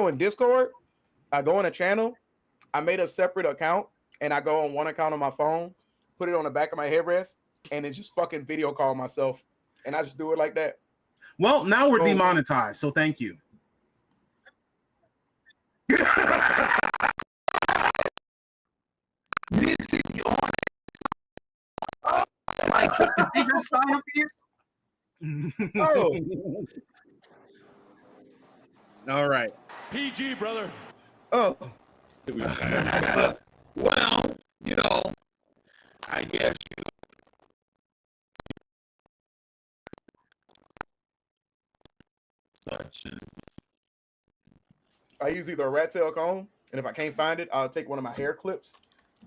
go in Discord, I go in a channel, I made a separate account, and I go on one account on my phone, put it on the back of my headrest, and then just fucking video call myself, and I just do it like that. Well, now we're demonetized, so thank you. Like, did you sign up here? Oh, all right. PG, brother. oh. Well, you know, I guess I use either a rat tail comb, and if I can't find it, I'll take one of my hair clips,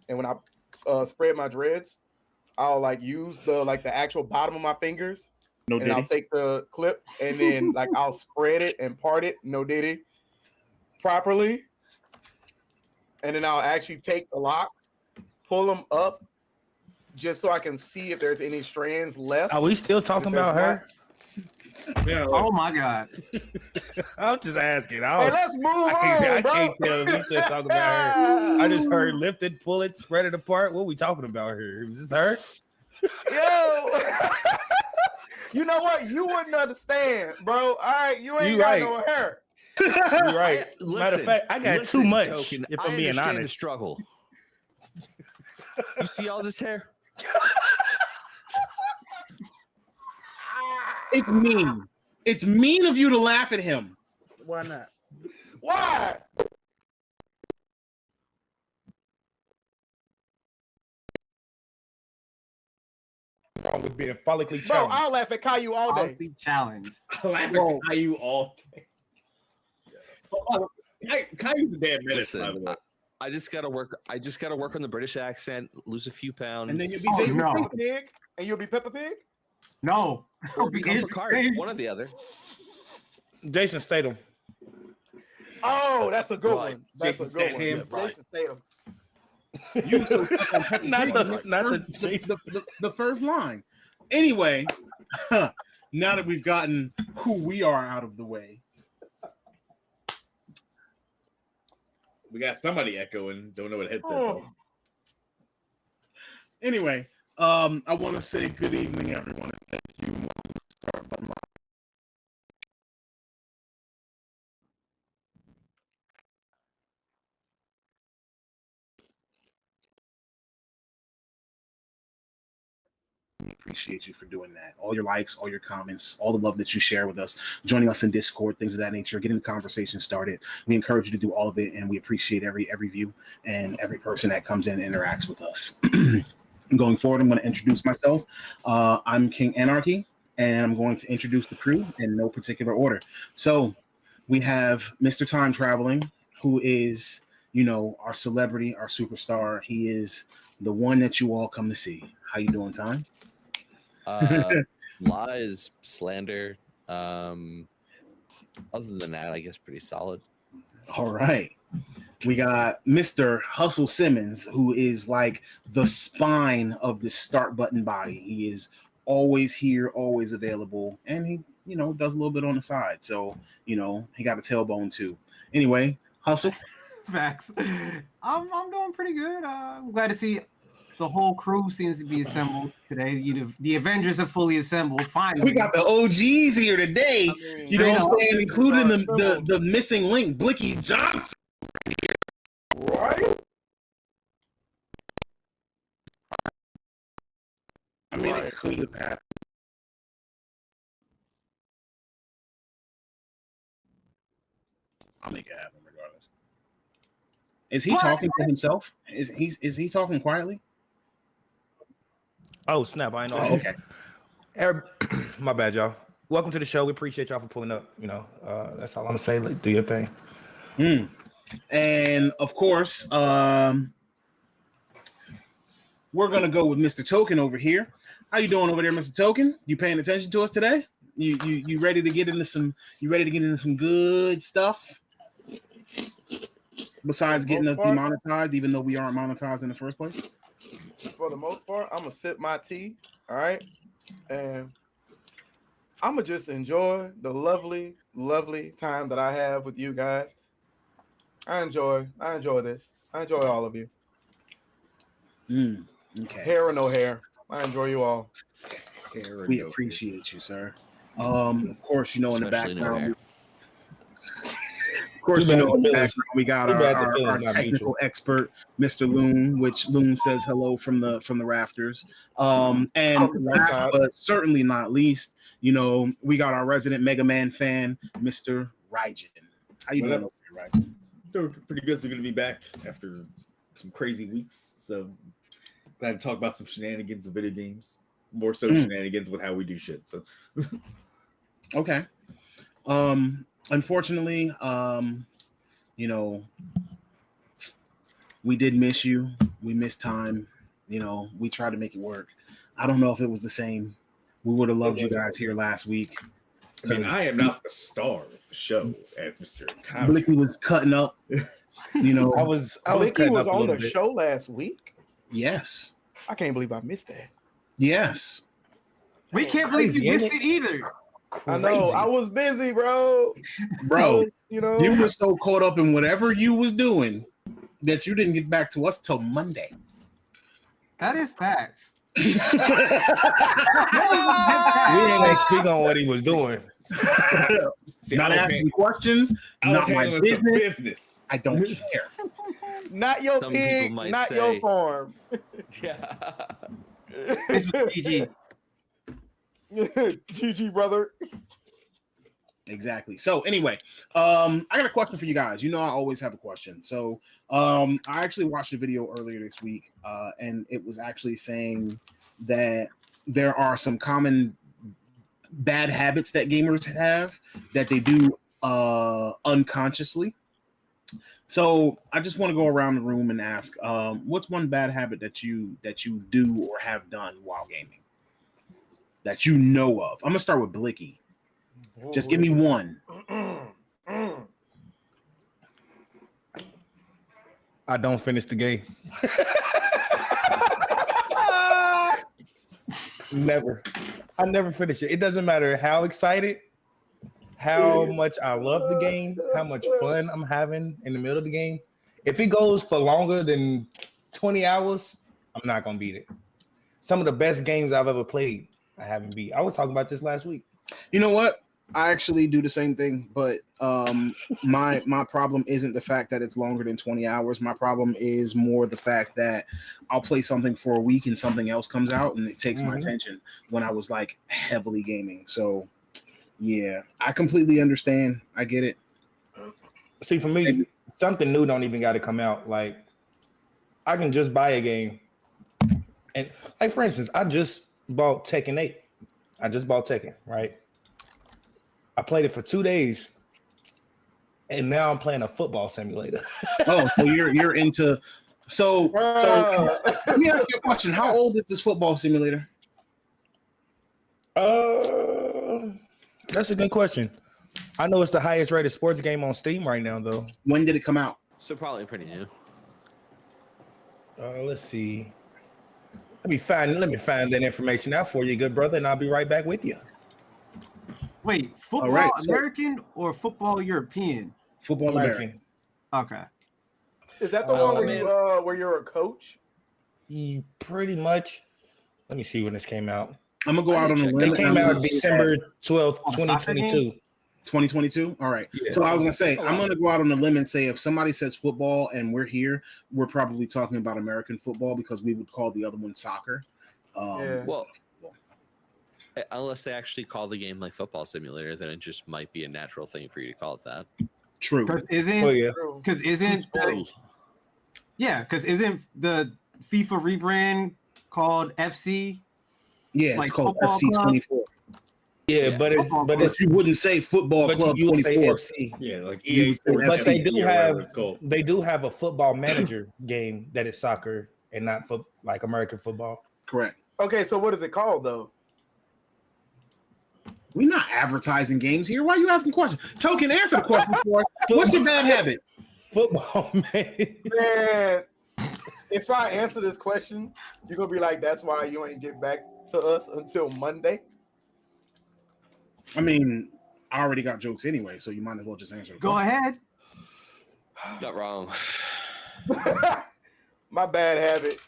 and when I spread my dreads, I'll like use the actual bottom of my fingers, and I'll take the clip, and then like I'll spread it and part it, no diddy, properly, and then I'll actually take the locks, pull them up, just so I can see if there's any strands left. Are we still talking about her? Yeah. Oh my God. I'm just asking. Hey, let's move on, I bro. can't tell if we still talking about her. I just heard lift it, pull it, spread it apart. What are we talking about here? Was this her? Yo, you know what? You wouldn't understand, bro. All right, you ain't got no hair. You're right. Matter of fact, I got too much. Token, if I'm being understand honest, the struggle. You see all this hair? It's mean. It's mean of you to laugh at him. why not? Why? Wrong with being follically Bro, challenged. I'll laugh at Caillou all day. Challenged. Laugh at Caillou all day. Caillou's a damn menace, by the Listen, way. I just gotta work. I just gotta work on the British accent, lose a few pounds, And then you'll be Oh, Jason no. Statham. Pig, and you'll be Peppa Pig. No. or become Picard, one or the other. Jason Statham. Oh, that's a good Right. one. That's Jason a good one. Statham. Yeah, right. Jason Statham. You so stuck on Peppa Not Pig. the First line. Anyway, now that we've gotten who we are out of the way, We got somebody echoing. Don't know what headset's Oh. on. anyway, I want to say good evening, everyone. Thank you. Start button live. We appreciate you for doing that. All your likes, all your comments, all the love that you share with us, joining us in Discord, things of that nature, getting the conversation started. We encourage you to do all of it, and we appreciate every view and every person that comes in and interacts with us. Going forward, I'm going to introduce myself. I'm King Anarchy, and I'm going to introduce the crew in no particular order. So we have Mr. Time Traveling, who is, you know, our celebrity, our superstar. He is the one that you all come to see. How you doing, Time? Lies, slander. Other than that, I guess pretty solid. All right. We got Mr. Hustle Simmons, who is like the spine of the start button body. He is always here, always available, and he, you know, does a little bit on the side. So, you know, he got a tailbone too. Anyway, Hustle. Facts. I'm doing pretty good. I'm glad to see the whole crew seems to be assembled today. The Avengers are fully assembled. Finally, We got the OGs here today. You know what I'm saying? Including the missing link, Blicky Johnson. Right? I mean, it could have happened. I'll make it happen regardless. Is he talking to himself? Is he talking quietly? Oh snap! I know. Oh, okay. My bad, y'all. Welcome to the show. We appreciate y'all for pulling up. You know, that's all I'm gonna say. Let's do your thing. And of course, we're gonna go with Mr. Token over here. How you doing over there, Mr. Token? You paying attention to us today? You ready to get into some? You ready to get into some good stuff? Besides getting us demonetized, even though we aren't monetized in the first place. For the most part, I'm gonna sip my tea, all right, and I'm gonna just enjoy the lovely, lovely time that I have with you guys. I enjoy this. I enjoy all of you. Okay. Hair or no hair, I enjoy you all. Hair or We no hair. appreciate you, sir. Of course, in the Especially no background. hair. Of course, Too bad the in the feelings- background we got too bad the our feelings not technical mutual. expert, Mr. Loon, which Loon says hello from the rafters. And last God. but certainly not least, we got our resident Mega Man fan, Mr. Raijin. How you What doing, up? over here, Raijin? Doing pretty good. So good to be back after some crazy weeks. So glad to talk about some shenanigans of video games. More so shenanigans with how we do shit. So Okay. Unfortunately, we did miss you. We missed time. We tried to make it work. I don't know if it was the same. We would have loved you guys here last week. I mean, I am not the star of the show as Mr. Tom. Blicky was cutting up. I was Blicky cutting was up a on little the bit. show last week. Yes. I can't believe I missed that. Yes. We can't believe you Crazy, missed ain't it either. I know. Crazy. I was busy, bro. Bro, You know. you were so caught up in whatever you was doing that you didn't get back to us till Monday. That is facts. We ain't gonna speak on what he was doing. See, Not I was asking questions, I was not my handling some business. business. I don't care. Not your Some people pig, might not say- your farm. Yeah. This was GG. GG, brother. Exactly. So anyway, I got a question for you guys. I always have a question. So I actually watched a video earlier this week, and it was actually saying that there are some common bad habits that gamers have that they do unconsciously. So I just want to go around the room and ask, what's one bad habit that you do or have done while gaming that you know of? I'm gonna start with Blicky. Just give me one. I don't finish the game. Never. I never finish it. It doesn't matter how excited, how much I love the game, how much fun I'm having in the middle of the game. If it goes for longer than 20 hours, I'm not gonna beat it. Some of the best games I've ever played, I haven't beat. I was talking about this last week. You know what? I actually do the same thing, but my problem isn't the fact that it's longer than 20 hours. My problem is more the fact that I'll play something for a week and something else comes out and it takes my attention when I was like heavily gaming. So yeah, I completely understand. I get it. See, for me, something new don't even got to come out. Like, I can just buy a game, and like for instance, I just bought Tekken 8. I just bought Tekken, right? I played it for 2 days, and now I'm playing a football simulator. Oh, so you're into so let me ask you a question. How old is this football simulator? That's a good question. I know it's the highest rated sports game on Steam right now, though. When did it come out? So probably pretty new. Let's see. Let me find that information out for you, good brother, and I'll be right back with you. Wait, football right, so- American or football European? Football American. Okay. Is that the one where you're a coach? Pretty much. Let me see when this came out. I'm gonna go out on a limb. It came out December 12th, Oh, soccer game? 2022. 2022. All right. Yeah. So I was gonna say, I'm gonna go out on a limb and say if somebody says football and we're here, we're probably talking about American football because we would call the other one soccer. Yeah. Well, unless they actually call the game like Football Simulator, then it just might be a natural thing for you to call it that. True. Because Oh isn't yeah. isn't the FIFA rebrand called FC? Yeah, Like it's called football FC 24. Yeah, Yeah. but But you wouldn't say football club you would say 24. FC. Yeah, like You EA would say Sports. FC. But they do or whatever it's called. have a football manager game that is soccer and not like American football. Correct. Okay, so what is it called though? We're not advertising games here. Why are you asking questions? Token, answer the question for us. What's your bad habit? Football man. Man, if I answer this question, you're gonna be like, "That's why you ain't get back to us until Monday." I mean, I already got jokes anyway, so you might as well just answer the Go question. ahead. Not wrong. My bad habit,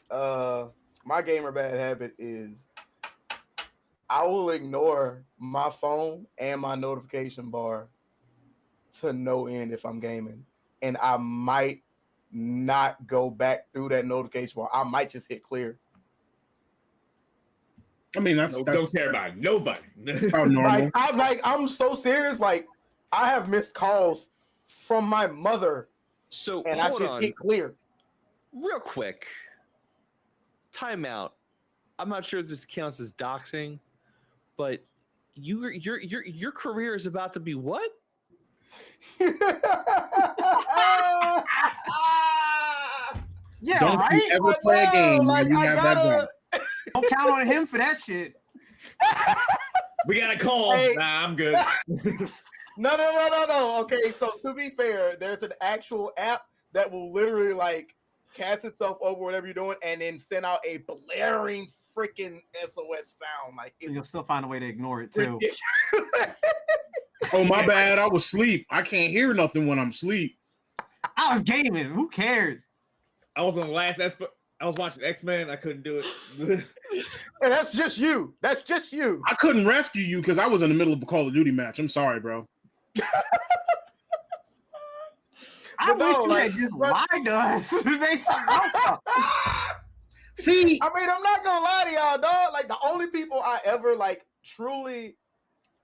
my gamer bad habit is I will ignore my phone and my notification bar to no end if I'm gaming. And I might not go back through that notification bar. I might just hit clear. I mean, Don't care about nobody. that's about normal. I'm so serious. Like, I have missed calls from my mother, So and I hold just on, hit clear. real quick. Timeout. I'm not sure if this counts as doxing, but your career is about to be what? Yeah, Don't right? you ever play a game Like, when you I have that gotta- job. Don't count on him for that shit. We got a call. Hey. Nah, I'm good. No. Okay, so to be fair, there's an actual app that will literally like cast itself over whatever you're doing and then send out a blaring freaking SOS sound. Like You'll it's still find a way to ignore it too. ridiculous. Oh, my bad. I was asleep. I can't hear nothing when I'm asleep. I was gaming. Who cares? I was on the last I was watching X-Men. I couldn't do it. And that's just you. That's just you. I couldn't rescue you because I was in the middle of a Call of Duty match. I'm sorry, bro. I But no, wish you like, had just but- lied to us. Make some up. See, I mean, I'm not gonna lie to y'all, dog. Like the only people I ever like truly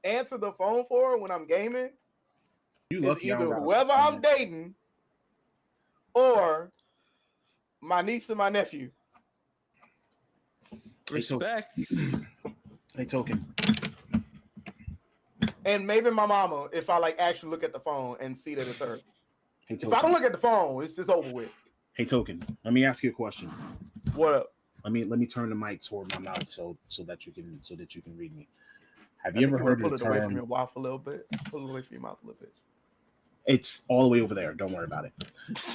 answer the phone for when I'm gaming you is lucky I don't either got a whoever phone. I'm dating or my niece and my nephew. Respect. Hey, Token. And maybe my mama, if I like actually look at the phone and see that it's her. Hey, If I don't Token. look at the phone, it's over with. Hey, Token. Let me ask you a question. What up? Let me turn the mic toward my mouth so that you can read me. Have I you think ever wanna heard pull of the it away from term? your mouth a little bit? Pull it away from your mouth a little bit. It's all the way over there. Don't worry about it.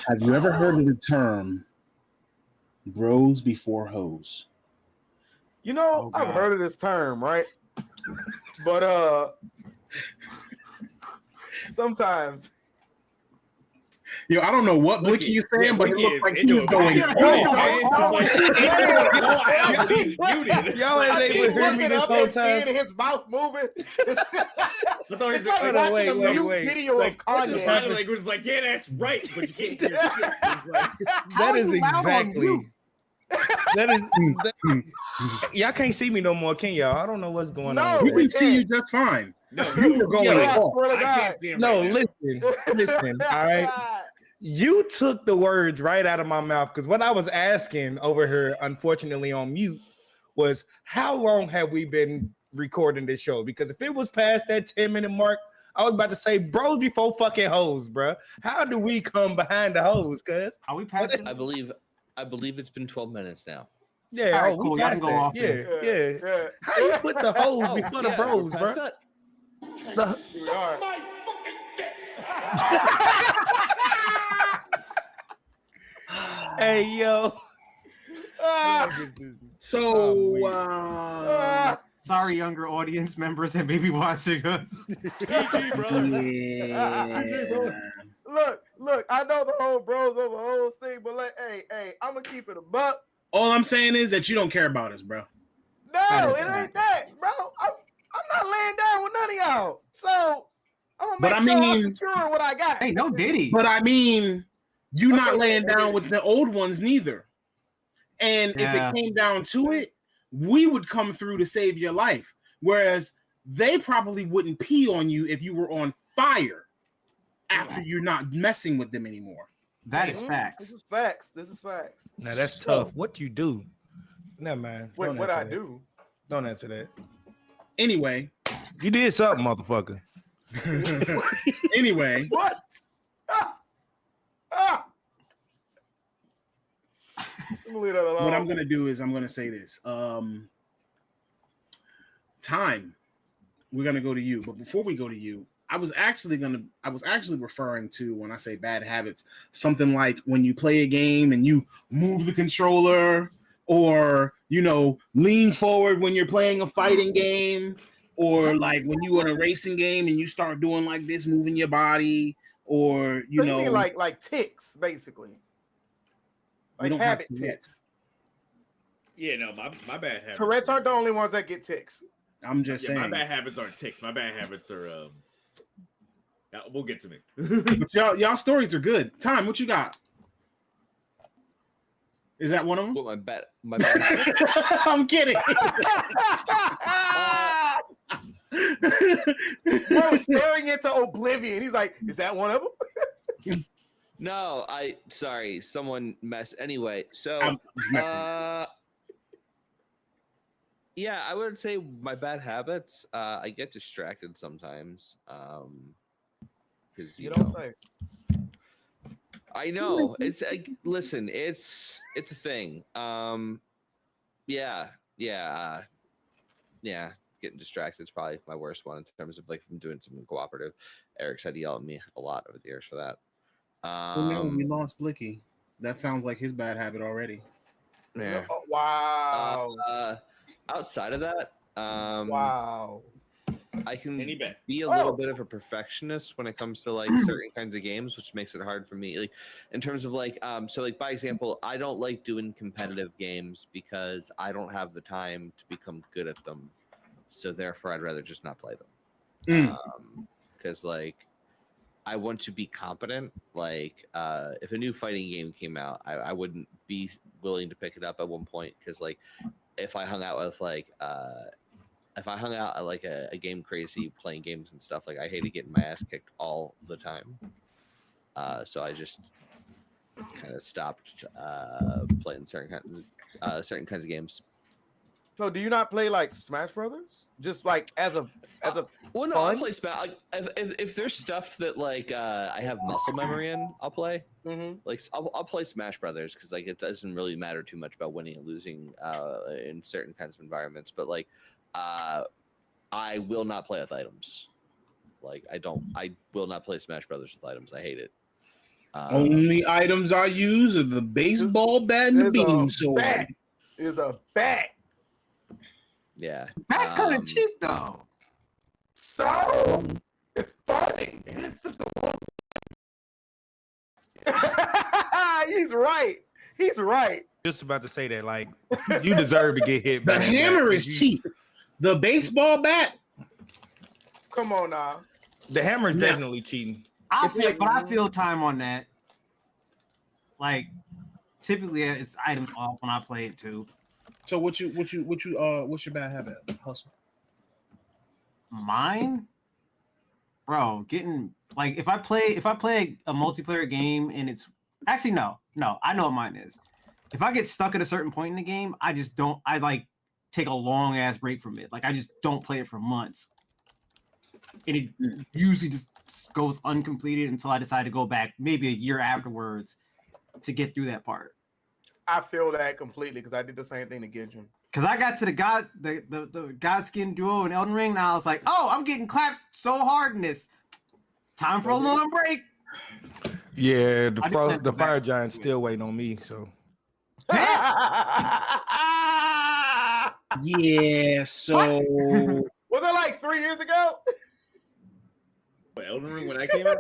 Have you ever heard of the term bros before hoes? You know, Oh, I've God. heard of this term, right? But sometimes Yo, I don't know what Look Blicky at- is saying, yeah, but it Blicky looks is like he into was it. going Yeah, off. He's muted. Y'all I ain't keep able to hear me looking this up whole and seeing time. his mouth moving. It's, I thought he it's was like Hold watching on, a wait, mute wait. video like, of his Kanye. body language was like, yeah, that's right, but you can't hear shit. It's like, How That are is you loud on exactly. mute? That is. Y'all can't see me no more, can y'all? I don't know what's going No, on. We with can that. see you just fine. no, You were going Yo, I off. swear to I God. can't see him No, right now. listen. All right. You took the words right out of my mouth because what I was asking over here, unfortunately on mute, was how long have we been recording this show? Because if it was past that 10-minute mark, I was about to say bros before fucking hoes, bro. How do we come behind the hoes, cuz? Are we past it? I believe it's been 12 minutes now. Yeah, All right, we cool. Y'all past can go that. off Yeah, then. yeah. How you put the hoes Oh, before the yeah, bros, we're bro? past that. We are. Hey, yo. So, Sorry, younger audience members that may be watching us. PG, brother. yeah. Look, I know the whole bros over hoes thing, but like, hey, I'm gonna keep it a buck. All I'm saying is that you don't care about us, bro. No, is it fact. ain't that, bro. I'm not laying down with none of y'all. So I'm gonna But make I sure I'm mean- securing what I got. Hey, no Diddy. But I mean, you not Okay, laying okay. down with the old ones neither. And Yeah. if it came down to it, we would come through to save your life. Whereas they probably wouldn't pee on you if you were on fire after you're not messing with them anymore. That is Mhm. facts. This is facts. This is facts. Now that's So- tough. What you do? Never mind. Wait, Don't what answer I that. do? Don't answer that. Anyway, You did something, motherfucker. anyway, What? Ah! Let me leave that alone. what I'm gonna do is I'm gonna say this. Time. We're gonna go to you, but before we go to you, I was actually referring to, when I say bad habits, something like when you play a game and you move the controller, or lean forward when you're playing a fighting game, or like when you in a racing game and you start doing like this, moving your body, or you So know, mean like ticks, basically. we Like don't have habit Tourette's. ticks. Yeah, no, my bad habits. Tourette's aren't the only ones that get ticks. I'm just My saying. bad habits aren't ticks. My bad habits are yeah, we'll get to me. But y'all stories are good. Time, what you got? Is that one of them? What my bad habits? I'm kidding. Bro, staring into oblivion. He's like, is that one of them? No, sorry, someone messed. Anyway, so I'm just messing. yeah, I would say my bad habits. I get distracted sometimes. Because You don't say. I know it's like, listen, it's a thing. Yeah. Getting distracted is probably my worst one in terms of like if I'm doing something cooperative. Eric's had to yell at me a lot over the years for that. Oh no, we lost Blicky. That sounds like his bad habit already. Yeah. Oh, wow. Outside of that, Wow. I can Any bet. be a little bit of a perfectionist when it comes to like certain kinds of games, which makes it hard for me. Like in terms of like, so like by example, I don't like doing competitive games because I don't have the time to become good at them. So therefore, I'd rather just not play them. Because like, I want to be competent. Like, if a new fighting game came out, I wouldn't be willing to pick it up at one point because like, if I hung out with like, if I hung out at like a game crazy playing games and stuff, like I hated getting my ass kicked all the time. So I just kind of stopped playing certain kinds of games. So do you not play like Smash Brothers? Just like as a Well, no, I fun? play Smash. Like, if there's stuff that like I have muscle memory in, I'll play. Mhm. Like I'll play Smash Brothers because like it doesn't really matter too much about winning and losing in certain kinds of environments. But like I will not play with items. Like I will not play Smash Brothers with items. I hate it. Only items I use are the baseball bat and the beam sword. Bat. Is a bat. Yeah, That's kind of cheap though. So it's funny. It's just He's right. He's right. Just about to say that, like, you deserve to get hit. The back. hammer Like, is cheap. The baseball bat. Come on now. The hammer is Yeah. definitely cheating. I feel time on that. Like typically it's items off when I play it too. So what's your bad habit? Hustle. Mine, bro, getting like if I play a multiplayer game and it's actually no, I know what mine is. If I get stuck at a certain point in the game, I like take a long ass break from it. Like I just don't play it for months. And it usually just goes uncompleted until I decide to go back maybe a year afterwards to get through that part. I feel that completely because I did the same thing to Genshin. Because I got to the Godskin duo in Elden Ring, and I was like, oh, I'm getting clapped so hard in this. Time for a long break. Yeah, I just went the back fire to giant's it. still waiting on me. So Yeah. So Was it like 3 years ago? What, Elden Ring when I came out?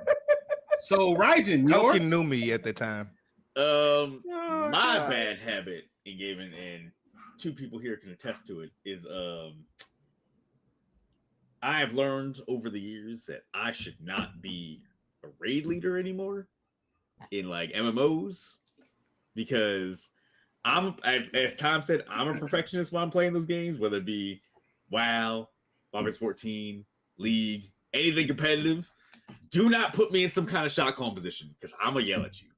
so Raijin, yours. Koken knew me at the time. Oh, My God. bad habit in gaming, and two people here can attest to it, is I have learned over the years that I should not be a raid leader anymore in like MMOs because I'm as Tom said, I'm a perfectionist when I'm playing those games, whether it be WoW, Final Fantasy 14, League, anything competitive. Do not put me in some kind of shot call position because I'm gonna yell at you.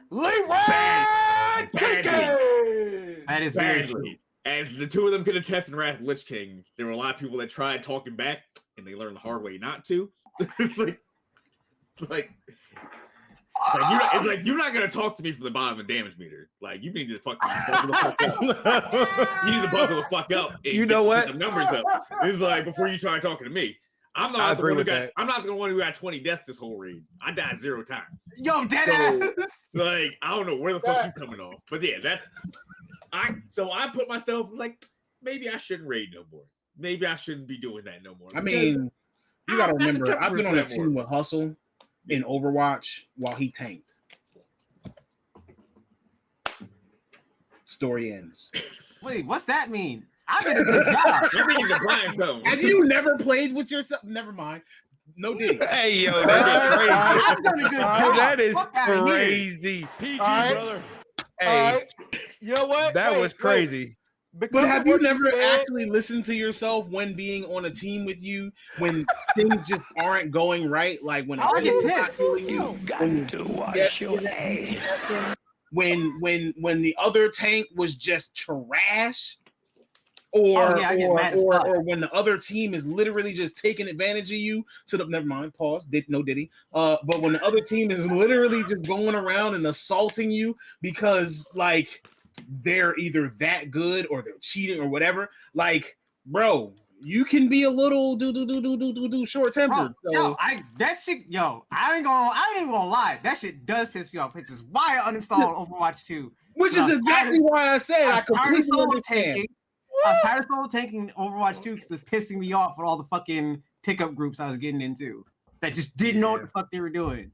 Leroy Badly. Jenkins! That is very true. Badly. As the two of them could attest in Wrath of Lich King, there were a lot of people that tried talking back and they learned the hard way not to. It's like you're not gonna talk to me from the bottom of the damage meter. Like you need to buckle the fuck up. You need to buckle the fuck up. And You know get what? some numbers up. It's like before you try talking to me. I'm I not the agree one who with got. that. I'm not the one who got 20 deaths this whole raid. I died 0 times. Yo, dead So- ass. Like I don't know where the fuck you coming off, but yeah, So I put myself like maybe I shouldn't raid no more. Maybe I shouldn't be doing that no more. I mean, you gotta I'm not the remember, type of I've been person on a that team with Hustle, in Overwatch while he tanked. Story ends. Wait, what's that mean? I did a good job. I think he's applying something. Have you never played with yourself? Never mind. No Diddy. Hey, yo, that's crazy. I've done a good job. Yo, that is Fuck outta here. crazy. All right. Hey, All right. You know what? that was crazy. But Because have of you what never said- actually listened to yourself when being on a team with you when things just aren't going right? Like when I get everything's not pissed. doing you, when to wash your ass. when the other tank was just trash, or Oh, yeah, I get mad as fuck. or when the other team is literally just taking advantage of you to the never mind, pause, no Diddy. But when the other team is literally just going around and assaulting you because like they're either that good or they're cheating or whatever, like, bro, you can be a little short tempered. Bro, yo, I ain't even gonna lie. That shit does piss me off. Which is why I uninstalled Overwatch 2. Which is No, exactly why I said I completely understand. I was tired of solo tanking Overwatch 2 because it was pissing me off with all the fucking pickup groups I was getting into that just didn't know what the fuck they were doing.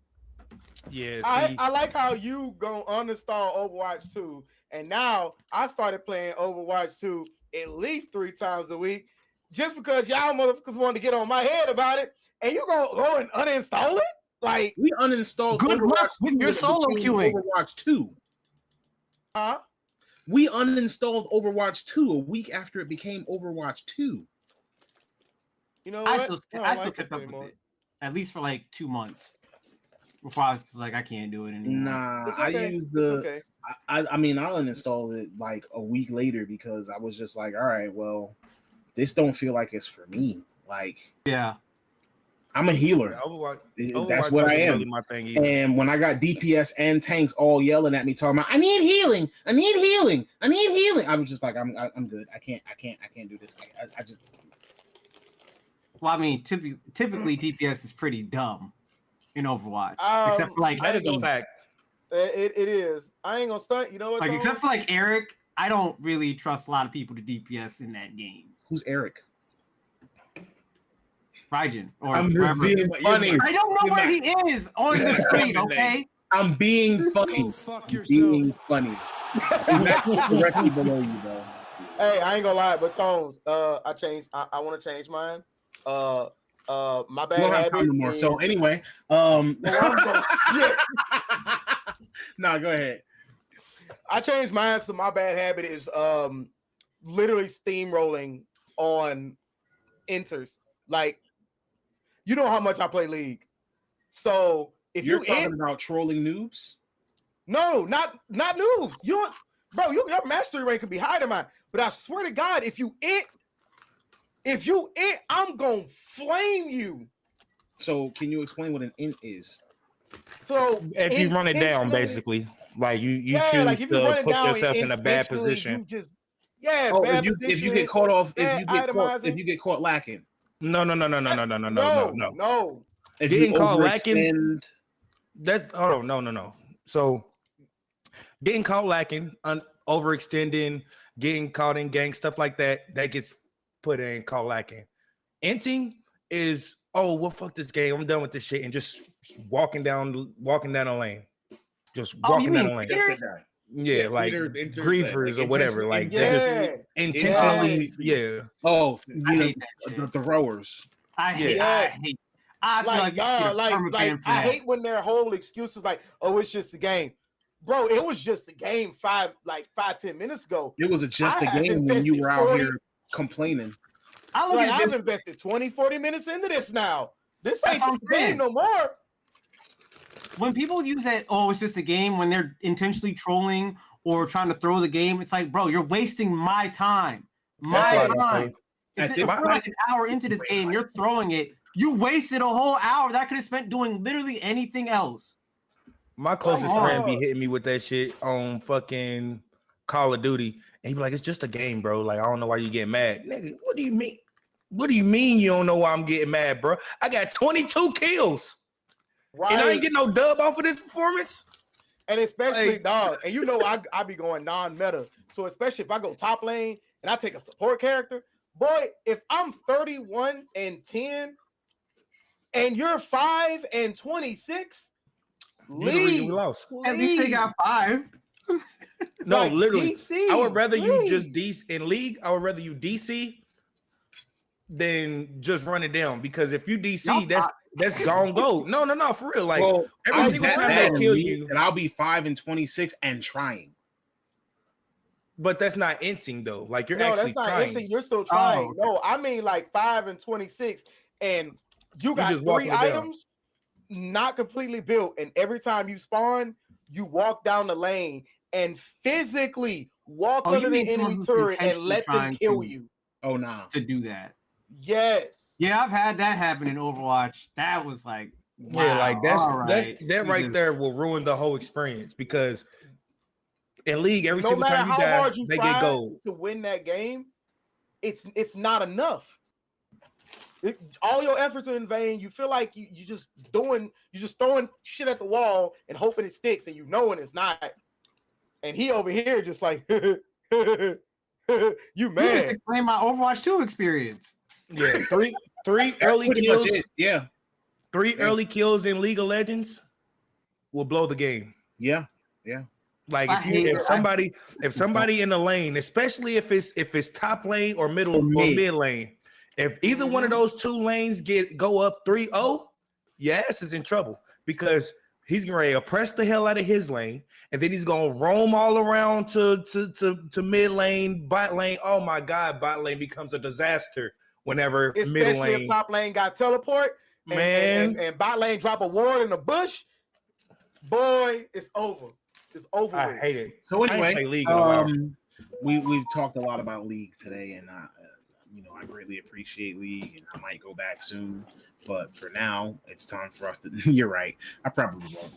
Yeah, I like how you gonna uninstall Overwatch 2, and now I started playing Overwatch 2 at least 3 times a week, just because y'all motherfuckers wanted to get on my head about it, and you gonna go and uninstall it? Like, We uninstalled Good Overwatch luck with 2 your when it solo became queuing. Overwatch 2. huh? We uninstalled Overwatch 2 a week after it became Overwatch 2. You know I what? still don't like kept this up anymore. with it, at least for like 2 months before I was just like, I can't do it anymore. Nah, It's I okay. used It's the. okay. I mean, I uninstalled it like a week later because I was just like, all right, well, this don't feel like it's for me. Like, Yeah. I'm a healer. Overwatch, That's what I wasn't am. Really my thing either. And when I got DPS and tanks all yelling at me, talking about, I need healing, I need healing, I need healing, I was just like, I'm good. I can't do this. I just. Well, I mean, typically DPS is pretty dumb in Overwatch, except for like That is a fact. It is. I ain't gonna stunt. You know what? except for like Eric. I don't really trust a lot of people to DPS in that game. Who's Eric? Raijin or I'm just wherever. being funny. I don't know where he is on the screen. Okay. I'm being funny. fuck Being funny. He's not directly below you, though. Hey, I ain't gonna lie, but Tones, I changed. I want to change mine. My bad We don't have habit. time no more. So is- anyway, Yeah. Nah, go ahead. I changed mine. So my bad habit is literally steamrolling on enters. Like, you know how much I play League. So if You're you talking about trolling noobs. no, not noobs. Bro, your mastery rank could be higher than mine. But I swear to God, if you it, I'm gonna flame you. So can you explain what an int is? So If you run it down, instantly- basically, like you yeah, choose like if you run to it put down yourself in a bad intentionally, position. you just bad If you position, get caught off, bad itemizing. if you get caught lacking, No. No. if Getting you caught lacking- overextend, That no. So getting caught lacking, overextending, getting caught in gang stuff like that gets put in caught lacking. Inting is fuck this game. I'm done with this shit, and just walking down the lane, just Oh, you walking down mean the lane. Peters? Yeah, like Inter- griefers or whatever. Like Yeah. they're just intentionally, yeah. oh, I you know, hate that shit. the throwers. I hate. I feel like you should get a perma ban for I that. hate when their whole excuse is like, oh, it's just a game. Bro, it was just a game 5-10 minutes ago. It was just a I have game when you invested were out 40 here complaining. I look Like, at I've this. invested 20-40 minutes into this now. This That's ain't what just a I'm saying. game no more. When people use that, oh, it's just a game, when they're intentionally trolling or trying to throw the game, it's like, bro, you're wasting my time. My That's why I time. think- If we're like an hour into this game, you're throwing it. You wasted a whole hour that I could have spent doing literally anything else. My closest Come friend be on. hitting me with that shit on fucking Call of Duty, and he be like, "It's just a game, bro. Like, I don't know why you get mad, nigga. What do you mean? What do you mean you don't know why I'm getting mad, bro? I got 22 kills, Right. and I ain't getting no dub off of this performance." And especially, Like- dog, and you know I be going non-meta. So especially if I go top lane and I take a support character, boy, if I'm 31-10, and you're 5-26. You the reason we Leave. lost. At least they got 5. No, Like, literally. DC, I would rather you please. just DC in league. I would rather you DC than just run it down. Because if you DC, that's gone go. No, for real. Like Well, every I'll single bet time that they kill in league, you, and I'll be 5-26 and trying. but that's not inting though. Like you're No, actually that's not trying. anything. You're still trying. okay. No, I mean like 5-26, and you got just walking 3 it down. items not completely built, and every time you spawn, you walk down the lane and physically walk Oh, you under the mean someone enemy who's turret and intentionally let them trying kill to- you. Oh, nah. to do that. Yes. Yeah, I've had that happen in Overwatch. That was like, wow, Yeah, like all right. that You right just- there will ruin the whole experience because in league, every No single matter time you how die, hard you they try get gold. to win that game, it's not enough. All your efforts are in vain. You feel like you're just throwing shit at the wall and hoping it sticks, and you know when it's not. And he over here just like you You just mad. explain my Overwatch 2 experience. Yeah, three That's early pretty much kills. it. Yeah. 3 Yeah. early kills in League of Legends will blow the game. Yeah. Like I hate if it. somebody in the lane, especially if it's top lane or middle or mid lane, if either one of those 2 lanes go up 3-0, your ass is in trouble because he's gonna oppress the hell out of his lane, and then he's gonna roam all around to mid lane, bot lane. Oh my god, bot lane becomes a disaster whenever middle Especially lane. if top lane got teleport and bot lane drop a ward in the bush. Boy, it's over. It's over. I with. hate it. So I ain't anyway, play League in a while. we've talked a lot about League today, and I greatly appreciate League, and I might go back soon. But for now, it's time for us to. You're right. I probably won't.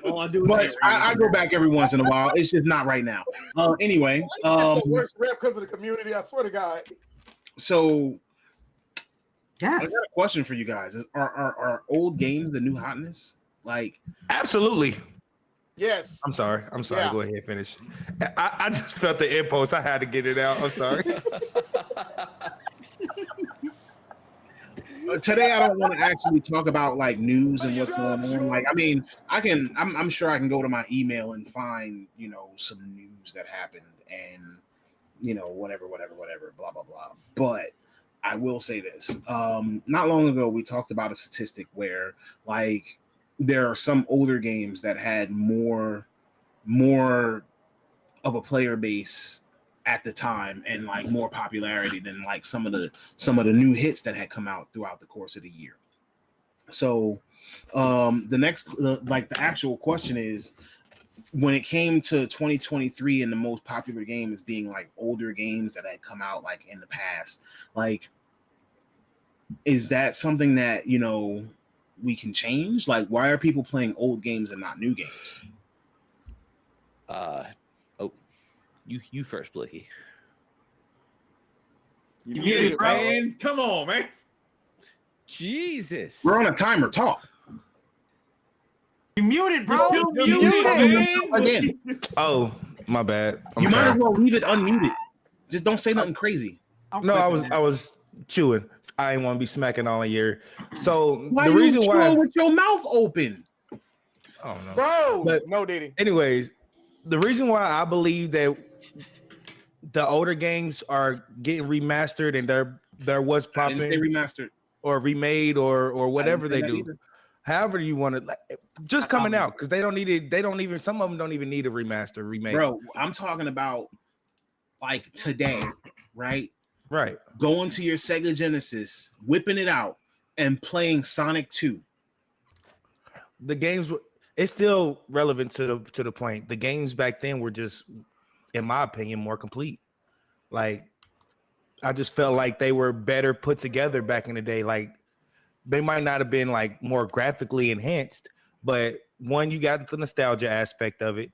All I do But is I go back every once in a while. It's just not right now. Anyway, That's the worst rep because of the community. I swear to God. so I Yes. got a question for you guys: Are old games the new hotness? Like, Absolutely. Yes. I'm sorry. Yeah. Go ahead, finish. I just felt the impulse. I had to get it out. I'm sorry. today I don't want to actually talk about like news and what's going on. Like, I mean, I'm sure I can go to my email and find, some news that happened and, whatever, blah, blah, blah. But I will say this. Not long ago, we talked about a statistic where like there are some older games that had more of a player base at the time and like more popularity than like some of the new hits that had come out throughout the course of the year. So the next the actual question is, when it came to 2023 and the most popular games being like older games that had come out like in the past, like is that something that we can change? Like, why are people playing old games and not new games? You first, Blicky. You muted, muted, bro. man. Come on, man. Jesus. We're on a timer. Talk You muted, bro. You You muted, muted. man. again. Oh, my bad. I'm You might sorry. as well leave it unmuted. Just don't say nothing crazy. I'm No, clicking I it. was chewing. I didn't want to be smacking all in your. So Why the you reason why, chewing with your mouth open? I don't know. Bro. But- no, Diddy. Anyways, the reason why I believe that the older games are getting remastered and there was I didn't say popping remastered. or remade or whatever I they didn't say do. that either. However you want to, just coming out because they don't need it. They don't even. Some of them don't even need a remaster, remake. Bro, I'm talking about like today, right? Right. Going to your Sega Genesis, whipping it out, and playing Sonic 2. The games it's still relevant to the point. The games back then were just, in my opinion, more complete. Like, I just felt like they were better put together back in the day. Like, they might not have been like more graphically enhanced, but one, you got the nostalgia aspect of it,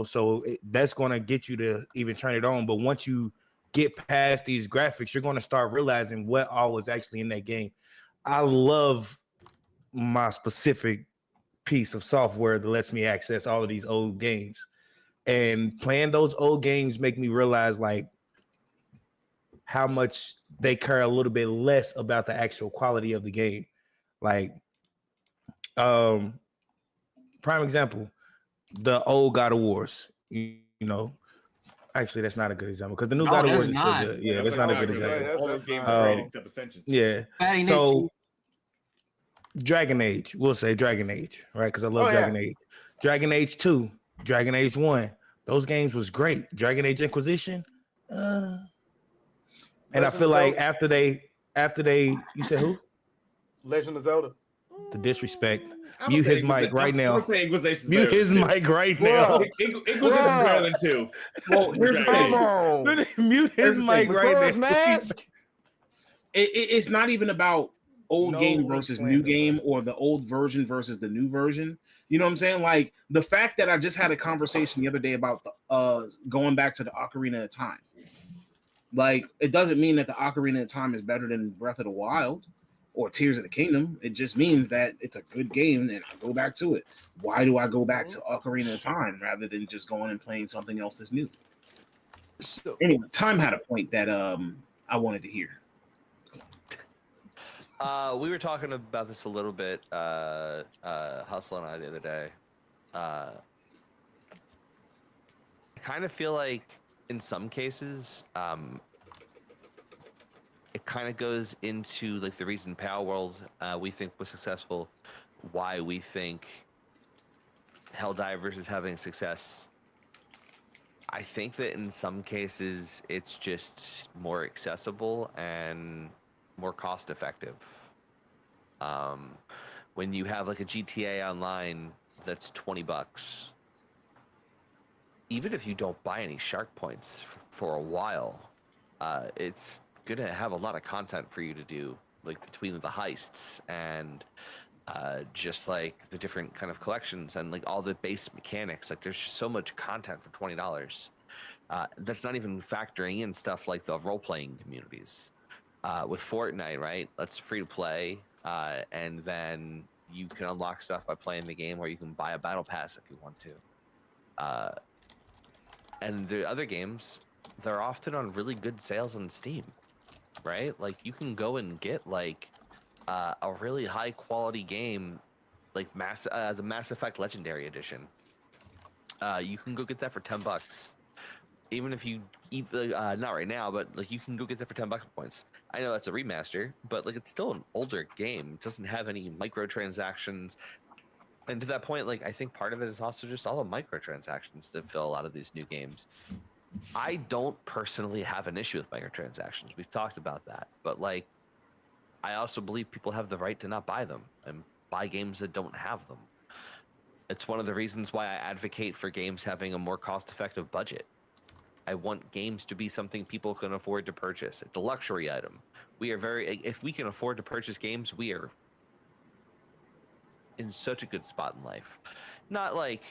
so that's going to get you to even turn it on. But once you get past these graphics, you're going to start realizing what all was actually in that game. I love my specific piece of software that lets me access all of these old games, and playing those old games make me realize like how much they care a little bit less about the actual quality of the game. Like, prime example, the old God of Wars. You know, actually, that's not a good example because the new No, God of that's Wars is still not. good. Yeah, that's like not a not good good. example. All those games not- are great except Ascension. Yeah. Fatty Nick, So Dragon Age, we'll say Dragon Age, right? Because I love Oh, yeah. Dragon Age. Dragon Age 2, Dragon Age 1. Those games was great. Dragon Age Inquisition. And I Legend feel of like Zelda. after they, you said who? Legend of Zelda. The disrespect. I'm Mute gonna his say mic right I'm now. gonna say Inquisition's Mute better his than two. mic right now. Inquisition's better than 2. Well, here's the Come thing. on. Mute his Here's the mic thing. right Majora's now. Mask. It's not even about old No game link versus slander, new game or the old version versus the new version. You know what I'm saying? Like the fact that I just had a conversation the other day about the going back to the Ocarina of Time. Like it doesn't mean that the Ocarina of Time is better than Breath of the Wild or Tears of the Kingdom. It just means that it's a good game and I go back to it. Why do I go back to Ocarina of Time rather than just going and playing something else that's new? So, Anyway, Time had a point that I wanted to hear. We were talking about this a little bit, Hustle and I the other day. I kind of feel like in some cases, it kind of goes into like the reason Power World we think was successful, why we think Helldivers is having success. I think that in some cases it's just more accessible and more cost effective. When you have like a GTA Online that's $20, even if you don't buy any Shark Points for a while, it's gonna have a lot of content for you to do, like between the heists and just like the different kind of collections and like all the base mechanics. Like there's just so much content for $20. That's not even factoring in stuff like the role-playing communities. With Fortnite, right? That's free to play, and then you can unlock stuff by playing the game, or you can buy a battle pass if you want to. And the other games, they're often on really good sales on Steam, right? Like you can go and get like a really high quality game, like the Mass Effect Legendary Edition. You can go get that for $10. Even if you not right now, but like you can go get that for $10 points. I know that's a remaster, but like it's still an older game. It doesn't have any microtransactions. And to that point, like I think part of it is also just all the microtransactions that fill a lot of these new games. I don't personally have an issue with microtransactions. We've talked about that, but like I also believe people have the right to not buy them and buy games that don't have them. It's one of the reasons why I advocate for games having a more cost-effective budget. I want games to be something people can afford to purchase. It's a luxury item. We are if we can afford to purchase games, we are in such a good spot in life. Not like,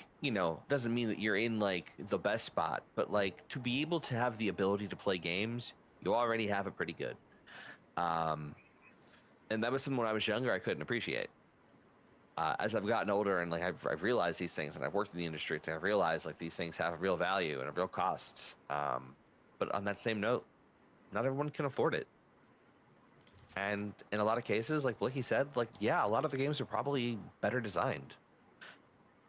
doesn't mean that you're in like the best spot, but like to be able to have the ability to play games, you already have it pretty good. And that was something when I was younger I couldn't appreciate. As I've gotten older and like I've realized these things and I've worked in the industry, I've realized like these things have a real value and a real cost. But on that same note, not everyone can afford it. And in a lot of cases, like Blicky said, like, yeah, a lot of the games are probably better designed.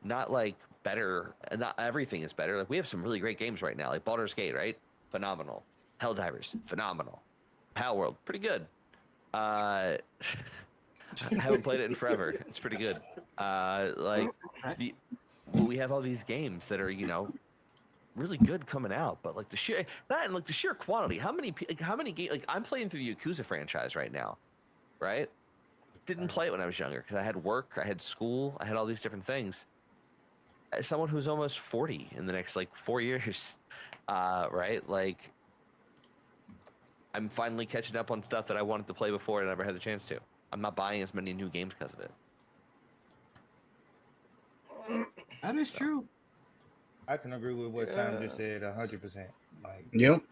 Not like better, and not everything is better. Like we have some really great games right now, like Baldur's Gate, right? Phenomenal. Helldivers, phenomenal. Power World, pretty good. I haven't played it in forever. It's pretty good. We have all these games that are, really good coming out, but like the sheer quantity. How many games? Like I'm playing through the Yakuza franchise right now, right? Didn't play it when I was younger because I had work, I had school, I had all these different things. As someone who's almost 40 in the next like 4 years, right? Like I'm finally catching up on stuff that I wanted to play before and I never had the chance to. I'm not buying as many new games because of it. that is true. I can agree with what Tom just said 100%. Like, Yep,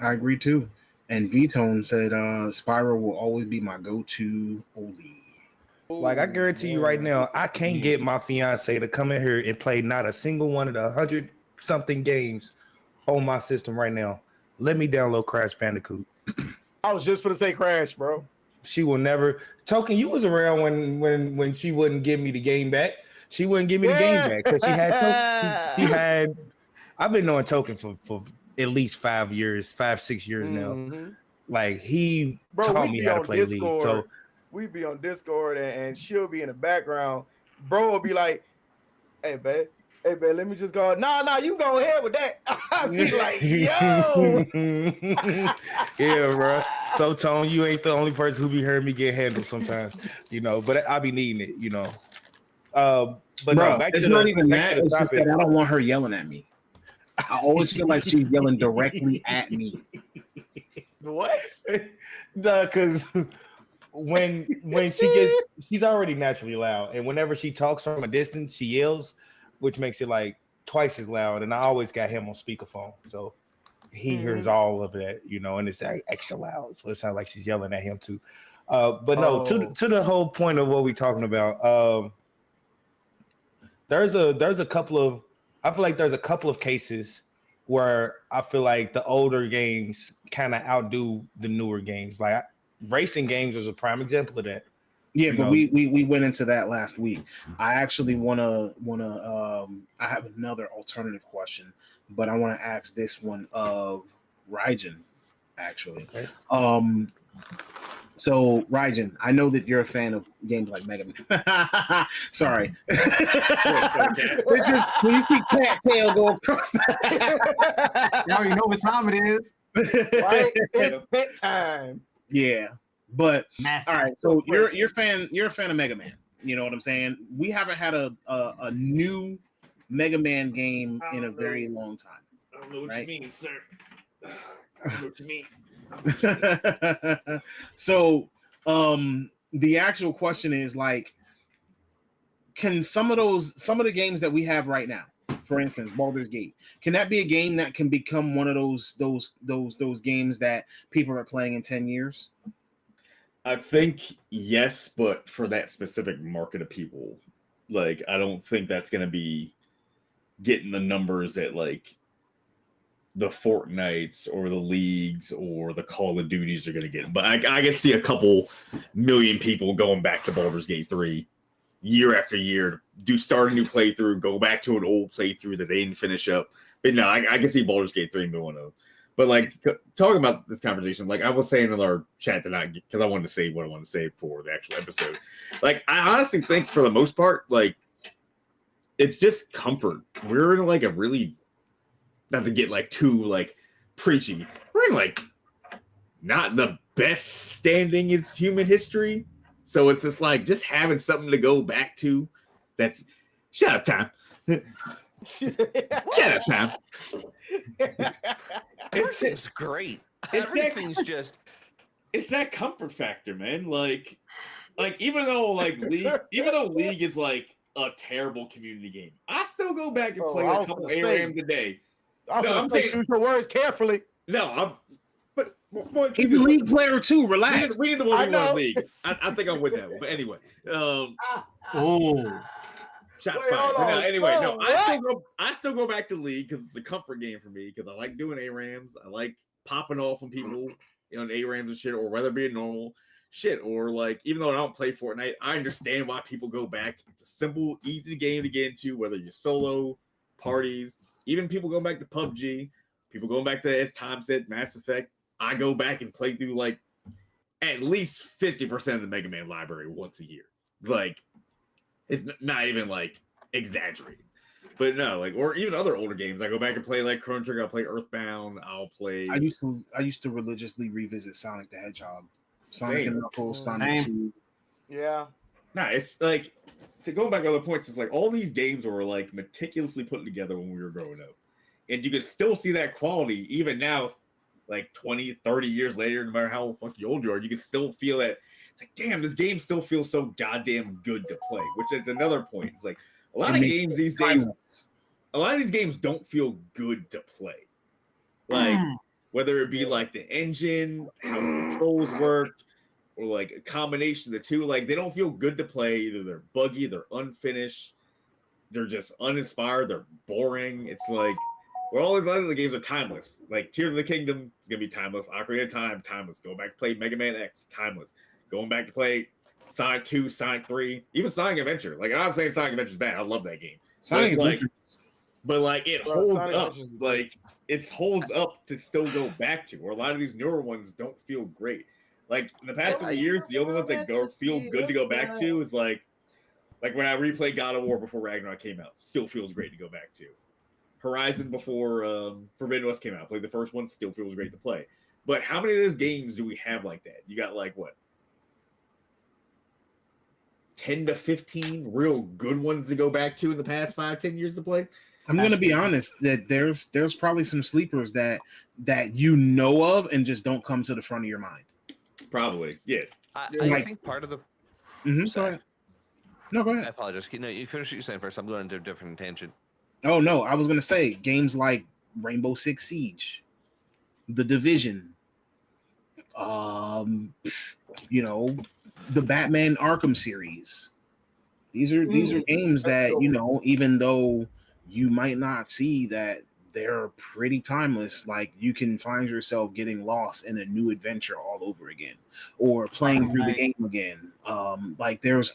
I agree too. And V-Tone said Spyro will always be my go-to oldie. Like I guarantee you right now, I can't get my fiance to come in here and play not a single one of the 100-something games on my system right now. Let me download Crash Bandicoot. I was just gonna say Crash, bro. She will never. Token, you was around when she wouldn't give me the game back. She wouldn't give me the game back because she had. She had. I've been knowing Token for at least 5 years, 6 years now. Like he taught me how to play Discord. League. So we be on Discord and she'll be in the background. Bro will be like, "Hey, babe, let me just go. Nah, you go ahead with that." I'll be like, "Yo." Yeah, bro. So Tone, you ain't the only person who be hearing me get handled sometimes, but I be needing it, But bro, no, it's not even that. It's just that I don't want her yelling at me. I always feel like she's yelling directly at me. What? Because when she's already naturally loud, and whenever she talks from a distance, she yells, which makes it like twice as loud. And I always got him on speakerphone, so he hears all of that, and it's extra loud, so it sounds like she's yelling at him too. But no, to the whole point of what we're talking about, there's a couple of. I feel like there's a couple of cases where I feel like the older games kind of outdo the newer games. Like racing games is a prime example of that. Yeah, but we went into that last week. I actually wanna I have another alternative question, but I want to ask this one of Raijin, actually. Okay. So Raijin, I know that you're a fan of games like Mega Man. Sorry. It's just when you see Cattail go across You already know what time it is. Right? It's bedtime. Yeah. But Massive. all right, so you're a fan of Mega Man. You know what I'm saying? We haven't had a new Mega Man game in a very long time. I don't know what Right? you mean, sir. I don't know what you mean. So the actual question is like, can some of the games that we have right now, for instance, Baldur's Gate, can that be a game that can become one of those games that people are playing in 10 years? I think yes, but for that specific market of people, like I don't think that's gonna be getting the numbers that like the Fortnites or the Leagues or the Call of Duties are going to get. But I can see a couple million people going back to Baldur's Gate 3 year after year, start a new playthrough, go back to an old playthrough that they didn't finish up. But no, I can see Baldur's Gate 3 moving up. But like talking about this conversation, like I was saying in our chat tonight, because I wanted to say what I wanted to say for the actual episode. Like I honestly think for the most part, like it's just comfort. We're in like a really, not to get like too like preachy, we're in like not the best standing in human history. So it's just having something to go back to. That's shut up time. Shut up time. Everything's great. Everything's just It's that comfort factor, man. Like even though League is like a terrible community game, I still go back and play a couple ARAMs a day. I'm saying choose your words carefully. No, but He's a League player too. Relax. We need the one we want League. I think I'm with that one. But anyway, Oh, shots Wait, fired. hold No, on, anyway, no, what? I still go back to League because it's a comfort game for me because I like doing ARAMs. I like popping off on people, on ARAMs and shit, or whether it be a normal shit, or like even though I don't play Fortnite, I understand why people go back. It's a simple, easy game to get into, whether you're solo, parties, even people go back to PUBG, people going back to, as Tom said, Mass Effect. I go back and play through like at least 50% of the Mega Man library once a year. Like it's not even like exaggerating. But no, like, or even other older games. I go back and play like Chrono Trigger, I'll play Earthbound, I'll play. I used to religiously revisit Sonic the Hedgehog, Sonic and Knuckles, Sonic 2. Yeah. Nah, it's like, to go back to other points, it's like all these games were like meticulously put together when we were growing up. And you can still see that quality even now, like 20, 30 years later, no matter how fucking old you are, you can still feel that. It's like, damn, this game still feels so goddamn good to play, which is another point. It's like a lot of games these days, a lot of these games don't feel good to play. Like, whether it be like the engine, how the controls work, or like a combination of the two, like they don't feel good to play. Either they're buggy, they're unfinished, they're just uninspired, they're boring. It's like Where all these other games are timeless. Like Tears of the Kingdom is gonna be timeless. Ocarina of Time, timeless. Going back to play Mega Man X, timeless. Going back to play Sonic 2, Sonic 3, even Sonic Adventure. Like I'm not saying Sonic Adventure is bad. I love that game. Sonic But Adventure. like it Bro, holds Sonic up. Adventure's Like it holds up to still go back to. Or a lot of these newer ones don't feel great. Like in the past couple of years, the only ones that feel good to go back to is like when I replayed God of War before Ragnarok came out, still feels great to go back to. Horizon before Forbidden West came out, played the first one, still feels great to play. But how many of those games do we have like that? You got like what? 10 to 15 real good ones to go back to in the past 5-10 years to play. I'm gonna be honest that there's probably some sleepers that you know of and just don't come to the front of your mind. Probably, yeah. I Like- think part of the. Go Sorry. ahead. No, go I ahead. apologize. No, you finish what you're saying first. I'm going into a different tangent. Oh no, I was gonna say games like Rainbow Six Siege, The Division, you know, the Batman Arkham series. These are games that, you know, even though you might not see that they're pretty timeless, like you can find yourself getting lost in a new adventure all over again, or playing through the game again. Like there's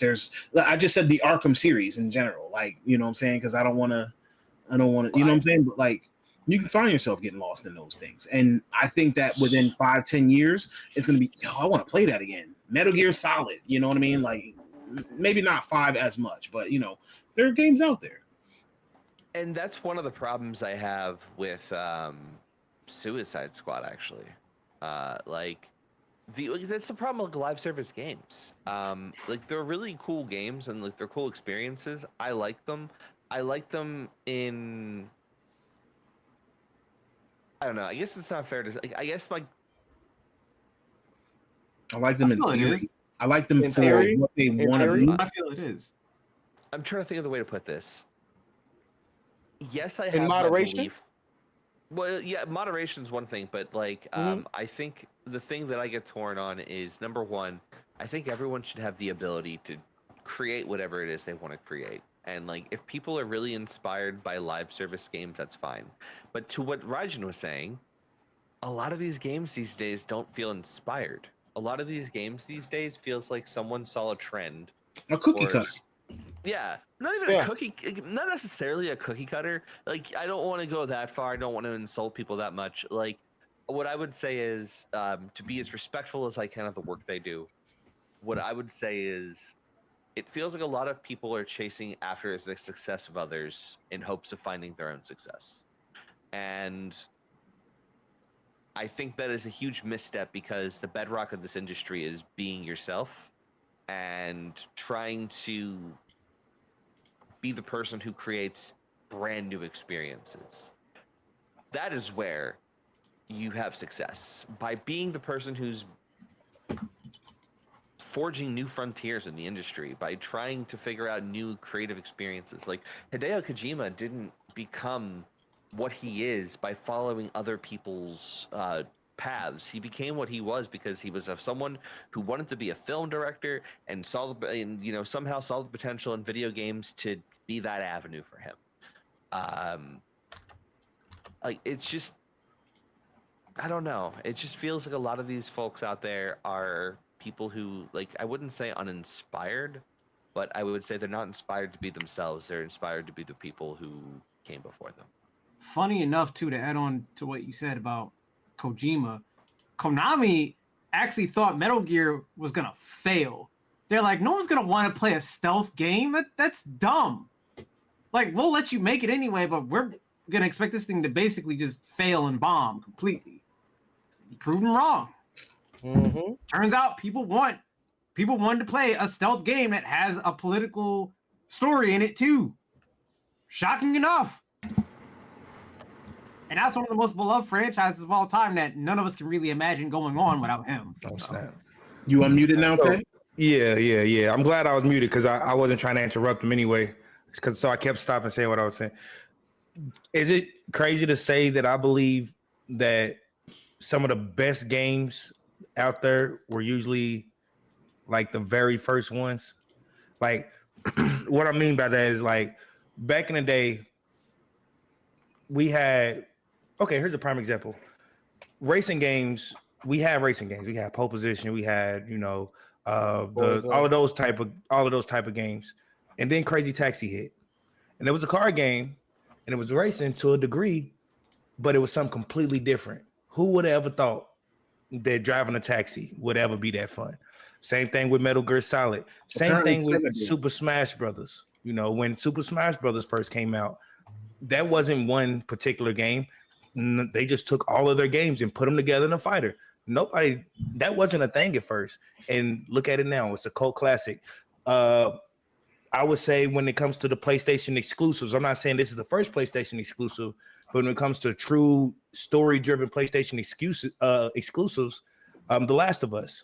I just said the Arkham series in general, like, you know what I'm saying, because I don't want to, you know what I'm saying, but like you can find yourself getting lost in those things. And I think that within 5-10 years, it's gonna be, I want to play that again. Metal Gear Solid, you know what I mean? Like maybe not 5 as much, but you know, there are games out there. And that's one of the problems I have with Suicide Squad, actually. That's the problem with live service games. Like they're really cool games and like they're cool experiences. I like them. I like them in. I don't know. I guess it's not fair to. I guess like. I like them I feel it theory. is. I like them In for theory? what they In want to theory? be. I feel it is. I'm trying to think of the way to put this. Yes, I In have my moderation? belief. Well, yeah, moderation's one thing, but like, I think the thing that I get torn on is number one. I think everyone should have the ability to create whatever it is they want to create, and like, if people are really inspired by live service games, that's fine. But to what Rajan was saying, a lot of these games these days don't feel inspired. A lot of these games these days feels like someone saw a trend. A cookie or cutter. Yeah, not even a cookie, not necessarily a cookie cutter. Like, I don't want to go that far. I don't want to insult people that much. Like, what I would say is to be as respectful as I can of the work they do. What I would say is it feels like a lot of people are chasing after the success of others in hopes of finding their own success. And I think that is a huge misstep because the bedrock of this industry is being yourself and trying to be the person who creates brand new experiences. That is where you have success, by being the person who's forging new frontiers in the industry, by trying to figure out new creative experiences. Like Hideo Kojima didn't become what he is by following other people's paths. He became what he was because he was someone who wanted to be a film director and somehow saw the potential in video games to be that avenue for him. Like, it's just, I don't know. It just feels like a lot of these folks out there are people who, like, I wouldn't say uninspired, but I would say they're not inspired to be themselves. They're inspired to be the people who came before them. Funny enough, too, to add on to what you said about Kojima, Konami actually thought Metal Gear was gonna fail. They're like, no one's gonna want to play a stealth game. That's dumb. Like, we'll let you make it anyway, but we're gonna expect this thing to basically just fail and bomb completely. Proven wrong. Mm-hmm. Turns out people wanted to play a stealth game that has a political story in it too. Shocking enough. And that's one of the most beloved franchises of all time that none of us can really imagine going on without him. Oh, snap. You unmuted now, So, Tay? Yeah. I'm glad I was muted because I wasn't trying to interrupt him anyway. So I kept stopping saying what I was saying. Is it crazy to say that I believe that some of the best games out there were usually like the very first ones? Like, what I mean by that is, like, back in the day, we had. Okay, here's a prime example. Racing games. We had racing games. We had pole position. We had all of those type of games, and then Crazy Taxi hit, and it was a car game, and it was racing to a degree, but it was something completely different. Who would have ever thought that driving a taxi would ever be that fun? Same thing with Metal Gear Solid. Same thing with Super Smash Brothers. You know, when Super Smash Brothers first came out, that wasn't one particular game. They just took all of their games and put them together in a fighter. That wasn't a thing at first. And look at it now. It's a cult classic. I would say when it comes to the PlayStation exclusives, I'm not saying this is the first PlayStation exclusive, but when it comes to true story-driven PlayStation exclusives, The Last of Us.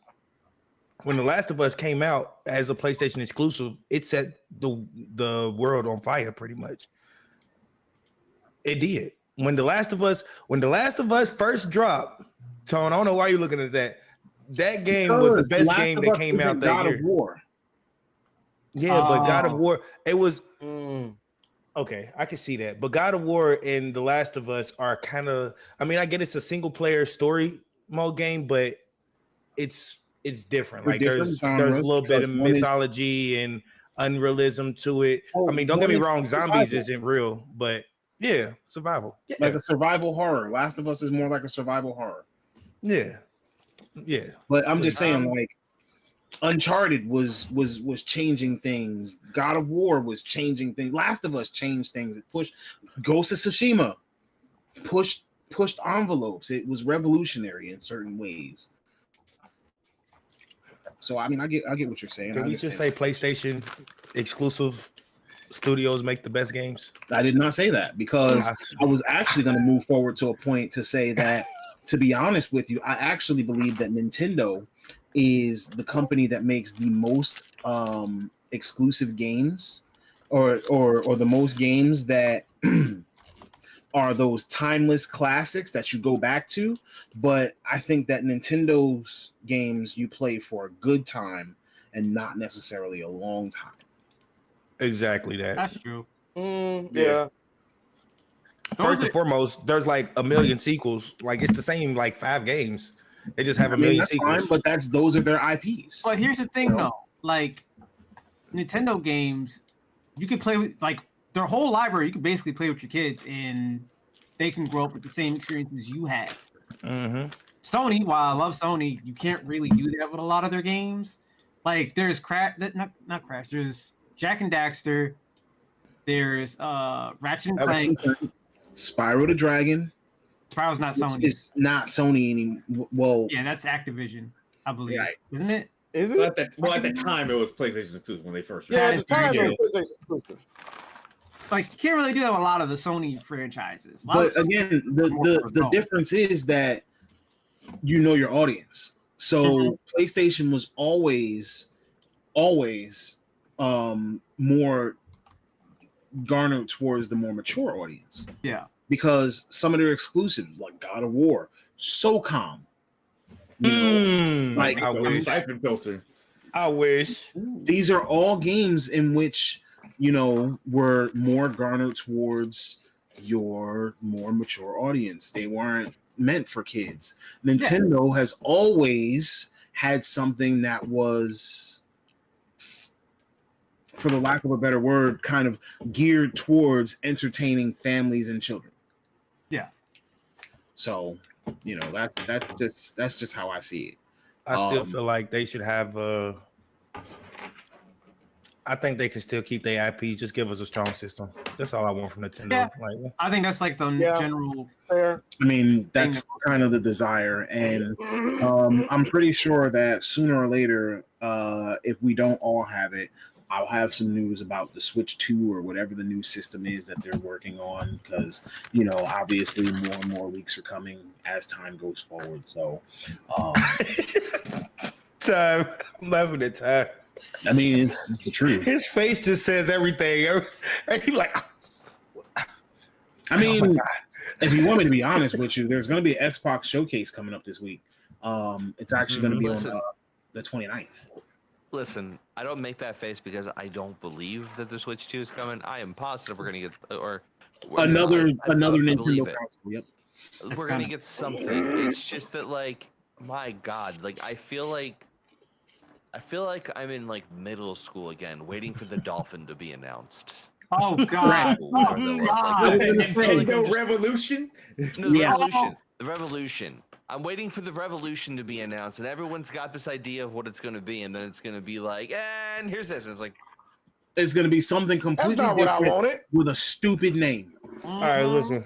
When The Last of Us came out as a PlayStation exclusive, it set the world on fire pretty much. It did. When The Last of Us first dropped, Tone, I don't know why you're looking at that. That game was the best game that came out that year. God of War. Yeah, but God of War, it was okay. I can see that, but God of War and The Last of Us are kind of. I mean, I get it's a single player story mode game, but it's different. Like there's a little bit of mythology and unrealism to it. I mean, don't get me wrong, zombies isn't real, but yeah, survival. Yeah. Like a survival horror. Last of Us is more like a survival horror. Yeah. But I'm just saying, like, Uncharted was changing things. God of War was changing things. Last of Us changed things. It pushed Ghost of Tsushima pushed envelopes. It was revolutionary in certain ways. So I mean, I get what you're saying. Did we just say PlayStation exclusive studios make the best games? I did not say that because I was actually going to move forward to a point to say that, to be honest with you, I actually believe that Nintendo is the company that makes the most exclusive games or the most games that are those timeless classics that you go back to. But I think that Nintendo's games you play for a good time and not necessarily a long time. Exactly that. That's true. Yeah. First and foremost, there's like a million sequels. Like it's the same like 5 games. They just have a million sequels. Fine, but those are their IPs. But here's the thing, though. Like Nintendo games, you can play with like their whole library. You can basically play with your kids, and they can grow up with the same experiences you had. Mm-hmm. Sony, while I love Sony, you can't really do that with a lot of their games. Like there's not Crash. There's Jak and Daxter. There's Ratchet and Clank. Spyro the Dragon. Spyro's not Sony. It's not Sony anymore. Well, yeah, that's Activision, I believe. Right. Isn't it? Is it? At the time, it was PlayStation exclusive when they first Yeah, released. at the time it was PlayStation exclusive. Like you can't really do that with a lot of the Sony franchises. But again, the difference is that you know your audience. So PlayStation was always more garnered towards the more mature audience. Yeah. Because some of their exclusives, like God of War, SOCOM, you know, like I wish. Siphon filter. I wish. These are all games in which, you know, were more garnered towards your more mature audience. They weren't meant for kids. Nintendo has always had something that was, for the lack of a better word, kind of geared towards entertaining families and children. Yeah. So, you know, that's just how I see it. I still feel like they should have I think they can still keep their IP. Just give us a strong system. That's all I want from Nintendo. Yeah. Like, I think that's like the general. Fair. I mean, that's kind of the desire, and I'm pretty sure that sooner or later, if we don't all have it, I'll have some news about the Switch 2 or whatever the new system is that they're working on, because, you know, obviously more and more leaks are coming as time goes forward. So, time. I'm laughing at time. I mean, it's the truth. His face just says everything. He's like, I mean, if you want me to be honest with you, there's going to be an Xbox showcase coming up this week. It's actually going to be on the 29th. Listen, I don't make that face because I don't believe that the Switch 2 is coming. I am positive we're going to get, or Another I believe Nintendo it. console. Yep. That's We're gonna kinda- get something. It's just that, like, my God, like I feel like I'm in like middle school again, waiting for the Dolphin to be announced. Oh God! Or Oh, whatever that was, like, God. I was gonna I feel like I'm Nintendo just- Revolution. No, the Yeah. Revolution. The Revolution. I'm waiting for the Revolution to be announced, and everyone's got this idea of what it's going to be, and then it's going to be like, and here's this, and it's like, It's gonna be something That's completely not what I different wanted. with a stupid name. All right, listen.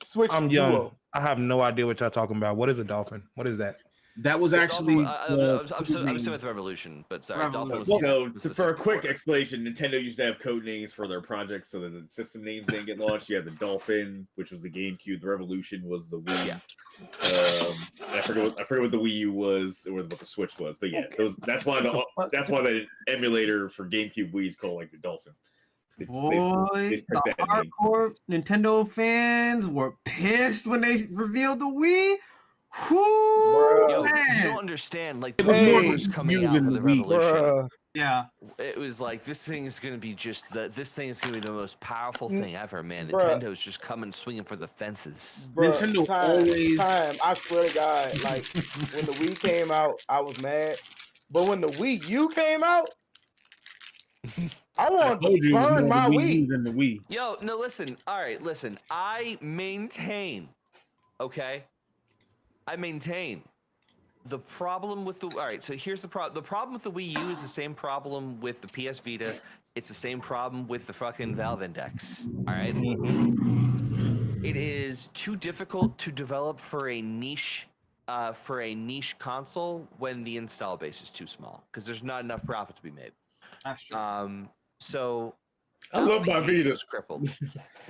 Switch. I'm young. Duo. I have no idea what y'all talking about. What is a dolphin? What is that? That was Dolphin- actually. I'm still with Revolution, but sorry, Dolphin was So, was the for a system quick for it. explanation, Nintendo used to have code names for their projects so that the system names didn't get launched. You had the Dolphin, which was the GameCube. The Revolution was the Wii. Yeah. I forget what the Wii U was or what the Switch was, but yeah, that's why the emulator for GameCube Wii is called like the Dolphin. They Boy, took the that name. hardcore Nintendo fans were pissed when they revealed the Wii. Whoo, Yo, you man. don't understand. Like, It the was more rumors coming new out than for the the Wii. Revolution. Yeah. It was like, this thing is going to be this thing is going to be the most powerful thing ever, man. Bruh. Nintendo's just coming swinging for the fences. Bruh, Nintendo always- I swear to God, like when the Wii came out, I was mad. But when the Wii U came out, I I wanted told to you it was burn more my the Wii U Wii. than the Wii. Yo, no, listen. All right, listen. I maintain, okay? I maintain the problem with the. All right, so here's the problem. The problem with the Wii U is the same problem with the PS Vita. It's the same problem with the fucking Valve Index. All right? It is too difficult to develop for a niche console when the install base is too small because there's not enough profit to be made. That's true. So I love my Vita Vita. was crippled.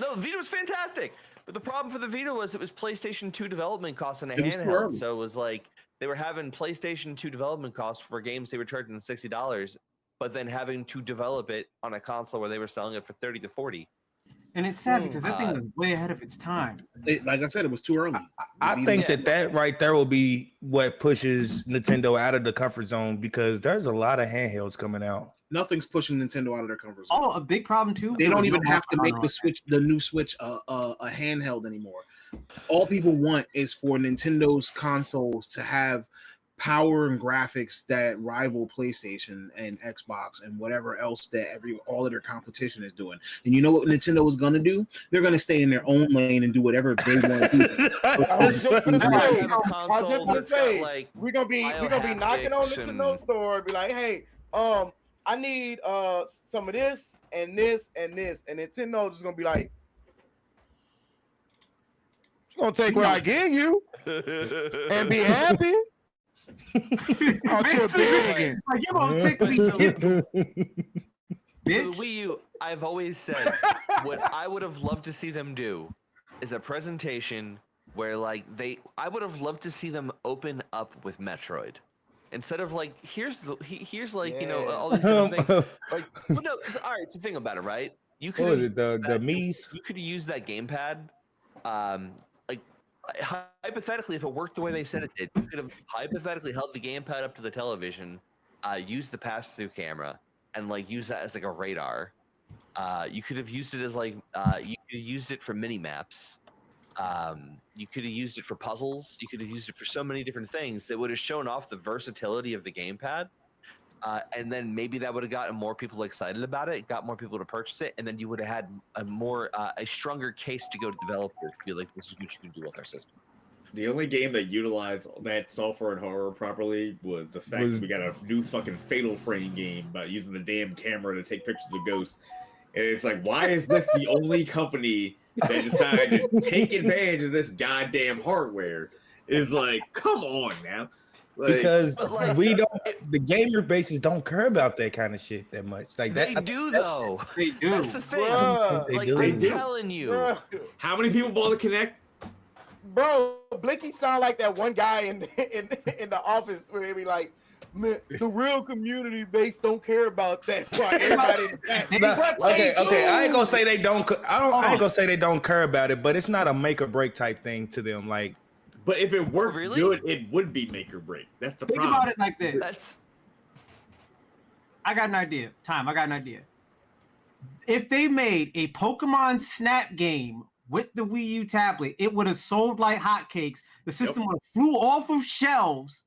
No, Vita was fantastic, but the problem for the Vita was it was PlayStation 2 development costs on a It was too handheld. early. So it was like they were having PlayStation 2 development costs for games they were charging $60, but then having to develop it on a console where they were selling it for 30 to 40. And it's sad because that thing was way ahead of its time. Like I said, it was too early. I think that right there will be what pushes Nintendo out of the comfort zone because there's a lot of handhelds coming out. Nothing's pushing Nintendo out of their comfort zone. Oh, a big problem too. They there don't was even no have to make Pokemon the new Switch, a handheld anymore. All people want is for Nintendo's consoles to have power and graphics that rival PlayStation and Xbox and whatever else that all of their competition is doing. And you know what Nintendo is gonna do? They're gonna stay in their own lane and do whatever they want to do. I was just gonna They say, have a console that's got, like, we're gonna be knocking on biohaptics Nintendo store and be like, hey, I need some of this and this and this, and Nintendo just gonna be like, you gonna take what I give you and be happy. Out your big. Like, you gonna take me So- skip, So the bitch. Wii U, I've always said, what I would have loved to see them do is a presentation where, like, I would have loved to see them open up with Metroid. Instead of like, here's like, you know, Yeah. all these different things. Like, well, no, because all right, so think about it, right? You could What was have it? The Mies? you could use that gamepad, like hypothetically, if it worked the way they said it did, you could have hypothetically held the gamepad up to the television, used the pass-through camera, and like use that as like a radar. You could have used it as like you could have used it for mini maps. You could have used it for puzzles. You could have used it for so many different things that would have shown off the versatility of the gamepad. And then maybe that would have gotten more people excited about it, got more people to purchase it, and then you would have had a stronger case to go to developers to be like, this is what you can do with our system. The only game that utilized that software and hardware properly was the fact that we got a new fucking Fatal Frame game about using the damn camera to take pictures of ghosts. And it's like, why is this the only company that decided to take advantage of this goddamn hardware? It's like, come on now. Like, Because But, like, we don't, the gamer bases don't care about that kind of shit that much. Like They that, do though. They do. That's the thing. Bruh, They Like, do. I'm They do. telling you. bruh, how many people bought the Kinect? bro, Blicky sound like that one guy in the office where they be like, man, the real community base don't care about that. Why everybody in the back. Nah, But they okay. I ain't do. gonna say they don't. I ain't gonna say they don't care about it, but it's not a make or break type thing to them. Like, But if it works really? good, it would be make or break. That's the Think problem. about it like this. That's I got an idea. I got an idea. if they made a Pokemon Snap game with the Wii U tablet, it would have sold like hotcakes. The system would have flew off of shelves,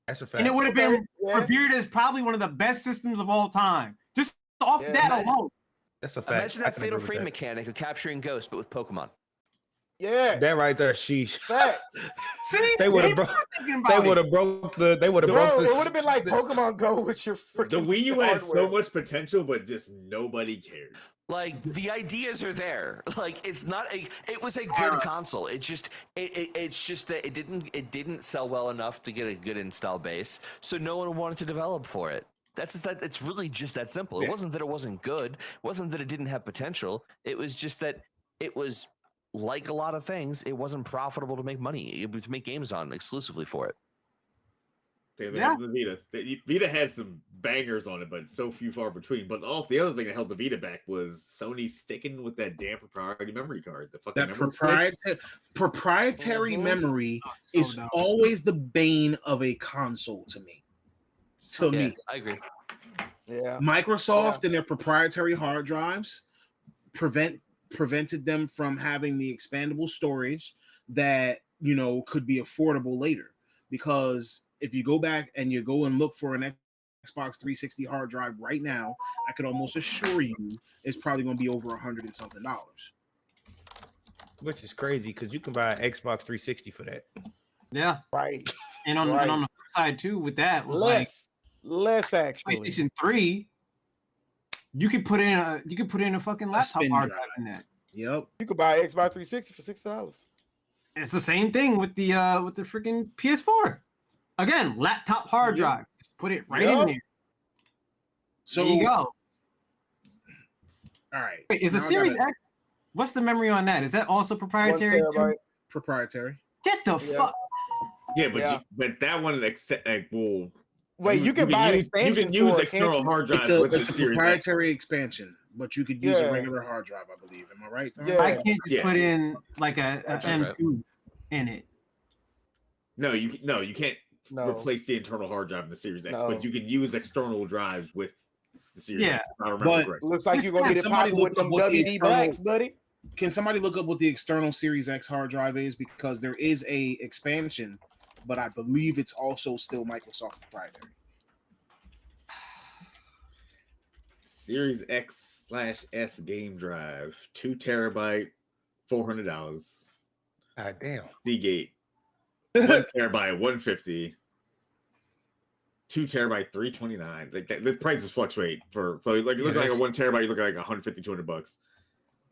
That's a fact. and it would have been Yeah. revered as probably one of the best systems of all time. Just off Yeah, that imagine- alone. That's a fact. Imagine I that can Fatal agree with Frame that. mechanic of capturing ghosts, but with Pokemon. Yeah. That right there, sheesh. Fact. See, They would have people broke. are thinking They about would it. have broke the. They would have Bro, broke it the. would have been like Pokemon Go with your freaking The Wii U had so hardware. much potential, but just nobody cared. Like the ideas are there. Like it's not a. It was a good console. It's just that it didn't sell well enough to get a good install base, so no one wanted to develop for it. That's just that. It's really just that simple. It Yeah. wasn't that it wasn't good. It wasn't that it didn't have potential. It was just that it was like a lot of things. It wasn't profitable to make money. To make games on exclusively for it. Same Yeah. thing with the Vita. The Vita had some bangers on it, but so few far between. But the other thing that held the Vita back was Sony sticking with that damn proprietary memory card. The fucking That memory stick. proprietary Mhm. memory So is dumb. always the bane of a console to me. To Yeah, me, I agree. Yeah. Microsoft and their proprietary hard drives prevented them from having the expandable storage that could be affordable later. Because if you go back and you go and look for an Xbox 360 hard drive right now, I could almost assure you it's probably going to be over $100 and something. Which is crazy because you can buy an Xbox 360 for that. Yeah, Right. and on Right. the flip side too, with that was Less like actually. PlayStation 3. You could put in a fucking laptop spin hard drive. drive in that. Yep. You could buy an Xbox 360 for $60. It's the same thing with the freaking PS4. Again, laptop hard Yep. drive. Just put it right Yep. in there. So There you go. all right. Wait, is the Now I Series gotta- X? What's the memory on that? Is that also 1 proprietary? too? terabyte. proprietary? Get the Yeah. fuck. Yeah, but Yeah. but that one will. Wait, you can buy an use, expansion. You can use for it, external can't you? hard drives It's a with the it's a Series X. proprietary expansion, but you could use Yeah. a regular hard drive, I believe. Am I right, Tom? Yeah. I can't just Yeah. put in like a That's right. M2 in it. No, you can't No. replace the internal hard drive in the Series X, No. but you can use external drives with the Series Yeah. X. If I remember But- correct. Looks like you're gonna Can get it somebody popping with look up them what the WD external- blacks, buddy. Can somebody look up what the external Series X hard drive is? Because there is a expansion, but I believe it's also still Microsoft proprietary. Series X/S game drive, 2 terabyte, $400. Ah, damn. Seagate, 1 terabyte, 150. 2 terabyte, 329. Like the prices fluctuate so like you look Yeah, like a that's- 1 terabyte, you look like $150, $200,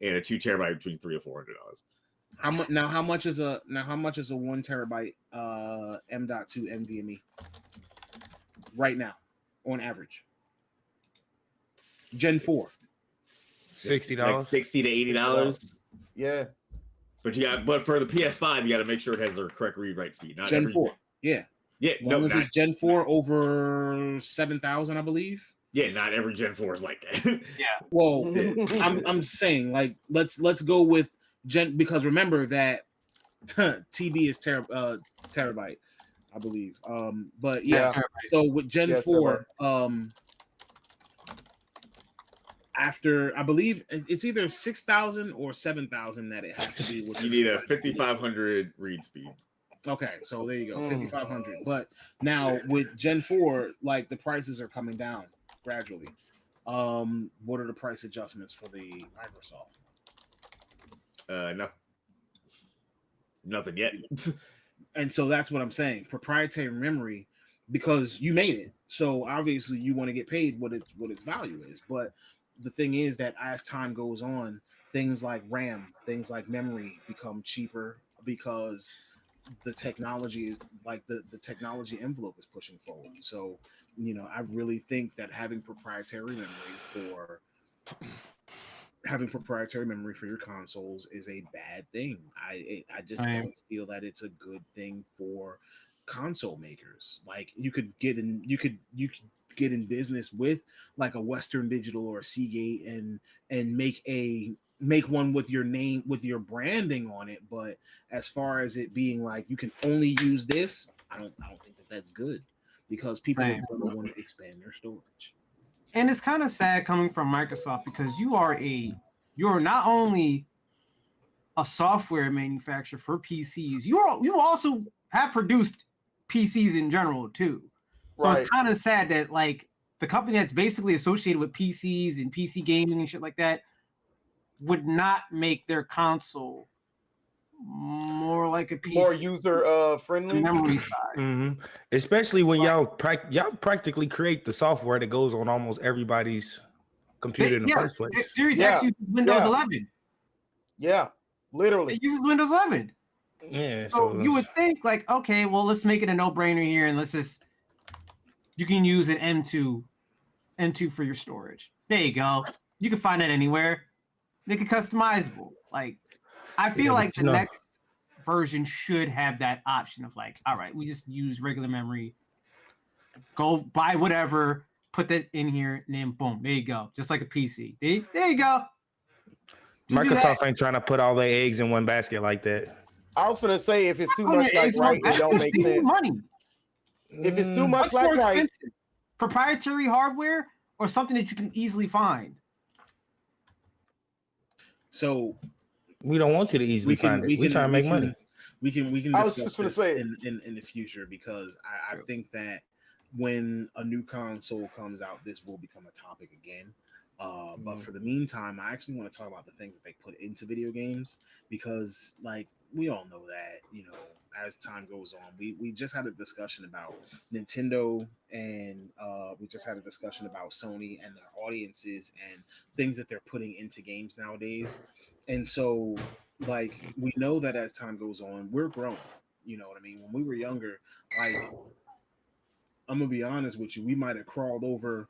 and a 2 terabyte between $300 or $400. How much now? How much is a 1 terabyte M.2 NVMe right now on average? Gen 4. $60. like $60 to $80. Yeah. But for the PS5, you got to make sure it has the correct read write speed. Not Gen every, 4. Yeah. Yeah, As no, long as not, it's Gen 4 over 7,000, I believe. yeah, not every Gen 4 is like that. Well, I'm saying like let's go with Gen, because remember that TB is terabyte, I believe. But yeah, Yeah. so with Gen Yes, 4, after I believe it's either 6,000 or 7,000 that it has to be with. You need a 5,500 read speed. Okay, so there you go, Mm. 5,500. But now with Gen 4, like the prices are coming down gradually. What are the price adjustments for the Microsoft? Nothing yet. And so that's what I'm saying. Proprietary memory, because you made it. So obviously you want to get paid what its value is. But the thing is that as time goes on, things like RAM, things like memory become cheaper because the technology is like the technology envelope is pushing forward. So, I really think that having proprietary memory for your consoles is a bad thing. I just Same. don't feel that it's a good thing for console makers. Like you could get in business with like a Western Digital or a Seagate and make one with your name, with your branding on it. But as far as it being like you can only use this, I don't think that that's good, because people are Same. going to want to expand their storage. And it's kind of sad coming from Microsoft because you are not only a software manufacturer for PCs, you also have produced PCs in general too. So Right. it's kind of sad that like the company that's basically associated with PCs and PC gaming and shit like that would not make their console more like a PC, More user friendly. memory side. Mhm. Especially when y'all practically create the software that goes on almost everybody's computer in the first place. Series X Yeah. uses Windows Yeah. 11. Yeah, literally. It uses Windows 11. Yeah, So you would think like, okay, well, let's make it a no-brainer here, and you can use an M2 for your storage. There you go. You can find it anywhere. Make it customizable. Like, I feel like the next version should have that option of like, all right, we just use regular memory. Go buy whatever, put that in here, and then boom, there you go. Just like a PC. There you go. Just do Microsoft that. ain't trying to put all their eggs in one basket like that. I was gonna say if it's too Oh, much yeah, like it's right, more- it don't make it's sense. money. If it's too much What's more like right, expensive? Proprietary hardware or something that you can easily find? So We don't want you to easily find it. We try to make money. We can I was discuss just gonna this say- in the future because I think that when a new console comes out, this will become a topic again. But for the meantime, I actually want to talk about the things that they put into video games because, like, we all know that, you know, as time goes on, we just had a discussion about Nintendo and we just had a discussion about Sony and their audiences and things that they're putting into games nowadays. And so, like, we know that as time goes on, we're grown. You know what I mean? When we were younger, like, I'm gonna be honest with you, we might have crawled over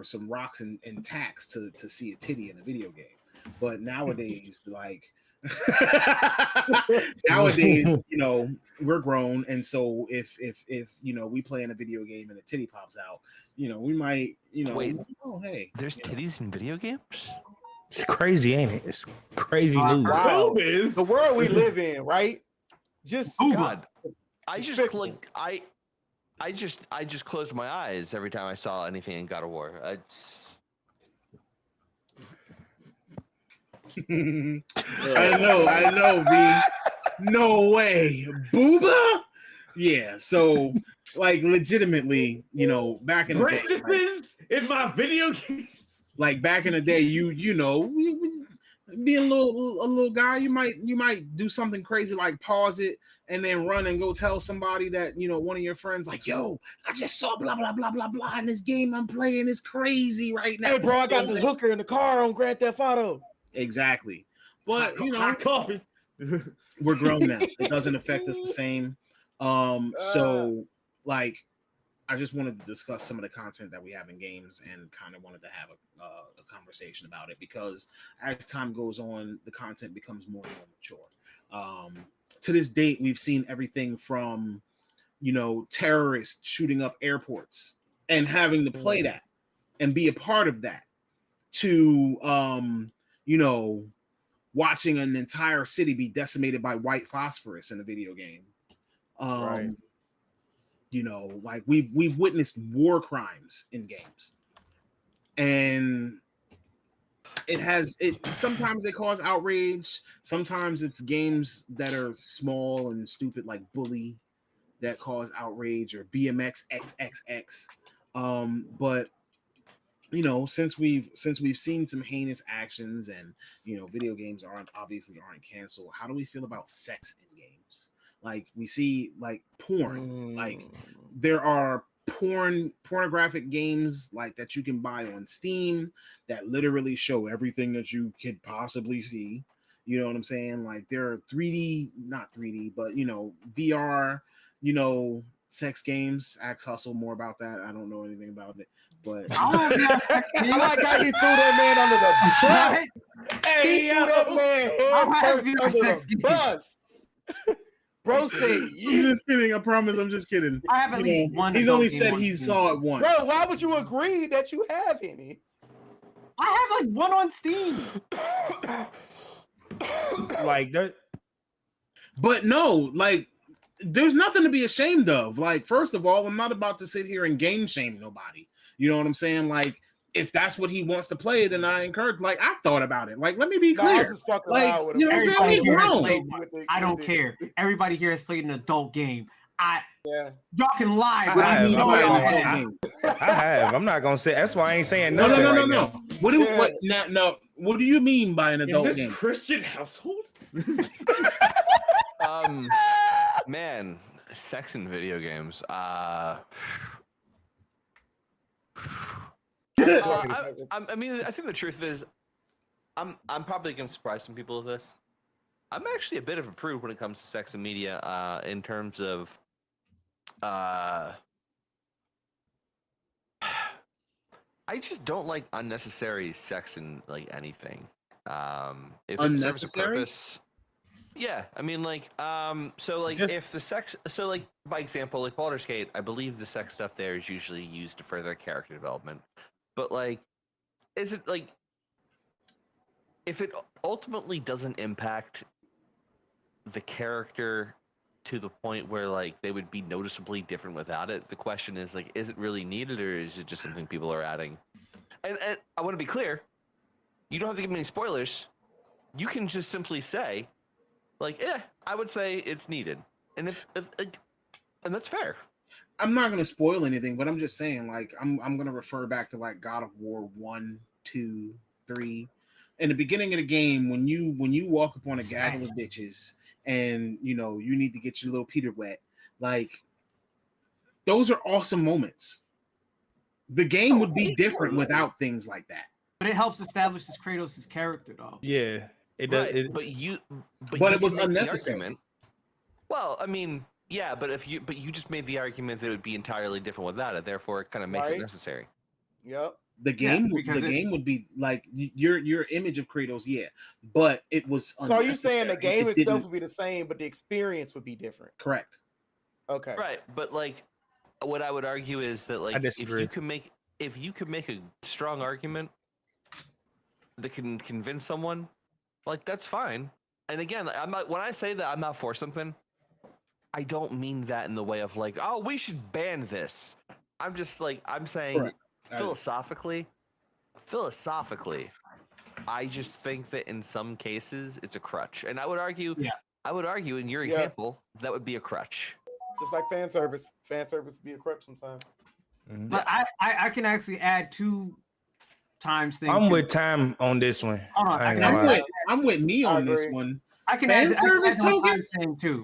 some rocks and tacks to see a titty in a video game. But nowadays, like nowadays, you know, we're grown, and so if you know we play in a video game and a titty pops out, you know, we might, you know, Wait, oh hey, There's you know. titties in video games? It's crazy, ain't it? It's crazy news. Wow. Boobies. the world we live in, right? Just God, I just Despicable. like I just closed my eyes every time I saw anything in God of War. I know, V. No way, booba. Yeah, so like legitimately, you know, back in the day, Princesses in my video games. like back in the day, you know, being a little guy, you might do something crazy like pause it and then run and go tell somebody that, you know, one of your friends, like, yo, I just saw blah blah blah blah blah in this game I'm playing is crazy right now. hey, bro, I got this hooker in the car on Grand Theft Auto. Exactly, but you know, Hot coffee. we're grown now. It doesn't affect us the same. So like, I just wanted to discuss some of the content that we have in games and kind of wanted to have a conversation about it because as time goes on, the content becomes more and more mature. To this date, we've seen everything from, you know, terrorists shooting up airports and having to play that and be a part of that to, you know, watching an entire city be decimated by white phosphorus in a video game. Right. You know, like we've witnessed war crimes in games, and sometimes they cause outrage. Sometimes it's games that are small and stupid, like Bully, that cause outrage, or BMX XXX. But you know, since we've seen some heinous actions, and you know, video games aren't canceled. How do we feel about sex in games? Like we see like porn, like there are pornographic games like that you can buy on Steam that literally show everything that you could possibly see. You know what I'm saying? Like there are not 3D, but you know, VR, you know, sex games. Axe Hustle more about that. I don't know anything about it, but I like how he threw that man under the bus. Hey, he threw that man head first under the bus. Bro said, I'm just kidding. I promise, I'm just kidding. I have at You least know, one. He's adult only game said on he Steam. saw it once. bro, why would you agree that you have any? I have like one on Steam. Like that. But no, like there's nothing to be ashamed of. Like, first of all, I'm not about to sit here and game shame nobody. You know what I'm saying? Like, if that's what he wants to play, then I encourage. Like, I thought about it. Like, let me be No, I'm clear. just fucking Like, around with you know him. what I'm saying? Everybody We here has grown. played. I don't care. Everybody here has played an adult game. Yeah. Y'all can lie, I but I have. know I'm y'all not have. gonna- I have. I'm not gonna say. That's why I ain't saying No, nothing no, no, right no, now. no. What do no? What do you mean by an In adult this game? Christian household? Man, sex in video games. I mean, I think the truth is, I'm probably gonna surprise some people with this. I'm actually a bit of a prude when it comes to sex and media. In terms of, I just don't like unnecessary sex in like anything. If it serves a Unnecessary? purpose. Yeah, I mean, like, so like Just- if the sex, so like by example, like Baldur's Gate, I believe the sex stuff there is usually used to further character development. But like, is it like, if it ultimately doesn't impact the character to the point where like they would be noticeably different without it, the question is like, is it really needed or is it just something people are adding? And I want to be clear, you don't have to give me any spoilers. You can just simply say, like, I would say it's needed, and if and that's fair. I'm not gonna spoil anything, but I'm just saying, like, I'm gonna refer back to like God of War 1, 2, 3. In the beginning of the game, when you walk upon a gaggle of bitches and you know you need to get your little Peter wet, like those are awesome moments. The game would be different without things like that. But it helps establish this Kratos' character, though. Yeah, it does. Right, It, but you But it was can make the unnecessary. argument- Well, I mean, yeah, but you just made the argument that it would be entirely different without it. Therefore, it kind of makes it Right. necessary. Yep. The game, because the it- game would be like your image of Kratos, yeah, but it was. So are you saying the unnecessary. game It itself didn't- would be the same, but the experience would be different? correct? Okay. Right, but like, what I would argue is that like, if disagree. you can make a strong argument that can convince someone, like that's fine. And again, I'm not, when I say that I'm not for something, I don't mean that in the way of like, oh, we should ban this. I'm just like, I'm saying Correct. philosophically, I just think that in some cases it's a crutch. And I would argue, in your Yeah. example, that would be a crutch. Just like fan service. Fan service be a crutch sometimes. Mhm. But I can actually add 2 times things. I'm with time on this one. Hold on, I ain't I gonna can- lie. I'm with me I on this agree. one. I can Fan add service one token? time thing too.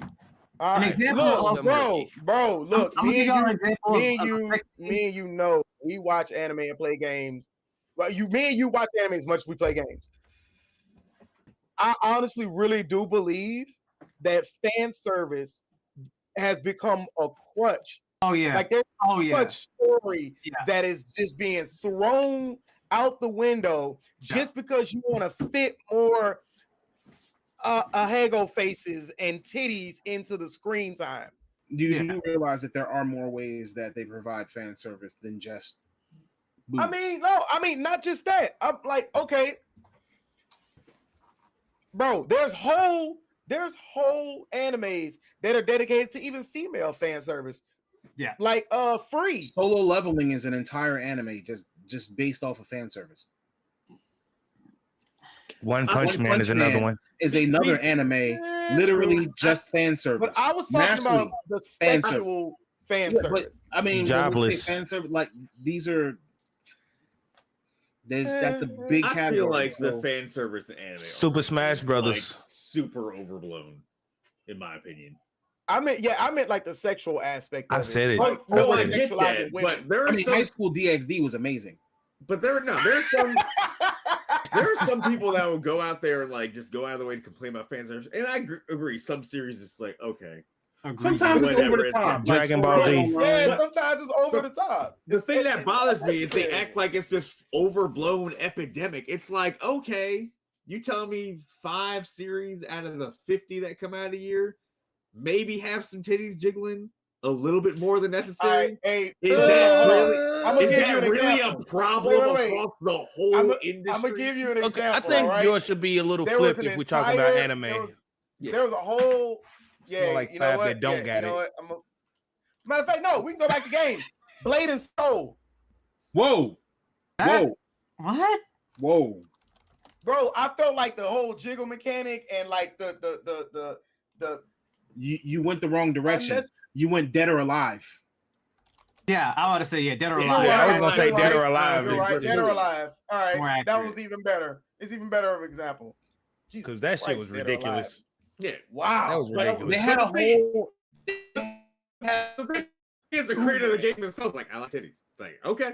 All An right. example Look, of- bro, look, I'm gonna give y'all an example me of and you, sex me and you know we watch anime and play games. Well, me and you watch anime as much as we play games. I honestly really do believe that fan service has become a crutch. Oh yeah. Like there's oh so yeah. much story Yeah. that is just being thrown out the window just because you want to fit more Hago faces and titties into the screen time. You do realize that there are more ways that they provide fan service than just. I mean, not just that. I'm like, okay, bro, there's whole animes that are dedicated to even female fan service. Yeah. Like Free. Solo Leveling is an entire anime just based off of fan service. One Punch Man is another one. Is another anime literally just fan service. But I was talking about Naturally, the fan sexual fan Yeah, service. but I mean, when we Jobless. say fan service, like these are. That's a big I category. feel like so- the fan service in anime. Super Smash Brothers. Like, super overblown, in my opinion. I meant like the sexual aspect. I of said it. Like, No, over I get sexualizing that, women. but there are I mean, some, High School DxD was amazing. but there's some. There are some people that will go out there and like just go out of the way to complain about fan service, and I agree. Some series is like okay. Agreed. Sometimes it's Whatever over the it top. is. Dragon Like, Ball Z. Sword Art Yeah, Online. sometimes it's over the top. The thing that bothers me is they Unnecessary. act like it's this overblown epidemic. It's like, okay, you tell me 5 series out of the 50 that come out a year maybe have some titties jiggling a little bit more than All necessary. right, hey, Is that really? I'm gonna Is give you that an really example. a problem Wait. across the whole industry? I'm gonna give you an example. Okay, I think all right? yours should be a little There was flipped an if we're talking about entire- anime. There was a whole. Yeah, More like you know five what? that don't yeah, got you know it. what? Matter of fact, no, we can go back to games. Blade and Soul. Whoa, That- whoa, What? whoa. Bro, I felt like the whole jiggle mechanic and like the You went the wrong direction. Unless- You went Dead or Alive. Yeah, I want to say Dead or Yeah, Alive. Yeah, I was gonna say You're Dead or right. Alive You're is right. Dead or Alive. All More right, that accurate. was even better. It's even better of an example. because Jesus that shit Christ, was Dead or ridiculous. Yeah. Wow, That was ridiculous. They had a whole. It's the creator of the game himself. Like, I like titties. It's like, okay.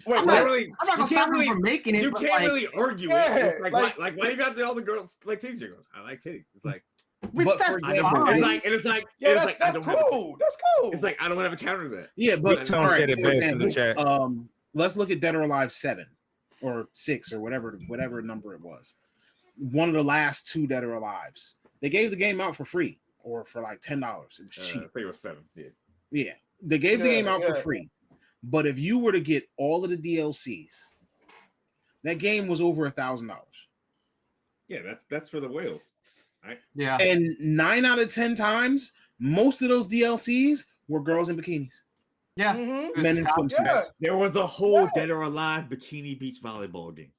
Wait, I'm You not- can't really, I'm not gonna you stop can't him really, from making it. you but, can't like, really argue Yeah, it. It's like, like- why you got all the girls like titties jiggles? I like titties. It's like, which but that's for I example, don't, fine. it's like, yeah, it's that's, like, I that's don't have a- cool. That's cool. it's like, I don't have a counter to that. Yeah, but Tone all right, said it for best in the example, chat. let's look at Dead or Alive 7 or 6 or whatever number it was. One of the last 2 Dead or Alives. They gave the game out for free or for like $10. It was I cheap. think it was 7. Yeah. Yeah, they gave the Yeah, game out for yeah. free. But if you were to get all of the DLCs, that game was over $1,000. Yeah, that's for the whales. Yeah. And 9 out of 10 times, most of those DLCs were girls in bikinis, Yeah. Mhm. men in swimsuits. Yeah. There was a whole Yeah. Dead or Alive Bikini Beach volleyball game.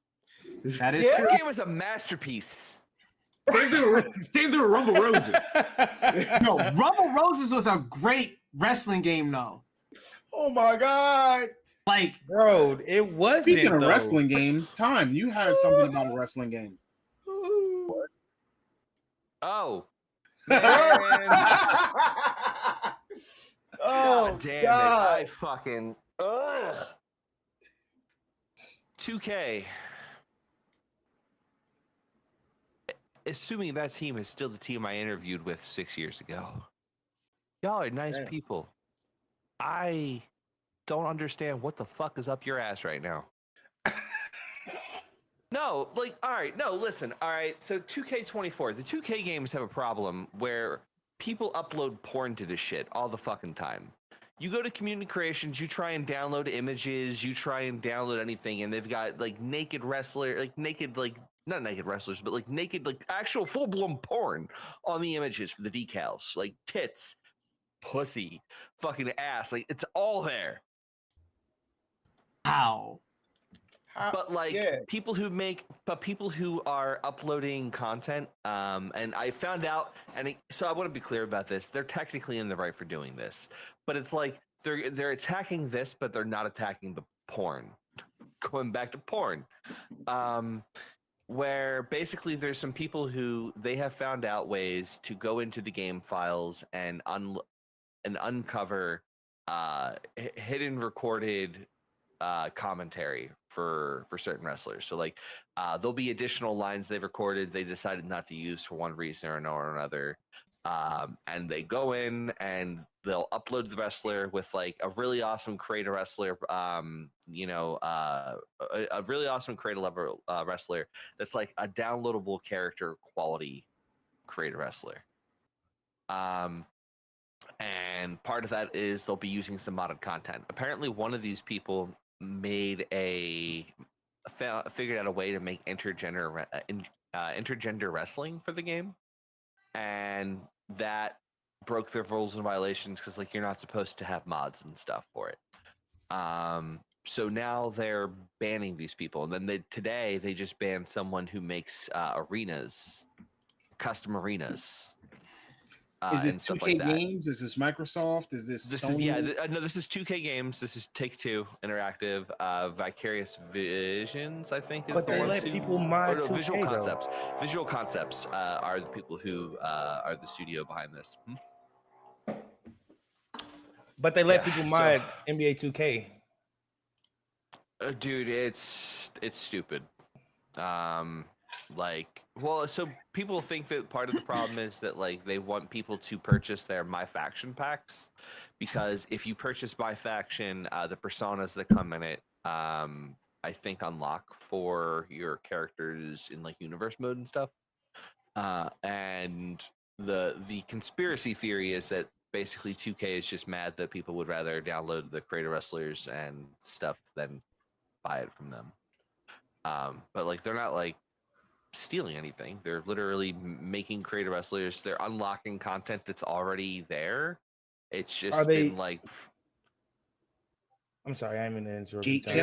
That is Yeah. true. That game was a masterpiece. Same thing with Rumble Roses. No, Rumble Roses was a great wrestling game, though. Oh my god. Like, Bro, it wasn't. Speaking of though. wrestling games, Time, you had something about a wrestling game. Oh. Man. Oh God damn God. it. I fucking. Ugh. 2K. Assuming that team is still the team I interviewed with 6 years ago. Y'all are nice Damn. people. I don't understand what the fuck is up your ass right now. No, like, all right, no, listen, all right. So 2K24, the 2K games have a problem where people upload porn to this shit all the fucking time. You go to community creations, you try and download images, you try and download anything, and they've got like naked wrestler, like naked, like not naked wrestlers, but like naked, like actual full-blown porn on the images for the decals, like tits, pussy, fucking ass, like it's all there. how? But like yeah. people who are uploading content, and I found out, so I want to be clear about this. They're technically in the right for doing this, but it's like they're attacking this, but they're not attacking the porn. Going back to porn, where basically there's some people who they have found out ways to go into the game files and uncover hidden recorded commentary for certain wrestlers. So like there'll be additional lines they've recorded they decided not to use for one reason or another, and they go in and they'll upload the wrestler with like a really awesome creator wrestler, a really awesome creator level wrestler that's like a downloadable character quality creator wrestler. And part of that is they'll be using some modded content. Apparently one of these people figured out a way to make intergender wrestling for the game, and that broke their rules and violations because like you're not supposed to have mods and stuff for it. So now they're banning these people, and then today they just banned someone who makes arenas, custom arenas. Is this and stuff 2K like that. Games? Is this Microsoft? Is this This Sony? is no. This is 2K Games. This is Take-Two Interactive. Vicarious Visions, I think, is But the they one. let people mod 2K, Visual though. Concepts. Visual Concepts are the people who are the studio behind this. But they let Yeah, people so- mod NBA 2K. Dude, it's stupid. So people think that part of the problem is that like they want people to purchase their My Faction packs, because if you purchase My Faction, the personas that come in it, I think unlock for your characters in like universe mode and stuff. And the conspiracy theory is that basically 2K is just mad that people would rather download the creator wrestlers and stuff than buy it from them. But like they're not like stealing anything. They're literally making creator wrestlers. They're unlocking content that's already there. It's just Are they- been like I'm sorry, I didn't mean to interrupt you, Tom.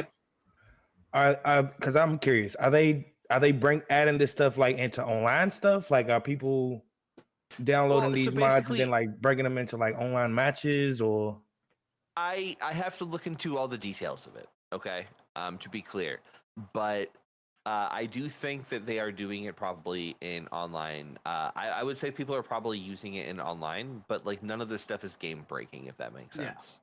Yep. Because I'm curious, are they adding this stuff like into online stuff? Like, are people downloading Well, so these mods and basically- then like breaking them into like online matches or? I have to look into all the details of it. Okay, to be clear, but I do think that they are doing it probably in online. I would say people are probably using it in online, but like none of this stuff is game breaking, if that makes Yeah. sense.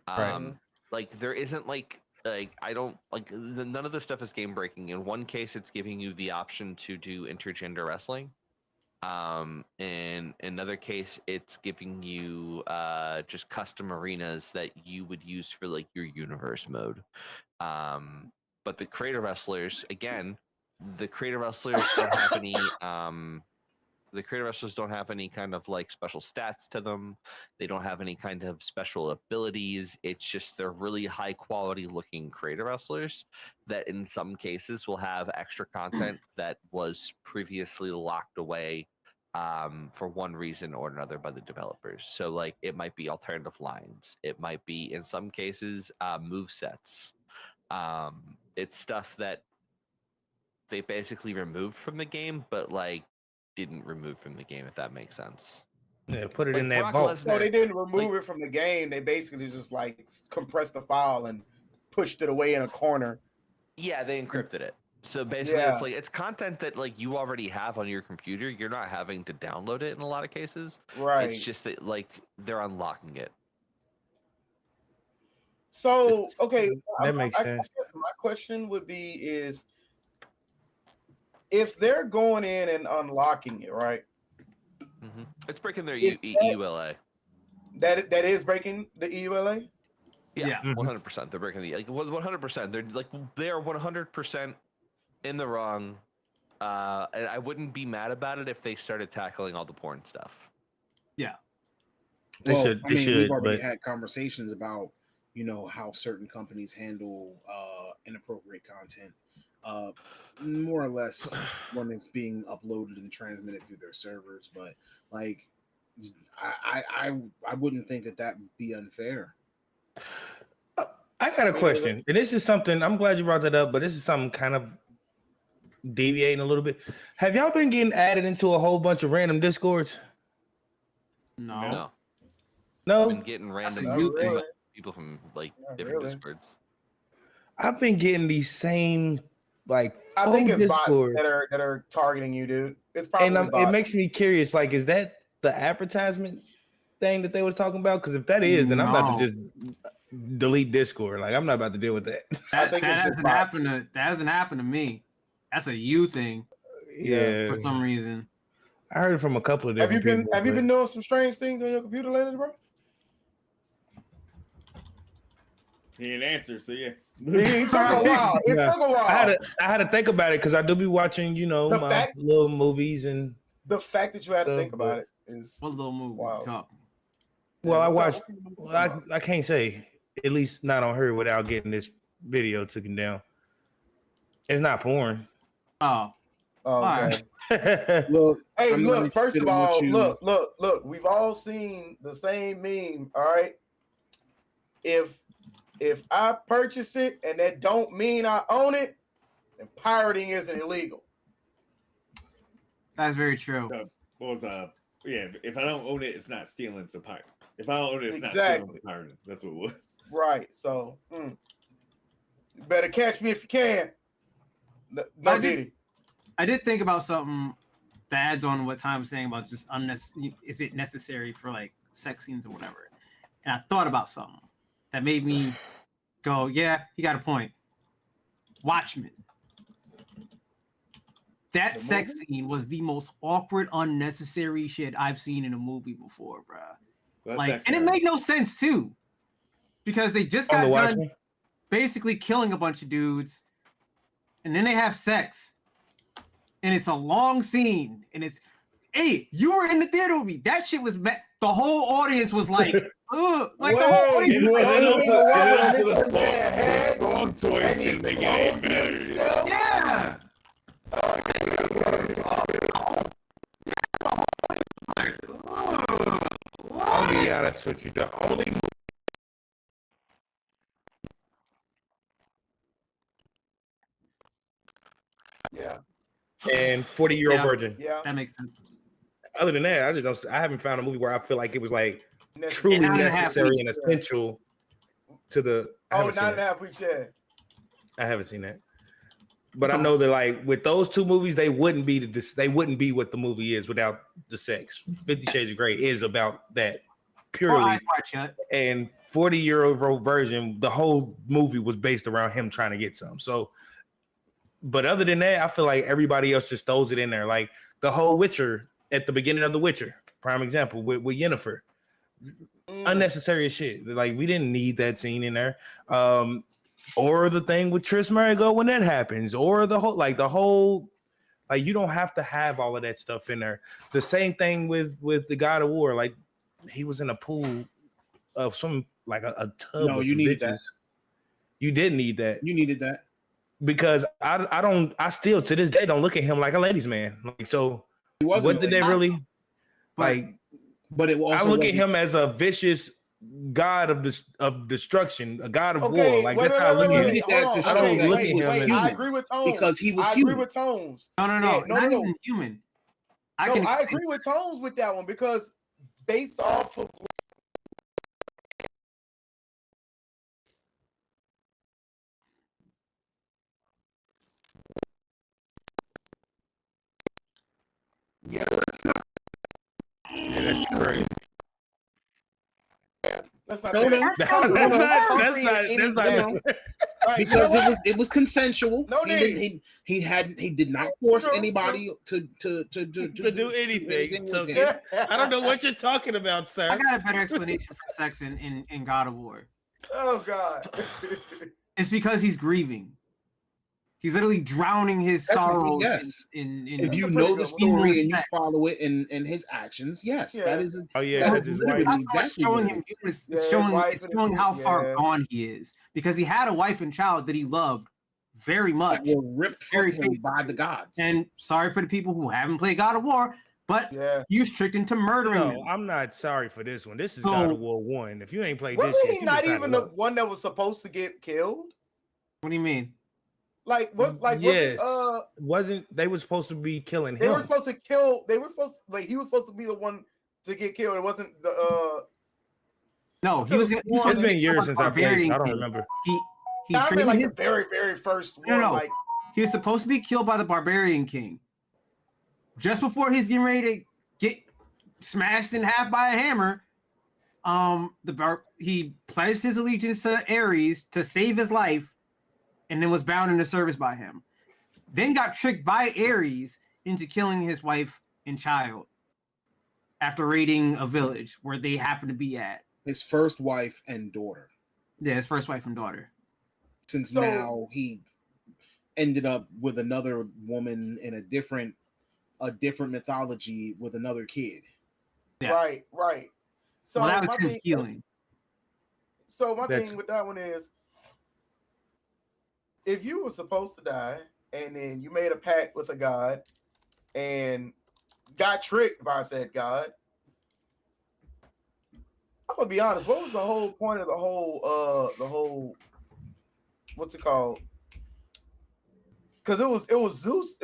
Right. Like there isn't like I don't like none of this stuff is game breaking. In one case, it's giving you the option to do intergender wrestling. In another case, it's giving you just custom arenas that you would use for like your universe mode. But the creator wrestlers, again, the creator wrestlers don't have any kind of like special stats to them. They don't have any kind of special abilities. It's just they're really high quality looking creator wrestlers that in some cases will have extra content that was previously locked away for one reason or another by the developers. So like it might be alternative lines. It might be in some cases move sets. It's stuff that they basically removed from the game, but like didn't remove from the game, if that makes sense. Yeah, put it Like in that Brock vault. Lesnar- No, they didn't remove like- it from the game. They basically just like compressed the file and pushed it away in a corner. Yeah, they encrypted it. So basically, Yeah. it's like it's content that like you already have on your computer. You're not having to download it in a lot of cases. Right. It's just that like they're unlocking it. So okay, That makes I sense. guess my question would be is if they're going in and unlocking it, right? It's breaking their Is that- EULA. That is breaking the E EULA. Yeah, Mhm. 100%. They're breaking the like 100%. They are 100% in the wrong. And I wouldn't be mad about it if they started tackling all the porn stuff. They should. They we've should. already But had conversations about, you know, how certain companies handle inappropriate content, more or less when it's being uploaded and transmitted through their servers. But like, I wouldn't think that would be unfair. I got a question, and this is something. I'm glad you brought that up, but this is something kind of deviating a little bit. Have y'all been getting added into a whole bunch of random discords? No. No, No, I've been getting random a new thing. people from like Not different really. discords. I've been getting these same like I think old it's bots Discord. that are targeting you, dude. It's probably And it bots. makes me curious. Like, is that the advertisement thing that they was talking about? Because if that is, then I'm about to just delete Discord. Like, I'm not about to deal with that. I That, think that it's just hasn't bots. happened to that hasn't happened to me. That's a you thing Yeah, for some reason. I heard it from a couple of Have different you been people. Have you but- been doing some strange things on your computer lately, bro? He didn't answer, so yeah. It took a while. It Yeah. took a while. I had to think about it because I do be watching, you know, The my fact- little movies and The fact that you had to Stuff, think about it is What little movie Wow. we talking? well, I What's watched. up? Well, I can't say, at least not on her, without getting this video taken down. It's not porn. Oh, Oh, okay. Alright. Look, Hey, I'm not look, first interested of in what all, you- look, we've all seen the same meme, all right? If I purchase it and that don't mean I own it, then pirating isn't illegal. that's very true. What was yeah, if I don't own it, it's not stealing, so pirate. If I don't own it, it's Exactly. not stealing, so pirating. That's what it was. Right. So you better catch me if you can. No I did- Diddy. I did think about something that adds on what Tom was saying about just unnecessary. Is it necessary for like sex scenes or whatever? And I thought about something that made me go, "Yeah, he got a point." Watchmen. That The sex scene was the most awkward, unnecessary shit I've seen in a movie before, bruh. That's Like, and it excellent. made no sense too, because they just On got the done Watchmen. basically killing a bunch of dudes, and then they have sex, and it's a long scene, and it's, hey, you were in the theater with me. That shit was the whole audience was like, ugh, like the whole Wait, audience. you was know like, what? Mr. Man had- Wrong choice and he didn't make it any better. yeah. I'll be honest with you. The only and 40-Year-Old Yeah. Virgin. Yeah. That makes sense. Other than that, I haven't found a movie where I feel like it was like truly 9.5 necessary and weeks, essential to the. I Oh, haven't seen 9.5 weeks, yeah. I haven't seen that. But I know that like with those two movies, they wouldn't be what the movie is without the sex. 50 Shades of Grey is about that purely. Eyes Wide Shut. And 40-Year-Old Virgin, the whole movie was based around him trying to get some. So, but other than that, I feel like everybody else just throws it in there. Like the whole Witcher at the beginning of The Witcher, prime example with Yennefer. Unnecessary as shit. Like we didn't need that scene in there. Or the thing with Triss Marigold when that happens, or the whole like you don't have to have all of that stuff in there. The same thing with the God of War. Like he was in a pool of some like a tub. No, of you some needed bitches. that. You did need that. You needed that Because I still to this day don't look at him like a ladies' man. Like so, He wasn't what a did they ladies' really like? but it also I look at wasn't- him as a vicious god of destruction, a god of Okay, war. Like wait, that's wait, how I wait, look wait, at wait, it. that to hold on. show I don't Wait, look wait, at him wait, as- I agree with Tones. because he was I human. agree with Tones. No, Yeah, not no. even human. No, I agree with Tones with that one because based off of That's crazy. let's not No, say no, that. That's That's not. Right, you know because what? it was consensual. No he did not force True, anybody to do anything. So with him. I don't know what you're talking about, I sir. got a better explanation for sex in God of War. Oh God. It's because he's grieving. He's literally drowning his That's- sorrows yes. in If you a know pretty the good story and you sex. follow it in his actions, yes, Yeah. that is. Oh yeah, That that's is his literally wife. It's exactly showing what him it is. it's Yeah, his showing, wife it's and showing his how kid, far yeah. gone he is because he had a wife and child that he loved very much. That were ripped from Very him faithful by to. the gods. And sorry for the people who haven't played God of War, but Yeah. he was tricked into murdering No, them. I'm not sorry for this one. This is So- God of War 1. If you ain't played this Wasn't yet, he you not just even kinda the low. one that was supposed to get killed? What do you mean? Like was Yes. wasn't They were supposed to be killing they him. were supposed to kill he was supposed to be the one to get killed. It wasn't the No, he was It's supposed It's to been be years killed since by I played. Barbarian So I don't King. remember. He I mean traded like his, the very first No, one. no. Like he was supposed to be killed by the Barbarian King. Just before he's getting ready to get smashed in half by a hammer, he pledged his allegiance to Ares to save his life, and then was bound into service by him. Then got tricked by Ares into killing his wife and child after raiding a village where they happened to be at. His first wife and daughter. Yeah, his first wife and daughter. Since So- now he ended up with another woman in a different mythology with another kid. Yeah. right. So Well, that my was him thing, healing. so my That's- thing with that one is if you were supposed to die and then you made a pact with a god and got tricked by said god, I'm gonna be honest, what was the whole point of the whole what's it called? Because it was Zeus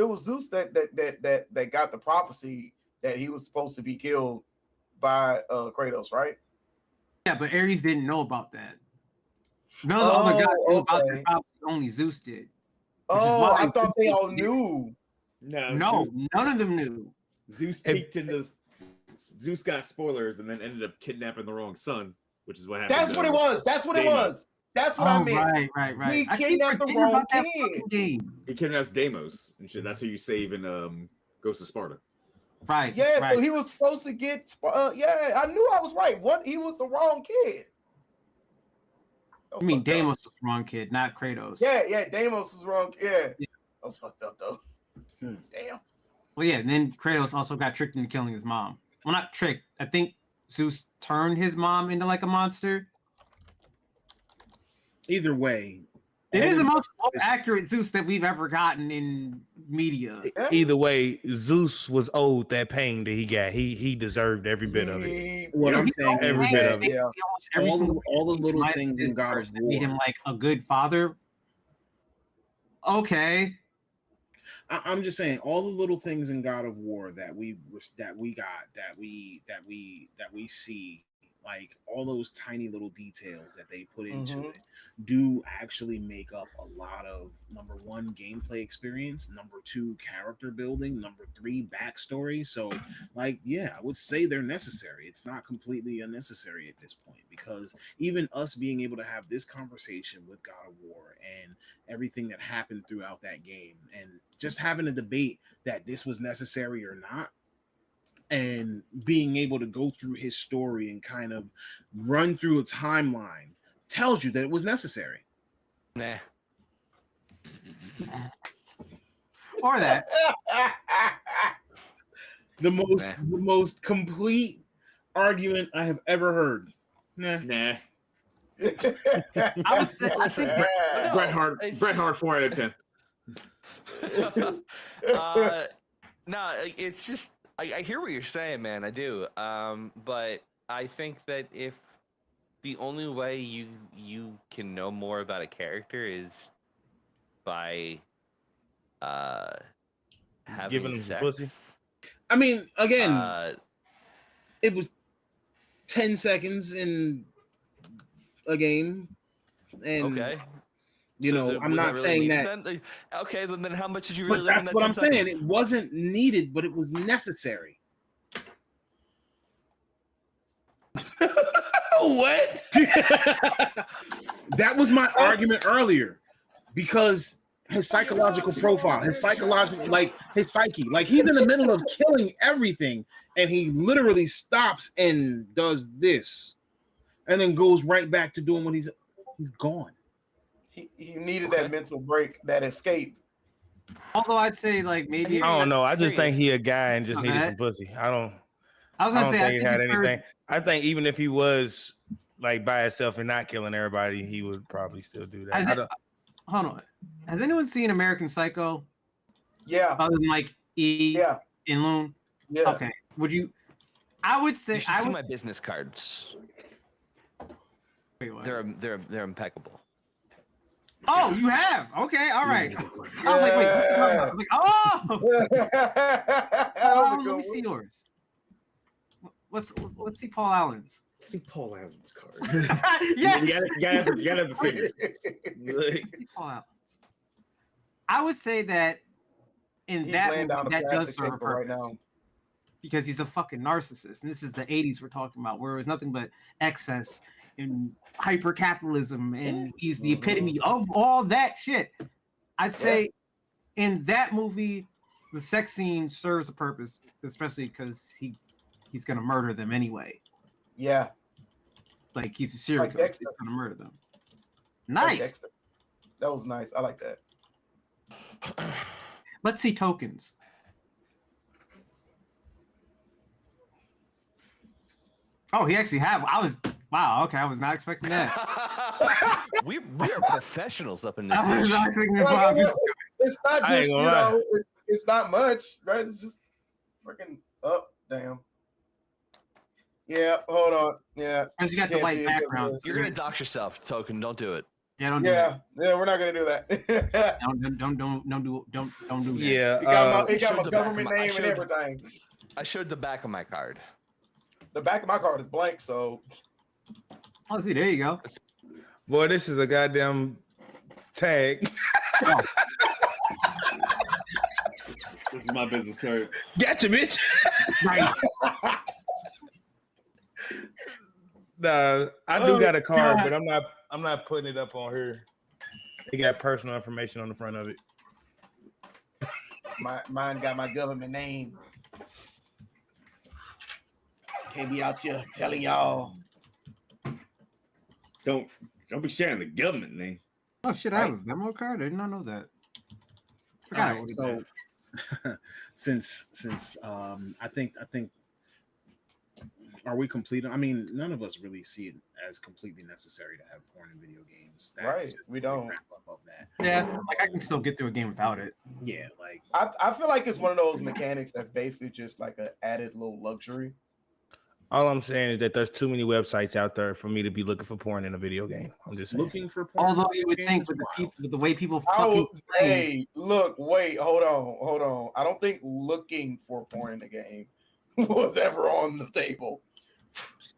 that got the prophecy that he was supposed to be killed by Kratos, right? Yeah, but Ares didn't know about that. None of the other gods knew about okay. that prophecy. Only Zeus did. Which is Oh, why I thought they Zeus all did. knew. No, none of them knew. Zeus Hey, peeked into Zeus got spoilers and then ended up kidnapping the wrong son, which is what happened. That's what it was. That's what it Deimos. was. That's what I meant. Right. He I keep kidnapped the forgetting wrong about that kid. fucking game. He kidnaps Deimos and shit. That's who you save in Ghost of Sparta. Right. Yeah, right. so he was supposed to get. Yeah, I knew I was right. What? He was the wrong kid. That I mean, was fucked up. Deimos was the wrong kid, not Kratos. Yeah, Deimos was wrong. Yeah, Yeah. that was fucked up though. Hmm. Damn. Well, yeah, and then Kratos also got tricked into killing his mom. Well, not tricked. I think Zeus turned his mom into like a monster. Either way, It is the most accurate Zeus that we've ever gotten in media. Yeah. Either way, Zeus was owed that pain that he got. He deserved every bit of it. what I'm He's saying every is bit that of it. Yeah. Almost every all single the little minus things his in God of verse that made him War. like a good father. Okay. I'm just saying all the little things in God of War that we see, like all those tiny little details that they put into it, do actually make up a lot of, number one, gameplay experience, number two, character building, number three, backstory. So, like, yeah, I would say they're necessary. It's not completely unnecessary at this point, because even us being able to have this conversation with God of War and everything that happened throughout that game, and just having a debate that this was necessary or not, and being able to go through his story and kind of run through a timeline, tells you that it was necessary. Nah. Or that. The most complete argument I have ever heard. Nah. I would say, I think Bret Hart, 4 out of 10. No, it's just I hear what you're saying, man. I do. But I think that if the only way you can know more about a character is by having Giving him some sex. pussy? I mean, again, it was 10 seconds in a game, and okay. you So know, I'm was not really saying needed that. then? Okay, then how much did you But really live in that's that what 10 I'm saying. seconds? It wasn't needed, but it was necessary. What? That was my argument earlier, because his psychological profile, his psychological, like his psyche, like he's in the middle of killing everything, and he literally stops and does this, and then goes right back to doing what he's gone. He needed that mental break, that escape. although I'd say like maybe I don't know. I just Period. think he a guy and just Okay. needed some pussy. I was don't gonna say I think he think had he heard- anything. I think even if he was like by himself and not killing everybody, he would probably still do that. Has I it- don't- hold on. Has anyone seen American Psycho Yeah, other than like E yeah, and Loon? yeah. Okay. Would you? I would say You should I see would. my business cards. Wait, what? They're impeccable. Oh, you have. Okay, all right. I was like, wait. What the hell? I was like, oh. That was a good Let me one. see yours. Let's see Paul Allen's. See Paul Allen's card. Yes. You gotta have the figure. See Paul Allen's. I would say that in He's that laying movie, down a that does plastic serve a paper right purpose. now. Because he's a fucking narcissist, and this is the '80s we're talking about, where it was nothing but excess and hyper capitalism, and he's the epitome of all that shit. I'd say in that movie, the sex scene serves a purpose, especially because he's gonna murder them anyway. Yeah, Like he's a serial Like killer, Dexter. he's gonna murder them. like Nice. Dexter. That was nice. I like that. Let's see tokens. Oh, he actually have. Wow. Okay, I was not expecting that. we are professionals up in this I was bitch. not expecting Like, that. it's not I just, ain't you gonna lie. know, it's not much, right? It's just freaking up, damn. Yeah, hold on. Yeah, Because you got the Can't white see it 'cause background. of You're gonna dox yourself, Token. Don't do it. Yeah, don't do yeah, we're not gonna do that. that. Don't do that. Yeah. It got my, I it got showed my the back of government my- I name and showed- everything. I showed the back of my card. The back of my card is blank, so Oh, see, there you go. Boy, this is a goddamn tag. This is my business card. Gotcha, bitch. Nice. Nah, I do got a card, God. but I'm not putting it up on here. They got personal information on the front of it. mine got my government name. Can't be out here telling y'all. Don't be sharing the government name. Oh shit, I have a Venmo card. I did not know that. Forgot I Alright, ordered that. since I think are we complete? I mean, none of us really see it as completely necessary to have porn in video games. Right, just we a don't. wrap up of that. Yeah, like I can still get through a game without it. Yeah, like I feel like it's one of those mechanics that's basically just like an added little luxury. All I'm saying is that there's too many websites out there for me to be looking for porn in a video game. I'm just saying. Looking for porn. Although you would think with the way people I fucking will, hey, look, wait, hold on. I don't think looking for porn in the game was ever on the table.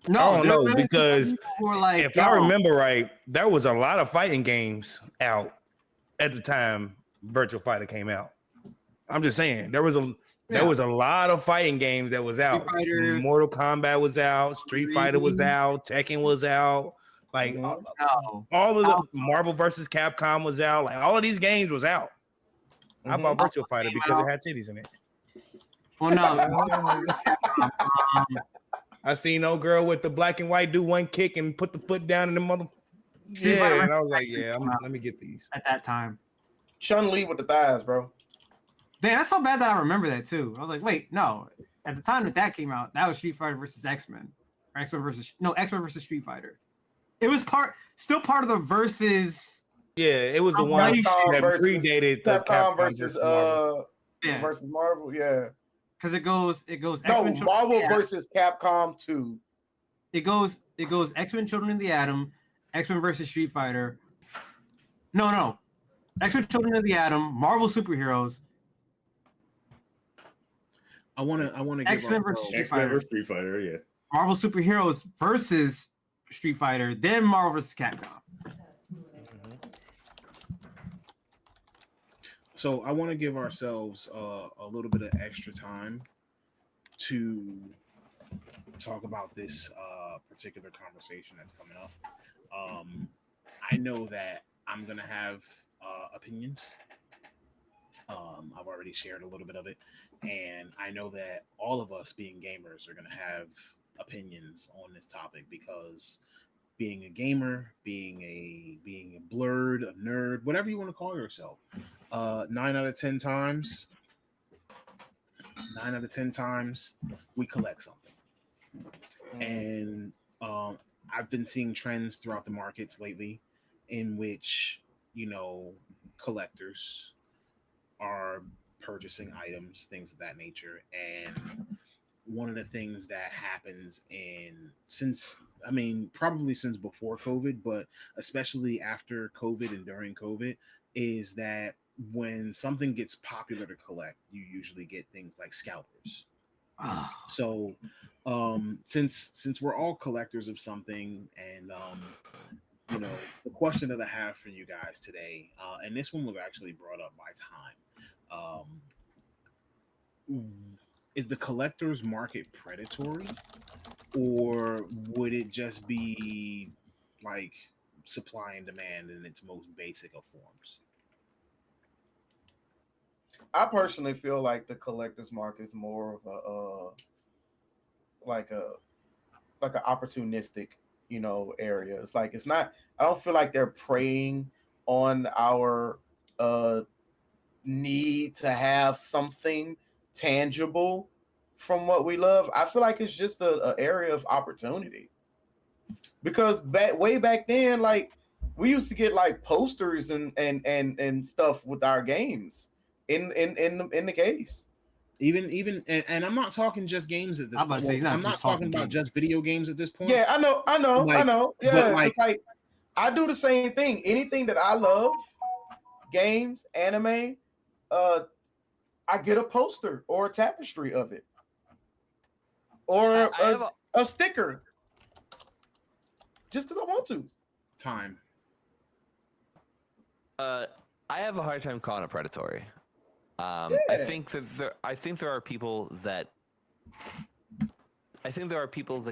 No, I don't know, there's because people who are like, if I remember right, there was a lot of fighting games out at the time Virtual Fighter came out. I'm just saying there was a lot of fighting games that was out. Mortal Kombat was out, Street Fighter was out, Tekken was out, like all of the Marvel versus Capcom was out. Like all of these games was out. I bought Virtual Fighter because it had titties in it. Well, no. I seen no girl with the black and white do one kick and put the foot down in the mother. Yeah, and I was like, yeah, let me get these. At that time, Chun-Li with the thighs, bro. Damn, that's so bad that I remember that too. I was like, wait, no. At the time that came out, that was Street Fighter versus X-Men. X-Men versus Street Fighter. It was still part of the versus. Yeah, it was the one that predated the Capcom versus Marvel. Yeah. Because it goes X-Men Marvel versus Capcom 2. It goes X-Men Children of the Atom, X-Men versus Street Fighter. No. X-Men Children of the Atom, Marvel superheroes. I want to X-Men versus Street Fighter, yeah. Marvel superheroes versus Street Fighter, then Marvel versus Capcom. So I want to give ourselves a little bit of extra time to talk about this particular conversation that's coming up. I know that I'm gonna have opinions. I've already shared a little bit of it, and I know that all of us being gamers are gonna have opinions on this topic because being a gamer, being a blurred, a nerd, whatever you want to call yourself, 9 out of 10 times, we collect something. And I've been seeing trends throughout the markets lately in which, collectors are purchasing items, things of that nature. And one of the things that happens probably since before COVID, but especially after COVID and during COVID, is that when something gets popular to collect, you usually get things like scalpers. So since we're all collectors of something, and the question that I have for you guys today, and this one was actually brought up by Time, is the collector's market predatory, or would it just be like supply and demand in its most basic of forms? I personally feel like the collector's market is more of an opportunistic, area. It's like, it's not, I don't feel like they're preying on our need to have something tangible from what we love. I feel like it's just an area of opportunity, because way back then, like, we used to get like posters and stuff with our games in the case. Even and I'm not talking just games at this point. I'm not talking about just video games at this point. Yeah, I know. Yeah, like I do the same thing. Anything that I love, games, anime, I get a poster or a tapestry of it, or a sticker, just because I want to. Time. I have a hard time calling it predatory. I think there are people that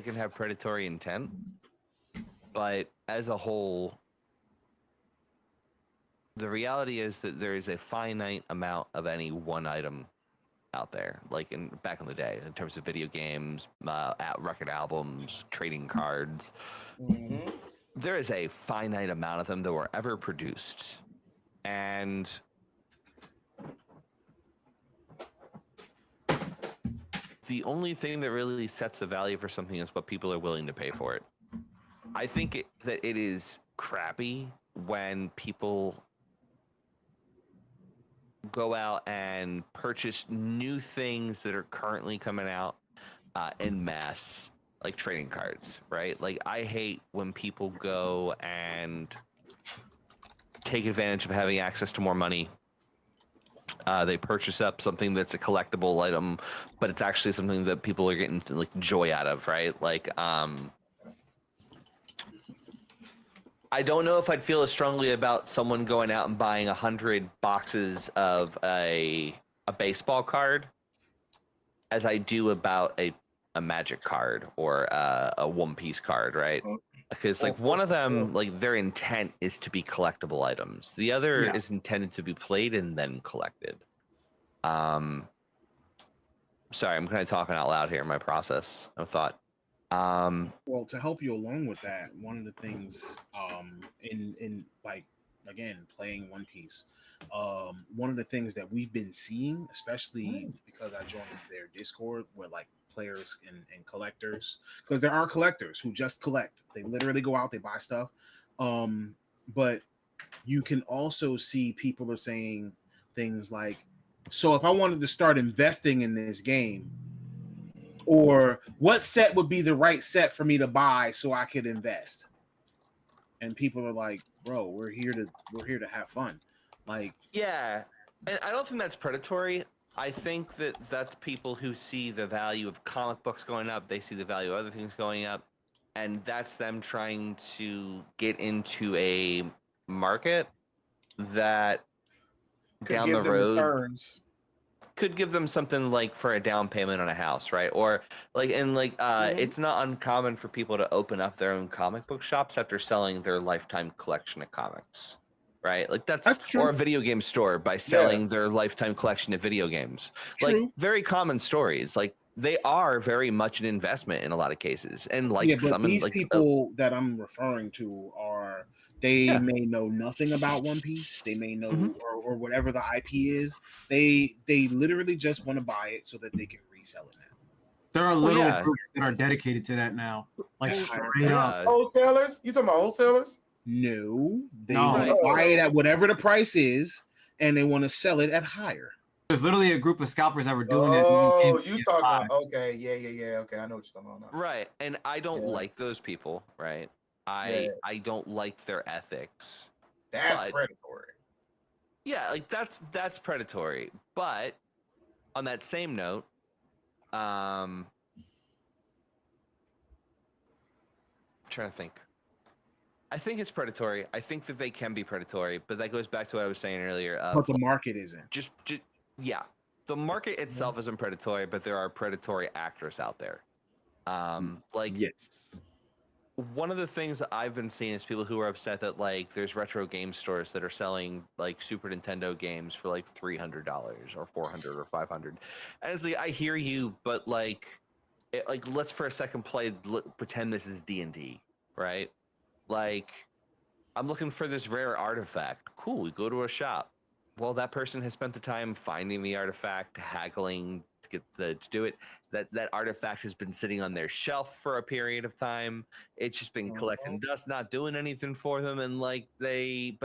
can have predatory intent, but as a whole, the reality is that there is a finite amount of any one item out there. Like back in the day, in terms of video games, record albums, trading cards, there is a finite amount of them that were ever produced, and the only thing that really sets the value for something is what people are willing to pay for it. I think that it is crappy when people go out and purchase new things that are currently coming out en masse like trading cards, right? Like I hate when people go and take advantage of having access to more money. They purchase up something that's a collectible item, but it's actually something that people are getting like joy out of, right? Like, I don't know if I'd feel as strongly about someone going out and buying 100 boxes of a baseball card as I do about a Magic card or a One Piece card, right? Because like one of them, like their intent is to be collectible items. The other is intended to be played and then collected. Sorry, I'm kind of talking out loud here in my process of thought. Well, to help you along with that, one of the things in like again playing One Piece, one of the things that we've been seeing, especially because I joined their Discord where like players and collectors, because there are collectors who just collect. They literally go out, they buy stuff. But you can also see people are saying things like, so if I wanted to start investing in this game, or what set would be the right set for me to buy so I could invest? And people are like, bro, we're here to have fun. Like, yeah, and I don't think that's predatory. I think that that's people who see the value of comic books going up. They see the value of other things going up, and that's them trying to get into a market that down the road returns. could give them something like for a down payment on a house, right? Or like, and like, it's not uncommon for people to open up their own comic book shops after selling their lifetime collection of comics, right? Like that's true. or a video game store by selling their lifetime collection of video games. True. Like very common stories. Like they are very much an investment in a lot of cases. And like but some these like people that I'm referring to are they may know nothing about One Piece. They may know or whatever the IP is. They literally just want to buy it so that they can resell it now. There are literal groups that are dedicated to that now. Like straight up. Wholesalers? You talking about wholesalers? No, they want to buy it at whatever the price is, and they want to sell it at higher. There's literally a group of scalpers that were doing it. Oh, you talking? Okay, yeah. Okay, I know what you're talking about now. Right, and I don't like those people. Right, I don't like their ethics. That's predatory. Yeah, like that's predatory. But on that same note, I'm trying to think. I think it's predatory. I think that they can be predatory, but that goes back to what I was saying earlier. But the market isn't. Just yeah, the market itself isn't predatory, but there are predatory actors out there. Like yes. One of the things that I've been seeing is people who are upset that like there's retro game stores that are selling like Super Nintendo games for like $300 or $400 or $500, and it's like I hear you, but like, let's for a second pretend this is D&D, right? Like, I'm looking for this rare artifact. Cool, we go to a shop. Well, that person has spent the time finding the artifact, haggling to get to do it. That artifact has been sitting on their shelf for a period of time. It's just been collecting dust, not doing anything for them, and like they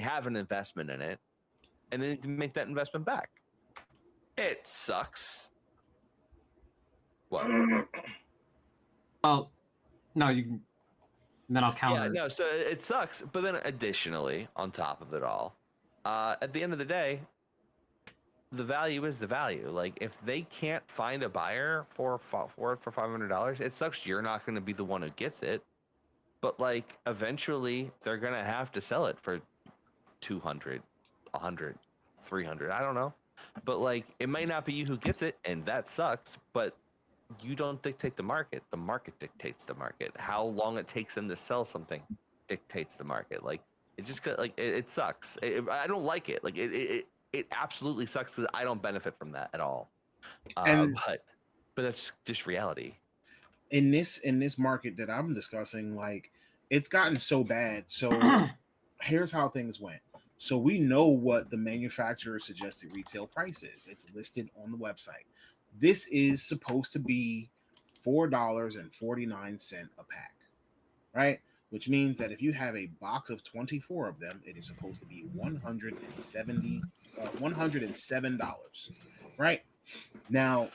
have an investment in it, and they need to make that investment back. It sucks. What? Oh, no, you can. Then I'll counter. Yeah, no, so it sucks. But then additionally, on top of it all, at the end of the day, the value is the value. Like if they can't find a buyer for $500, it sucks. You're not going to be the one who gets it. But like eventually they're going to have to sell it for 200, 100, 300. I don't know. But like it might not be you who gets it, and that sucks. But you don't dictate the market. The market dictates the market. How long it takes them to sell something dictates the market. Like it just like it sucks. I don't like it. Like it absolutely sucks because I don't benefit from that at all. But that's just reality. In this market that I'm discussing, like it's gotten so bad. So here's how things went. So we know what the manufacturer suggested retail price is. It's listed on the website. This is supposed to be $4.49 a pack, right? Which means that if you have a box of 24 of them, it is supposed to be $107, right? Now,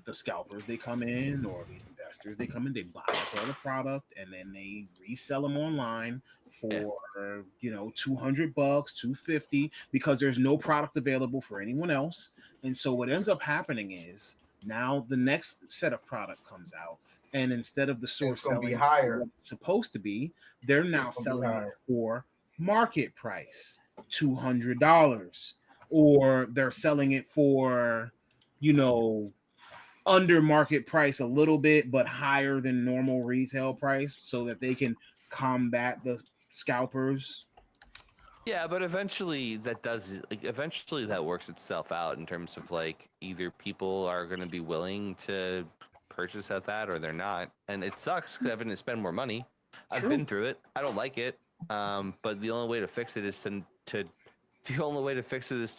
the scalpers, they come in, or the investors. They come and they buy up all the product and then they resell them online for $200, $250, because there's no product available for anyone else. And so what ends up happening is now the next set of product comes out, and instead of the source selling higher, what it's supposed to be, they're now selling it for market price, $200, or they're selling it for under market price a little bit, but higher than normal retail price, so that they can combat the scalpers. Yeah, but eventually that works itself out in terms of like either people are going to be willing to purchase at that or they're not, and it sucks because having to spend more money. I've been through it. I don't like it, but the only way to fix it is to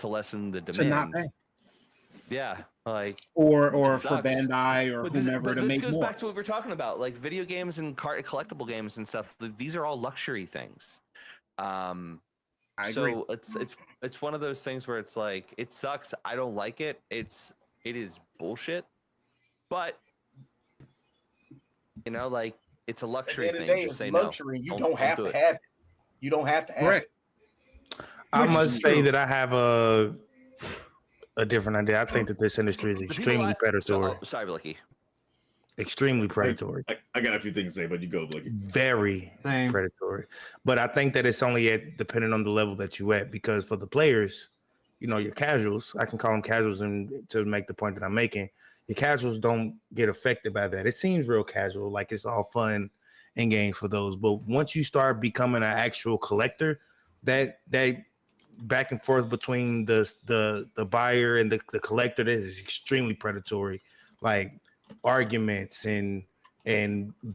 lessen the demand. To not pay. Yeah, like or for Bandai or whomever to make more. This goes back to what we're talking about, like video games and collectible games and stuff. These are all luxury things. I agree. It's one of those things where it's like it sucks. I don't like it. It is bullshit. But like it's a luxury At the end thing. of the day, Just say it's luxury. no. You don't have to have it. You don't have to have Correct. it. I must say that I have a different idea. I think that this industry is extremely predatory. Sorry, Blicky. Extremely predatory. I got a few things to say, but you go, Blicky. Very predatory. But I think that it's only depending on the level that you at, because for the players, your casuals, I can call them casuals, and to make the point that I'm making, your casuals don't get affected by that. It seems real casual, like it's all fun and games for those. But once you start becoming an actual collector, that back and forth between the buyer and the collector, that is extremely predatory. Like arguments and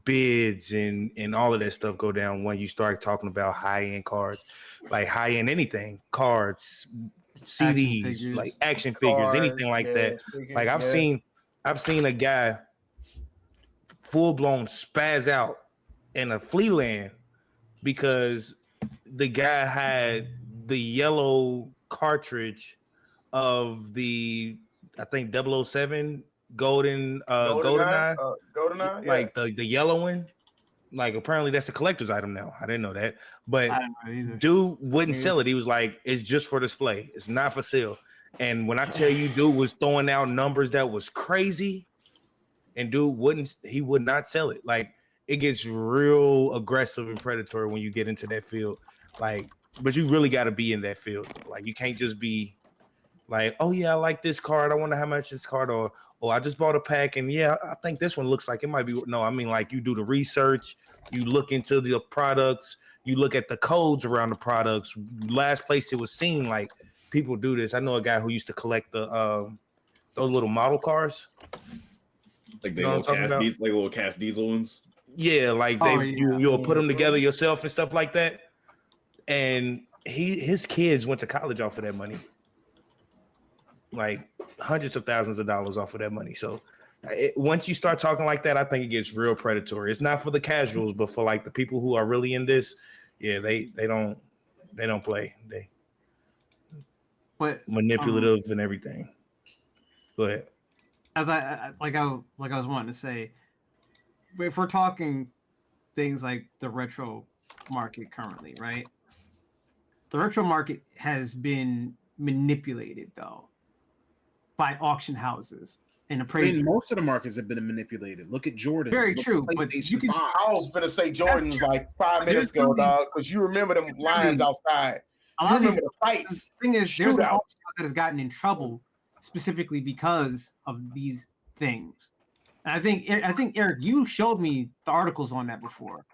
bids and all of that stuff go down when you start talking about high-end cards, like high-end anything, cards, CDs, like action figures, anything like that. Like I've seen a guy full-blown spaz out in a Flealand because the guy had the yellow cartridge of the, I think, 007 GoldenEye, like the yellow one. Like apparently that's a collector's item now. I didn't know that, but dude wouldn't sell it. He was like, "It's just for display. It's not for sale." And when I tell you, dude was throwing out numbers that was crazy, and dude would not sell it. Like it gets real aggressive and predatory when you get into that field. Like, but you really got to be in that field. Like you can't just be like, "Oh yeah, I like this card. I wonder how much this card," or I just bought a pack and yeah, I think this one looks like it might be. No, I mean like you do the research, you look into the products, you look at the codes around the products. Last place it was seen, like people do this. I know a guy who used to collect those little model cars. Like they little cast diesel ones. Yeah, like you'll put them together yourself and stuff like that. And his kids went to college off of that money. Like hundreds of thousands of dollars off of that money. So once you start talking like that, I think it gets real predatory. It's not for the casuals, but for like the people who are really in this, yeah, they don't play. But manipulative and everything. Go ahead. As I was wanting to say, if we're talking things like the retro market currently, right? The retro market has been manipulated though by auction houses and appraisers. Most of the markets have been manipulated. Look at Jordan. Very true, but you can. I was gonna say Jordan's like 5 minutes ago, dog, because you remember them lines outside. A lot of these fights. The thing is, there's an auction house that has gotten in trouble specifically because of these things. And I think Eric, you showed me the articles on that before.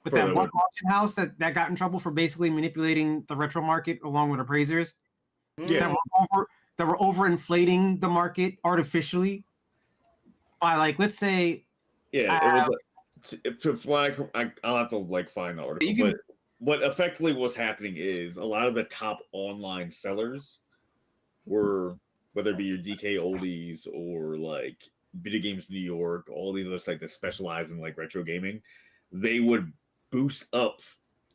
But that one auction house that got in trouble for basically manipulating the retro market along with appraisers. Yeah. That were overinflating the market artificially by, like, let's say. Yeah, I'll have to like find the article. But what effectively was happening is a lot of the top online sellers were, whether it be your DK Oldies or like Video Games New York, all these other sites that specialize in like retro gaming, they would boost up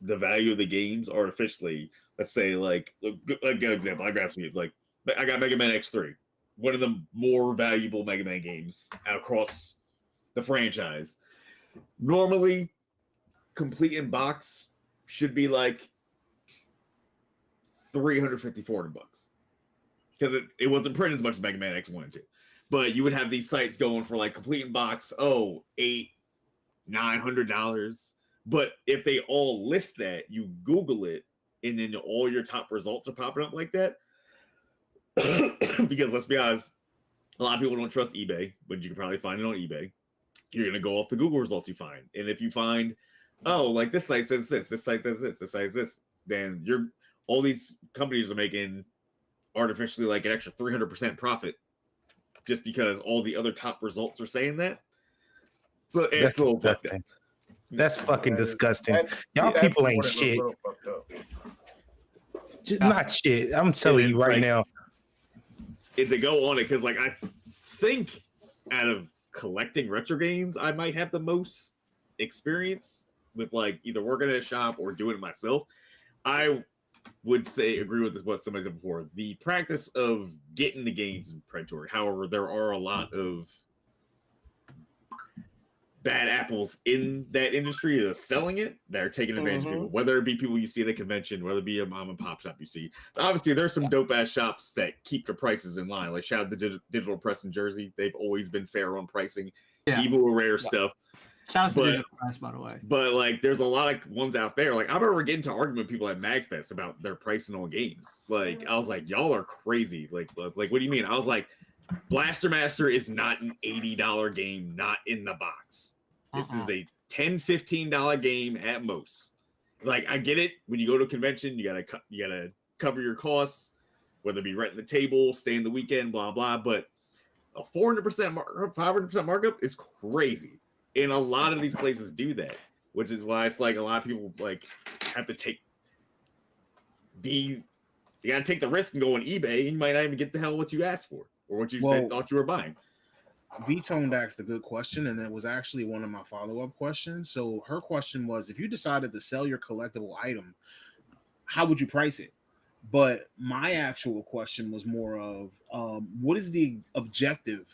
the value of the games artificially. Let's say like a good example. I grabbed some like. I got Mega Man X3, one of the more valuable Mega Man games across the franchise. Normally, complete in box should be like $350, $400 because it wasn't printed as much as Mega Man X1 and 2. But you would have these sites going for like complete in box, $800, $900. But if they all list that, you Google it, and then all your top results are popping up like that. Because let's be honest, a lot of people don't trust eBay, but you can probably find it on eBay. You're gonna go off the Google results you find, and if you find, like this site says this site does this site says this, then all these companies are making artificially like an extra 300% profit just because all the other top results are saying that. So it's a little fucked up. That's fucking disgusting. Y'all That's people ain't more than a shit. little fucked up. Not shit. I'm telling you right now. And to go on it, because like I think out of collecting retro games, I might have the most experience with like either working at a shop or doing it myself. I would say agree with what somebody said before. The practice of getting the games is predatory. However, there are a lot of bad apples in that industry that are selling it, that are taking advantage of people, whether it be people you see at a convention, whether it be a mom and pop shop you see. Obviously, there's some dope ass shops that keep the prices in line. Like shout out to Digital Press in Jersey. They've always been fair on pricing, even with rare stuff. Shout out to Digital Press, by the way. But like, there's a lot of ones out there. Like, I remember getting to argument with people at MagFest about their pricing on games. Like, I was like, y'all are crazy. Like, what do you mean? I was like, Blaster Master is not an $80 game, not in the box. This is a $10, $15 game at most. Like, I get it. When you go to a convention, you gotta cover your costs, whether it be renting the table, staying the weekend, blah blah. But a 400% 500% markup is crazy. And a lot of these places do that, which is why it's like a lot of people like have to you gotta take the risk and go on eBay, and you might not even get the hell what you asked for or what you thought you were buying. V-Toned asked a good question, and it was actually one of my follow-up questions. So her question was, if you decided to sell your collectible item, how would you price it? But my actual question was more of, what is the objective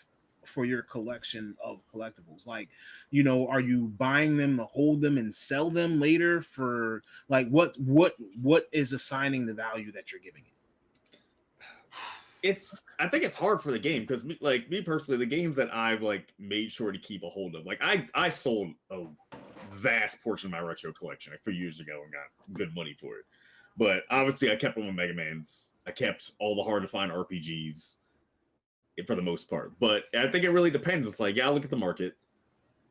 for your collection of collectibles? Like, are you buying them to hold them and sell them later for like what is assigning the value that you're giving it? I think it's hard for the game because me personally, the games that I've like made sure to keep a hold of, like I sold a vast portion of my retro collection a few years ago and got good money for it. But obviously I kept all my Mega Mans. I kept all the hard to find RPGs for the most part. But I think it really depends. It's like, look at the market.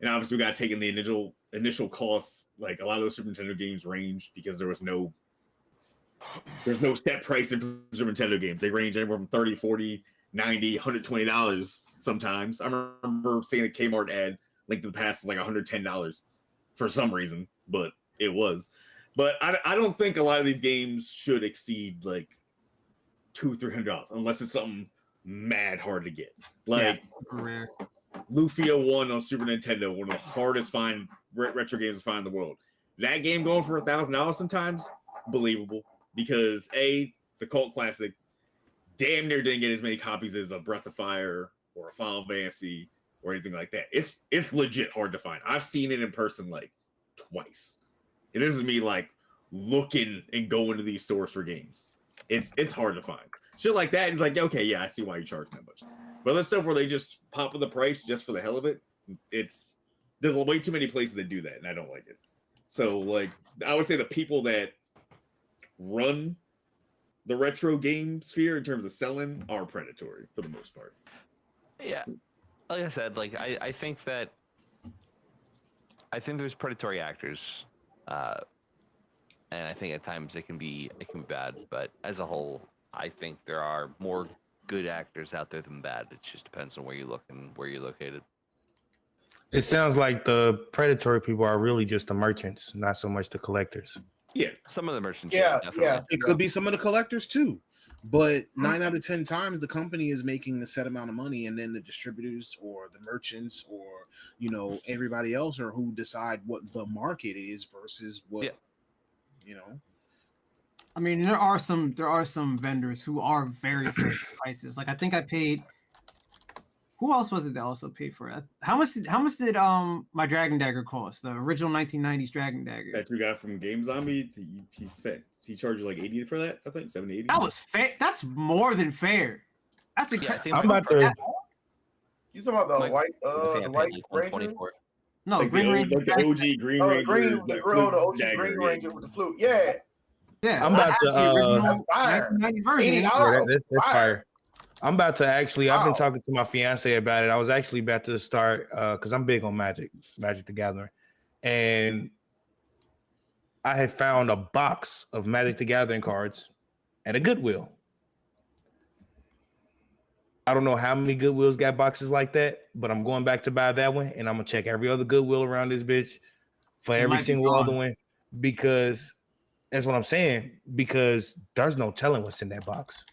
And obviously we got to take in the initial costs. Like a lot of those Super Nintendo games ranged because there's no set price in Super Nintendo games. They range anywhere from $30, $40, $90, $120 sometimes. I remember seeing a Kmart ad Link to the Past is like $110 for some reason, but it was. But I don't think a lot of these games should exceed like $200-$300 unless it's something mad hard to get. Like rare. Lufia 1 on Super Nintendo, one of the hardest retro games to find in the world. That game going for $1,000 sometimes, believable. Because it's a cult classic. Damn near didn't get as many copies as a Breath of Fire or a Final Fantasy or anything like that. It's legit hard to find. I've seen it in person like twice. And this is me like looking and going to these stores for games. It's hard to find. Shit like that, it's like, okay, yeah, I see why you charge that much. But there's stuff where they just pop up the price just for the hell of it. There's way too many places that do that, and I don't like it. So like I would say the people that run the retro game sphere in terms of selling are predatory for the most part. Yeah, like I said, like I think there's predatory actors, and I think at times it can be bad. But as a whole, I think there are more good actors out there than bad. It just depends on where you look and where you're located. It sounds like the predatory people are really just the merchants, not so much the collectors. Yeah, some of the merchants. Yeah, definitely. It could be some of the collectors too, but 9 out of 10 times the company is making a set amount of money, and then the distributors or the merchants or everybody else are who decide what the market is versus what I mean, there are some vendors who are very fair with prices. Like I think I paid Who else was it that also paid for it? How much did my Dragon Dagger cost? The original 1990s Dragon Dagger. That you got from Game Zombie, he charged you like 80 for that. I think 70, 80. That was fair. That's more than fair. That's Yeah, I incredible. think I'm about to. You talking about the Mike- white, I think I the paid white like Ranger? 124. No, like Green Ranger. the OG Green Oh, Ranger. the green, the like, girl, the flute OG dagger, Green yeah. Ranger with the flute. Yeah, Yeah, I'm I about have to, the original that's fire. 1990s version. $80. Yeah, that's Fire. fire. I'm about to actually. I've been Wow. talking to my fiance about it. I was actually about to start because I'm big on Magic the Gathering, and I had found a box of Magic the Gathering cards at a Goodwill. I don't know how many Goodwills got boxes like that, but I'm going back to buy that one, and I'm gonna check every other Goodwill around this bitch for It every might be single other gone. one because that's what I'm saying. Because there's no telling what's in that box.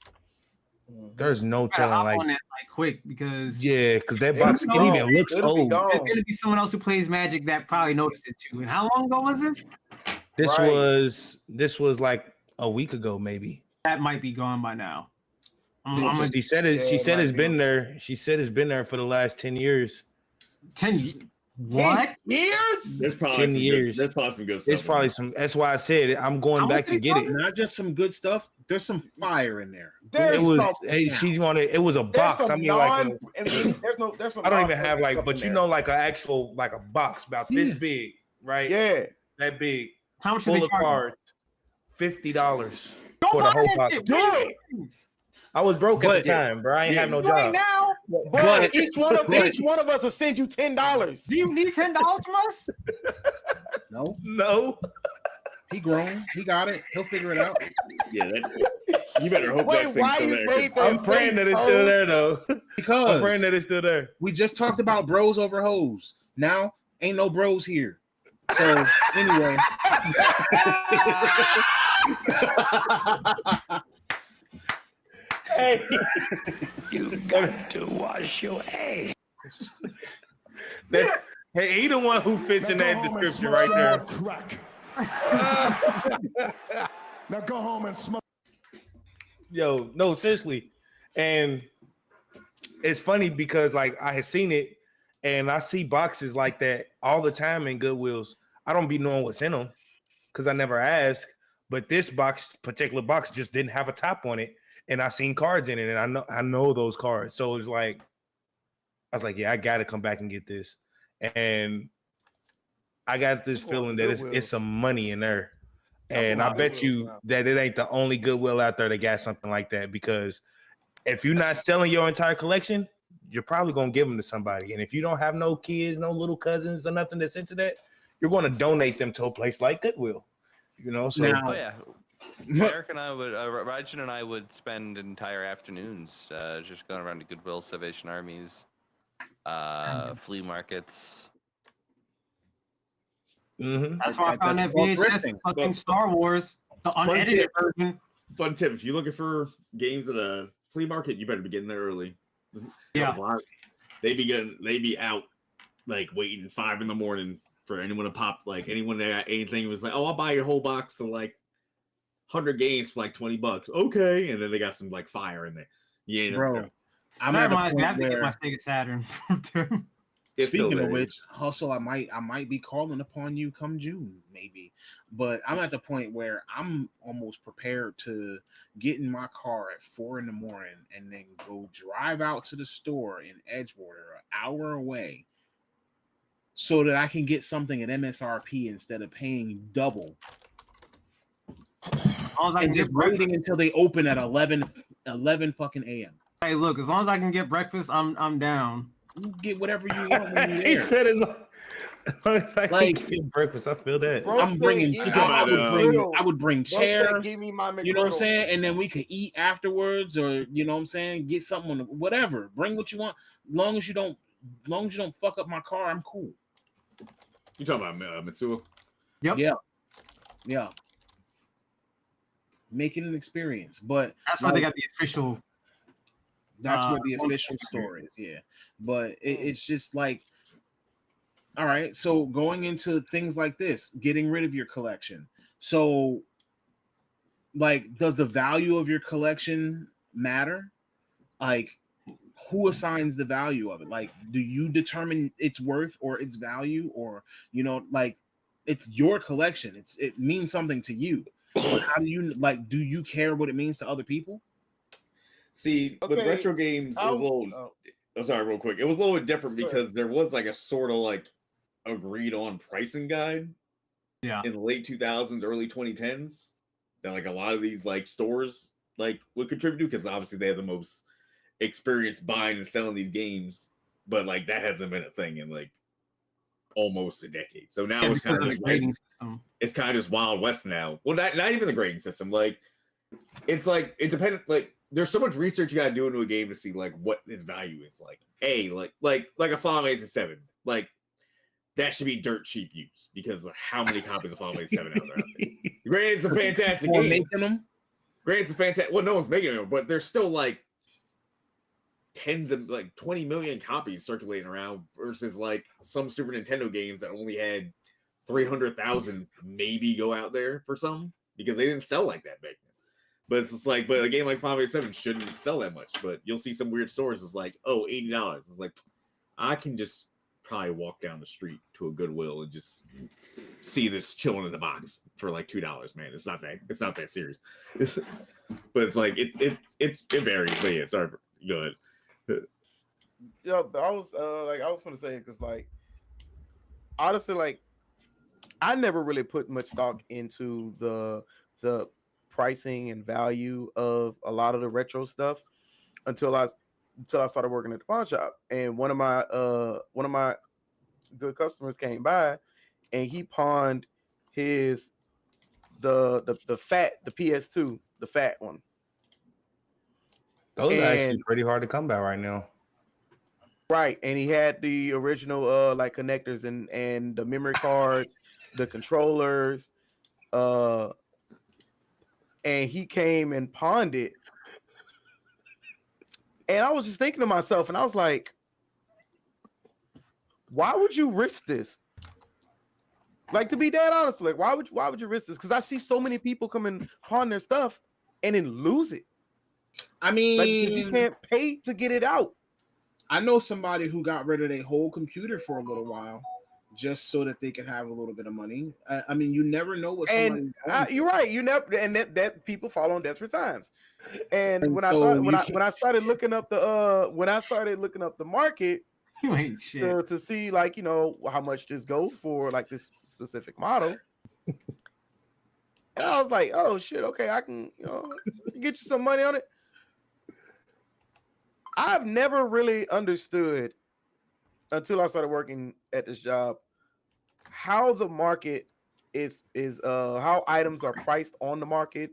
There's no I gotta telling, hop like, on that like quick because yeah, because that It'll box be it gone. even looks It'll be old. gone. there's gonna be someone else who plays Magic that probably noticed it too. And how long ago was this? This Right. was like a week ago, maybe. That might be gone by now. I'm gonna She said it. Yeah, She it said might it's be. been there. She said it's been there for the last 10 years. 10 what? years? There's probably 10 some years. Good, there's probably some good stuff. It's probably some. That's why I said I'm going How back much to they get it. Not just some good stuff. There's some fire in there. There's It was. some, Hey, she wanted. It was a there's box. some I mean, like. there's some I don't even non-perfect have like, stuff but in you there. know, like an actual like a box about this big, right? Yeah. That big, How much do full they of charge? cards. $50 Don't for the buy whole that box. shit. Do Wait, it. I was broke at But- the time, bro. I ain't yeah, have no you ain't job. now. But each one of us will send you $10. Do you need $10 from us? No, No. he grown. He got it. He'll figure it out. Yeah, you better hope Wait, that thing's why still you there. made 'cause that I'm praying face, that it's bro? still there though. I'm Because praying that it's still there. we just talked about bros over hoes. Now ain't no bros here. So anyway, Hey, You got to wash your ass. hey, he the one who fits in that description right there. Crack. Now go home and smoke. Yo, no, seriously. And it's funny because like I had seen it and I see boxes like that all the time in Goodwills. I don't be knowing what's in them because I never ask. But this particular box just didn't have a top on it. And I seen cards in it, and I know those cards. So it's like I was like, yeah, I gotta come back and get this. And I got this feeling that it's some money in there. And I bet you that it ain't the only Goodwill out there that got something like that, because if you're not selling your entire collection, you're probably gonna give them to somebody. And if you don't have no kids, no little cousins or nothing that's into that, you're gonna donate them to a place like Goodwill. You know, so Now- Oh yeah, Eric and I would, Rajan and I would spend entire afternoons just going around to Goodwill, Salvation Armies, flea markets. That's why I found that called VHS thrifting. fucking Star Wars, the unedited version. Fun tip: if you're looking for games at a flea market, you better be getting there early. Yeah. They be out like waiting 5 a.m. for anyone to pop, like anyone that anything was like, oh, I'll buy your whole box of like 100 games for like $20. Okay, and then they got some like fire in there. Yeah, bro. I'm That at the reminds me, I have point to get my where, Sega Saturn. speaking of which, Hustle, I might be calling upon you come June, maybe. But I'm at the point where I'm almost prepared to get in my car at 4 a.m. and then go drive out to the store in Edgewater, an hour away, so that I can get something at MSRP instead of paying double. As long as I can And just get breakfast. waiting until they open at 11 fucking a.m. Hey, look, as long as I can get breakfast, I'm down. You get whatever you want when you're he there. said it like Like- get breakfast. I feel that. Bro I'm said, bringing. give me I my would McGriddle. I would bring Bro said, chairs. give me my You know what I'm McGriddle. saying? And then we could eat afterwards, or you know what I'm saying, get something on the, whatever. Bring what you want. Long as you don't fuck up my car, I'm cool. You talking about Mitsuo? Yep. Yeah. Make it an experience, but That's why they got the official. that's what the one official picture. store is. Yeah, but it's just like, all right. So going into things like this, getting rid of your collection. So, like, does the value of your collection matter? Like, who assigns the value of it? Like, do you determine its worth or its value, or like it's your collection? It means something to you. But how do you do you care what it means to other people? See, with Okay, retro games, it was a little. I'm sorry, real quick. It was a little bit different because there was like a sort of like agreed on pricing guide. Yeah. In the late 2000s, early 2010s, that like a lot of these like stores like would contribute to, because obviously they have the most experience buying and selling these games. But like that hasn't been a thing in like almost a decade. So now it's kind of like it's kind of just Wild West now. Well, not even the grading system. Like it's like it depends. Like there's so much research you got to do into a game to see like what its value is. Like like a Final Fantasy 7. Like that should be dirt cheap use because of how many copies of Final Fantasy 7 out there. Granted, it's a fantastic game. Making them. Granted, it's a fantastic. Well, no one's making them, but there's still like tens of like 20 million copies circulating around versus like some Super Nintendo games that only had 300,000 maybe go out there for some because they didn't sell like that back then. But it's just like, but a game like Final Fantasy 7 shouldn't sell that much. But you'll see some weird stores. It's like, oh, $80. It's like, I can just probably walk down the street to a Goodwill and just see this chilling in the box for like $2, man. It's not that serious. But it's like it varies. But yeah, sorry. Go ahead. Yeah, but I was gonna say because like honestly, like I never really put much stock into the pricing and value of a lot of the retro stuff until I started working at the pawn shop. And one of my good customers came by and he pawned the PS2, the fat one. Those are actually pretty hard to come by right now. Right, and he had the original like connectors and the memory cards, the controllers, and he came and pawned it. And I was just thinking to myself, and I was like, why would you risk this? Like, to be dead honest, like why would you risk this? Because I see so many people come and pawn their stuff and then lose it. I mean, like, you can't pay to get it out. I know somebody who got rid of their whole computer for a little while just so that they could have a little bit of money. I mean, you never know what somebody's and you're right. You never, and that people fall on desperate times. And when I started looking up the market you ain't shit. To see like how much this goes for like this specific model, and I was like, oh shit, okay, I can get you some money on it. I've never really understood until I started working at this job how the market is how items are priced on the market,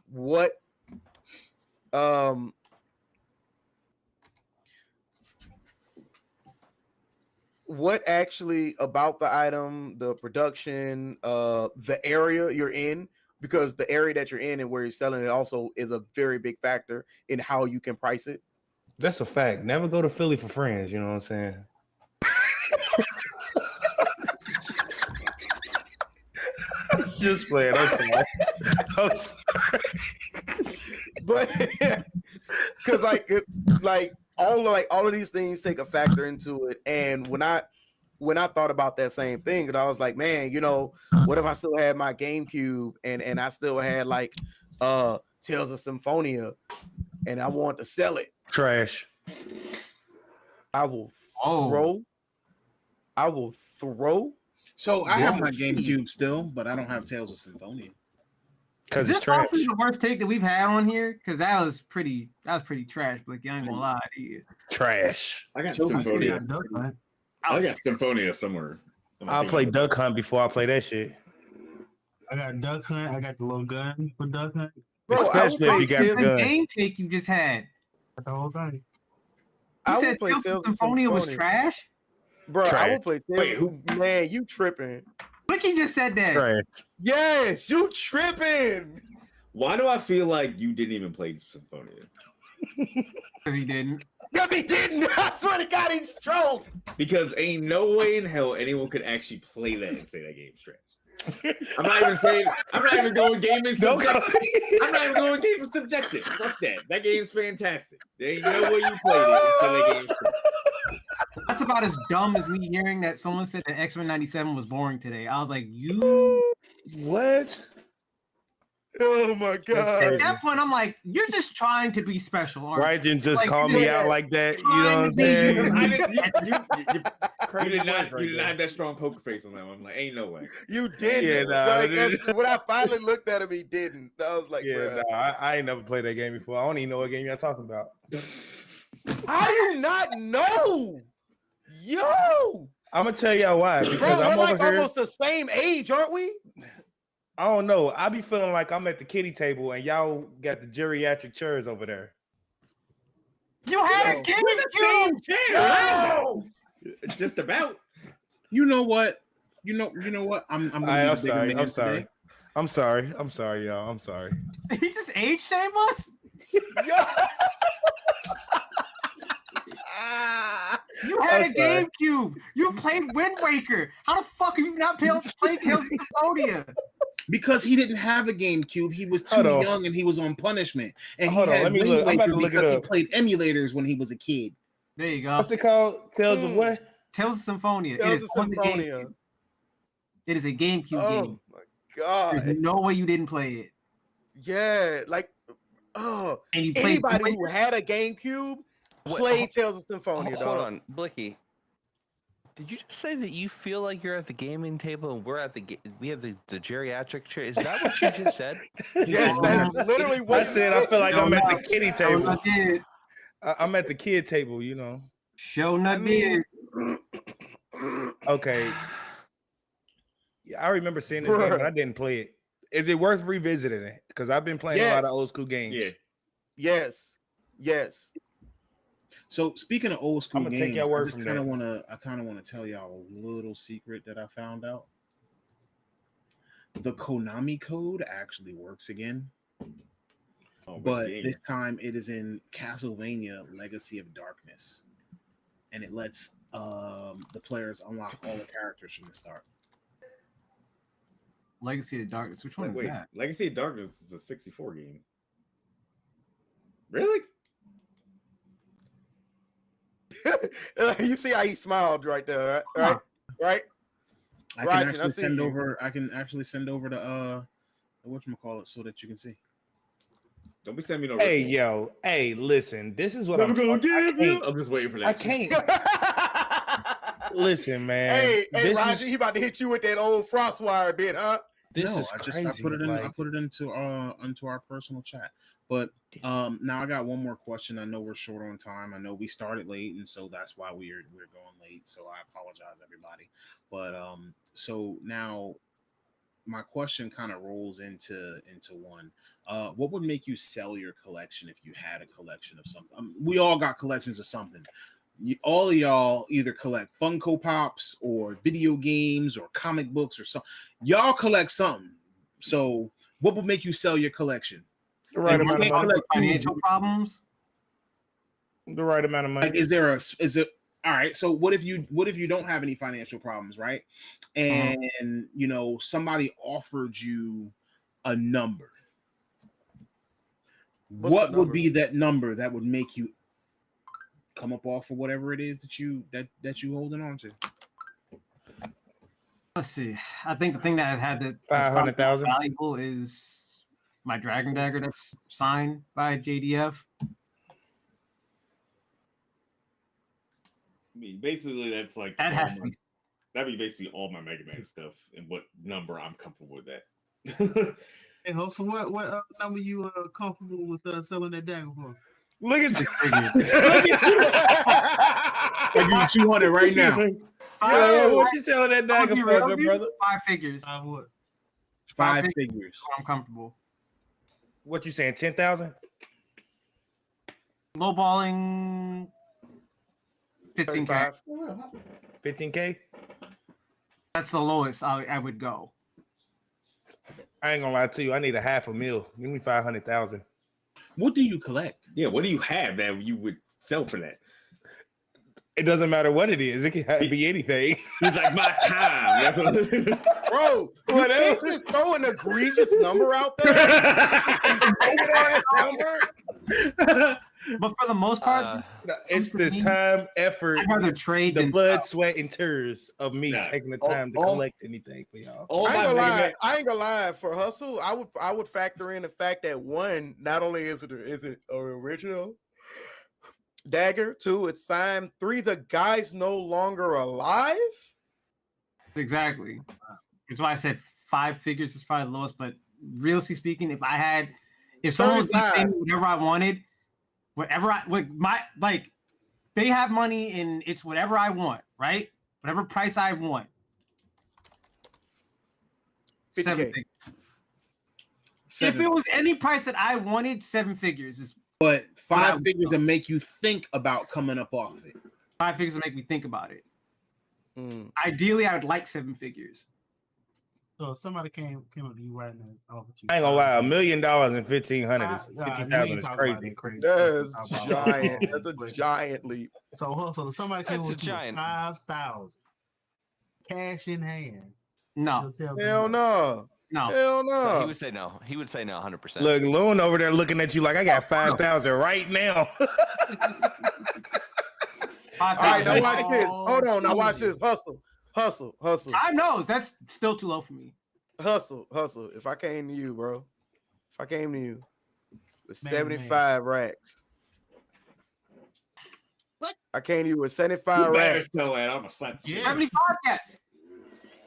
what actually about the item, the production, the area you're in, because the area that you're in and where you're selling it also is a very big factor in how you can price it. That's a fact. Never go to Philly for friends. You know what I'm saying? Just playing. I'm sorry. But because like all of these things take a factor into it. And when I thought about that same thing, and I was like, man, what if I still had my GameCube and I still had like Tales of Symphonia and I want to sell it? Trash. I will throw. So I have my GameCube still, but I don't have Tales of Symphonia. Is this possibly the worst take that we've had on here? Because that was pretty trash, Blicky. I ain't gonna lie to you. Trash. I got Symphonia. I got Symphonia somewhere. I'll play Duck Hunt before I play that shit. I got Duck Hunt. I got the little gun for Duck Hunt. Bro, especially if you got the gun. Game take you just had. The whole thing. You said Tales of Symphonia was trash? Bro, trash. I will play Tales. Man, you tripping. Blicky just said that. Trash. Yes, you tripping. Why do I feel like you didn't even play Symphonia? Because he didn't. Because he didn't. I swear to God, he's trolled. Because ain't no way in hell anyone could actually play that and say that game's trash. I'm not even saying. I'm not even going gaming subjective. I'm not even going gaming subjective. Fuck that. That game's fantastic. There ain't no way you played it until that game's That's about as dumb as me hearing that someone said that X-Men 97 was boring today. I was like, you What? Oh my That's god! crazy. at that point, I'm like, you're just trying to be special, aren't you? Right, and just Like, call you me did out that. like that. You know what I'm Trying to be- saying? I didn't, you Crazy did not. work right You did not there. have that strong poker face on that one. I'm like, ain't no way. You did. Yeah, nah, like, dude. when I finally looked at him, he didn't. I was like, Yeah, bruh. nah, I ain't never played that game before. I don't even know what game y'all talking about. How do you not know? Yo, I'm gonna tell y'all why. Because bro, I'm we're like over here. almost the same age, aren't we? I don't know. I be feeling like I'm at the kiddie table and y'all got the geriatric chairs over there. You had a GameCube. No! Just about. You know what? You know what? I'm gonna I'm be the bigger sorry. man I'm sorry. today. I'm sorry. I'm sorry, y'all. I'm sorry. He just age shame us. You had I'm a sorry. GameCube. You played Wind Waker. How the fuck have you not played Tales of Symphonia? Because he didn't have a GameCube, he was too Hold on. young and he was on punishment. And Hold he on, had let me Wind look. I'm about Waker to look it because he up. played emulators when he was a kid. There you go. What's it called? Tales of what? Tales of Symphonia. Tales It is of on the Symphonia. GameCube. It is a GameCube Oh game. my god! There's no way you didn't play it. Yeah, like, oh, And you played anybody Wind who Waker? had a GameCube What- played Tales of Symphonia. Hold dog. on, Blicky. Did you just say that you feel like you're at the gaming table and we're at we have the geriatric chair? Is that what you just said? Yes, that's literally what I said. I feel like I'm at the kiddie Show table. nut did. I'm at the kid table. You know. Show nut I mean- did. Okay. Yeah, I remember seeing this game, but I didn't play it. Is it worth revisiting it? Because I've been playing a lot of Yes. old school games. Yeah. Yes, yes. So speaking of old school I'ma take games, your word I from kind of that. want to tell y'all a little secret that I found out. The Konami code actually works again, Oh, which but game? this time it is in Castlevania Legacy of Darkness, and it lets the players unlock all the characters from the start. Legacy of Darkness. Which one is Wait, that? Legacy of Darkness is a 64 game. Really? You see how he smiled right there, right? Right? I can Ryan, I actually see send you. over. I can actually send over the whatchamacallit so that you can see. Don't be sending me no. Hey, report. yo. Hey, listen. This is what Never I'm gonna talking- I give you. can't- I'm just waiting for that. I shit. can't. Listen, man. Hey, this Roger, is, he about to hit you with that old Frostwire bit, huh? this No, is I crazy. put it in. I like- put it into our personal chat. But now I got one more question. I know we're short on time. I know we started late, and so that's why we're going late. So I apologize, everybody. But so now my question kind of rolls into one. What would make you sell your collection if you had a collection of something? We all got collections of something. All of y'all either collect Funko Pops or video games or comic books or something. Y'all collect something. So what would make you sell your collection? the right And amount of you can't money. collect Financial problems. The right amount of money. Like, is it all right? So what if you don't have any financial problems, right? And you know somebody offered you a number. What's What the would number? be that number that would make you come up off of whatever it is that you holding on to? Let's see. I think the thing that had that's 500,000. valuable is my Dragon Dagger that's signed by JDF. I mean, basically, that's like That all has to my- be. that'd be basically all my Mega Man stuff and what number I'm comfortable with that. Hey, ho, so what number you comfortable with selling that dagger for? Look at I give you 200 right now. Yo, what you selling that I'm dagger gonna be for, real, good brother? 5 figures. What? Five figures. figures. I'm comfortable. What you saying? 10,000? Lowballing 15K. 15K? That's the lowest I would go. I ain't gonna lie to you. I need a $500,000. Give me 500,000. What do you collect? Yeah, what do you have that you would sell for that? It doesn't matter what it is. It can be anything. He's like, my time. That's what Bro, you can't just throw an egregious number out there. Ass number. But for the most part, It's the time, effort, I'd rather trade the than blood, stuff. sweat, and tears of me taking the time to collect anything for y'all. all I ain't my gonna Mega lie. Man- I ain't gonna lie. For Hustle, I would factor in the fact that one, not only is it an original dagger, two, it's signed, three, the guy's no longer alive. Exactly. That's why I said 5 figures is probably the lowest. But realistically speaking, if someone was 35. paying me whatever I wanted, they have money and it's whatever I want, right? Whatever price I want. 7 50K. figures. If it was any price that I wanted, 7 figures is But But 5 I- figures that make you think about coming up off it. 5 figures to make me think about it. Mm. Ideally, I would like 7 figures. So if somebody came up to you right now, offered you I ain't gonna lie, $1 $5,000. million and 1,500 is You 50,000 ain't is talking crazy. about that crazy That's stuff. Talk about giant. like, That's a but- giant leap. So if somebody came That's a with you with giant. 5,000 cash in hand, No, you'll tell them Hell no. no. Hell He no. would say no. He would say no 100%. Look, Loon over there looking at you like I got 5,000 right now. All right, now 5,000. watch this. Hold on. Now watch this. Hustle. Time knows that's still too low for me. Hustle. If I came to you, bro, with Man, 75 racks. What? I came to you with You 75 better racks. tell that. I'm gonna slap the shit. Yeah. 75, yes.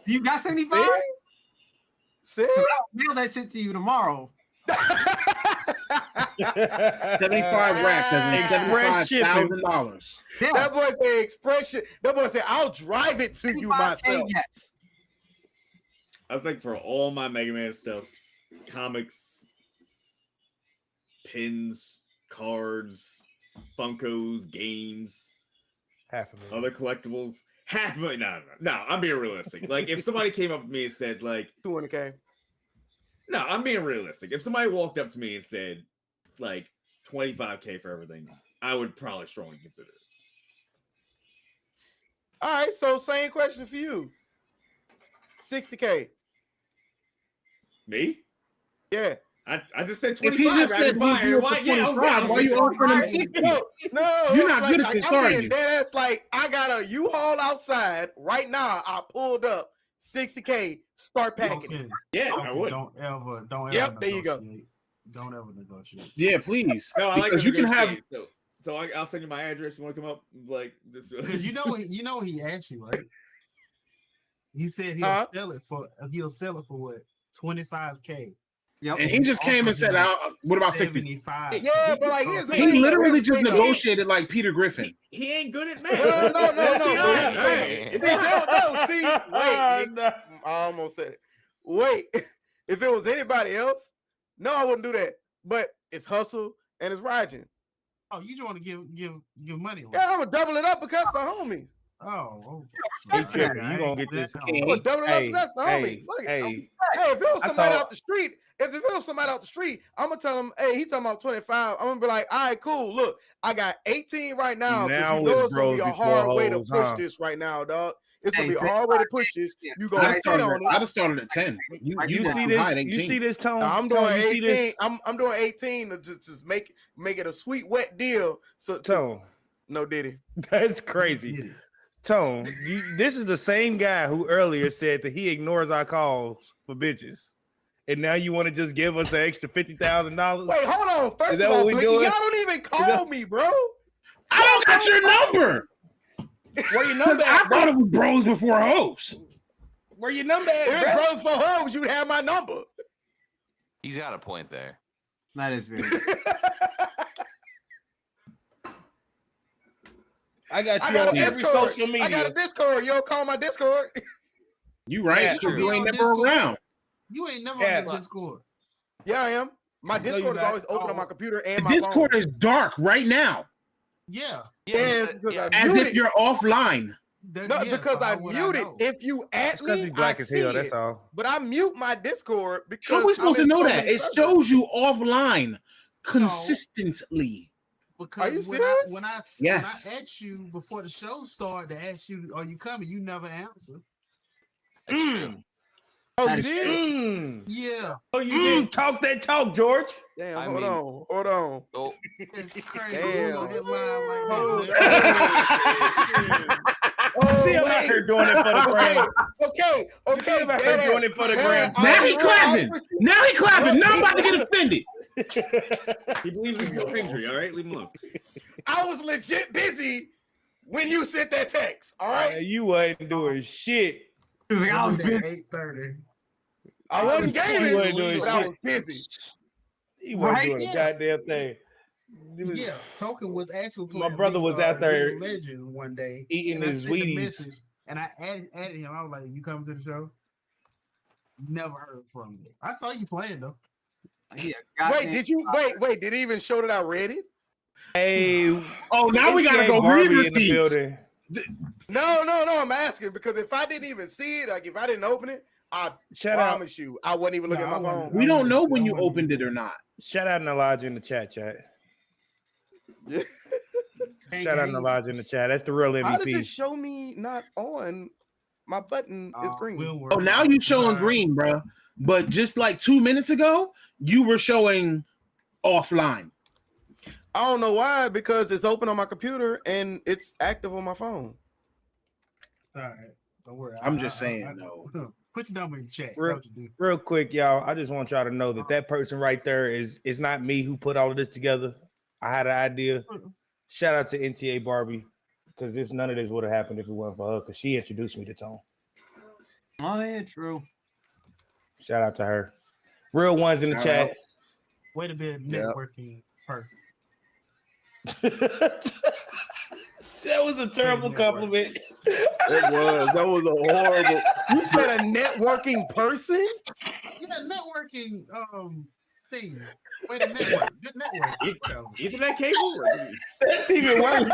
You got 75? See? I'll mail that shit to you tomorrow. 75 racks, that's Express shipping. $75,000. Yeah. That boy say expression. That boy say I'll drive it to you 75K, myself. yes. I think for all my Mega Man stuff, comics, pins, cards, Funkos, games, $500,000. other collectibles, $500,000. No, I'm being realistic. Like if somebody came up to me and said, like, 200K. no, I'm being realistic. If somebody walked up to me and said, like, 25K for everything, I would probably strongly consider it. All right, so same question for you. 60K. Me? Yeah. I just said If 25. he just I said buy he'd do it. it for Why? Yeah, 25, why you offering him 60? No, You're not like, good at this, I'm are being you? dead ass, like I got a U-Haul outside right now. I pulled up 60K. Start packing it. Okay. Yeah, I Okay, would. don't ever Yep, there you go. negotiate. Don't ever negotiate. Yeah, please. No, I like Because to you can have negotiate, so I'll send you my address. You want to come up? Like this? Because you know he asked you, right? He said he'll Huh? sell it for what? 25K. Yep. and he just came and said, what about 60? 75. Yeah, but like here's the He thing, literally just here's the thing, negotiated like Peter Griffin. He ain't good at No, math. no. Hey, See, no, see, wait. I almost said it. Wait, if it was anybody else, no, I wouldn't do that. But it's Hustle and it's Rajan. Oh, you just want to give money away? Yeah, I'm gonna double it up because the homies. Oh, Hey, Trippy, you gonna get this. I'm gonna double it up because the homies. Look at hey, if it was I somebody thought- out the street, I'm gonna tell him, hey, he talking about 25. I'm gonna be like, all right, cool. Look, I got 18 right now. 'cause Now you know it's it's gonna be bros a hard before way to hoes, push huh? this right now, dog. It's gonna Hey, be a hard way to push this. You gonna sit on I'd it. have started at 10. You You went see too high at this? You 18. see this tone? I'm Tone, doing you see 18. this? I'm doing 18 to just make it a sweet wet deal. So Tone, no Diddy. that's crazy. Tone, this is the same guy who earlier said that he ignores our calls for bitches, and now you want to just give us an extra $50,000? Wait, hold on. First Is that of all, what we Blicky, doing? y'all don't even call me, bro. I don't got your number. Where your Because number I at, bro? thought it was bros before hoes. Where your number If at, it's bro? bros for hoes, you have my number. He's got a point there. That is very. I got I you got on a every Discord. social I got media. a Discord. You don't call my Discord. You right? Yeah, So true. you ain't On never Discord. around. You ain't never Yeah. on the Discord. Yeah, I am. My No, you Discord is not. always open on my computer and my Discord phone. is dark right now, Yeah. Yes, because I as muted. if you're offline. No, because I muted. If you add It's because me, he's black I as hell. see That's it. all. But I mute my Discord because How are we supposed I'm to in know so that? many It servers. shows you offline consistently. Because you when I serious? when I Yes. when I asked you before the show started to ask you, "Are you coming?" You never answered. That's true. Oh, That you is did? Mm. Yeah, Oh, you did. Talk that talk, George. Damn, I hold mean- on. Hold on. Oh, it's crazy. Damn. You gonna hit line like Oh, that? Oh, See him out here doing it for the gram. Okay. You see him out here doing it for the gram. Now he clapping. Now he clapping. Now I'm about to get offended. He believes in your injury. All right, leave him alone. I was legit busy when you sent that text. All right. Man, you wasn't doing shit. He's like, I was busy. 8:30. I wasn't gaming, wasn't doing but I shit. was busy. He wasn't Right? doing a Yeah. goddamn thing. He was Yeah, Token was actually My playing brother was out there League of Legends one day. eating And I his sent the Wheaties. message, and I added him. I was like, "You coming to the show?" Never heard from you. I saw you playing though. Yeah, Wait, did you wait? Did he even show that I read it? Hey, Oh, now we gotta NCAA go Barbie read in the receipts. building. No. I'm asking because if I didn't even see it, like if I didn't open it, I Shout out, promise you, I wouldn't even look No, at I my wouldn't. phone. We don't know when I you wouldn't opened it do or not. shout out Elijah in the chat. Shout out Elijah in the chat. That's the real How does it MVP. show me not on? My button is green. We'll work Oh, now on you it. showing green, bro. But just like 2 minutes ago, you were showing offline. I don't know why, because it's open on my computer and it's active on my phone. All right, don't worry. I'm just saying, though. Put your number in the chat. Real- That's what you do. Real quick, y'all. I just want y'all to know that that person right there is not me who put all of this together. I had an idea. Shout out to NTA Barbie, because none of this would have happened if it wasn't for her, because she introduced me to Tone. Oh yeah, true. Shout out to her. Real ones in the Shout chat. Way to be a networking person. That was a terrible compliment. That was a horrible. You said a networking person? Yeah, networking thing. Way to network. Good network. Ethernet cable? That's even worse.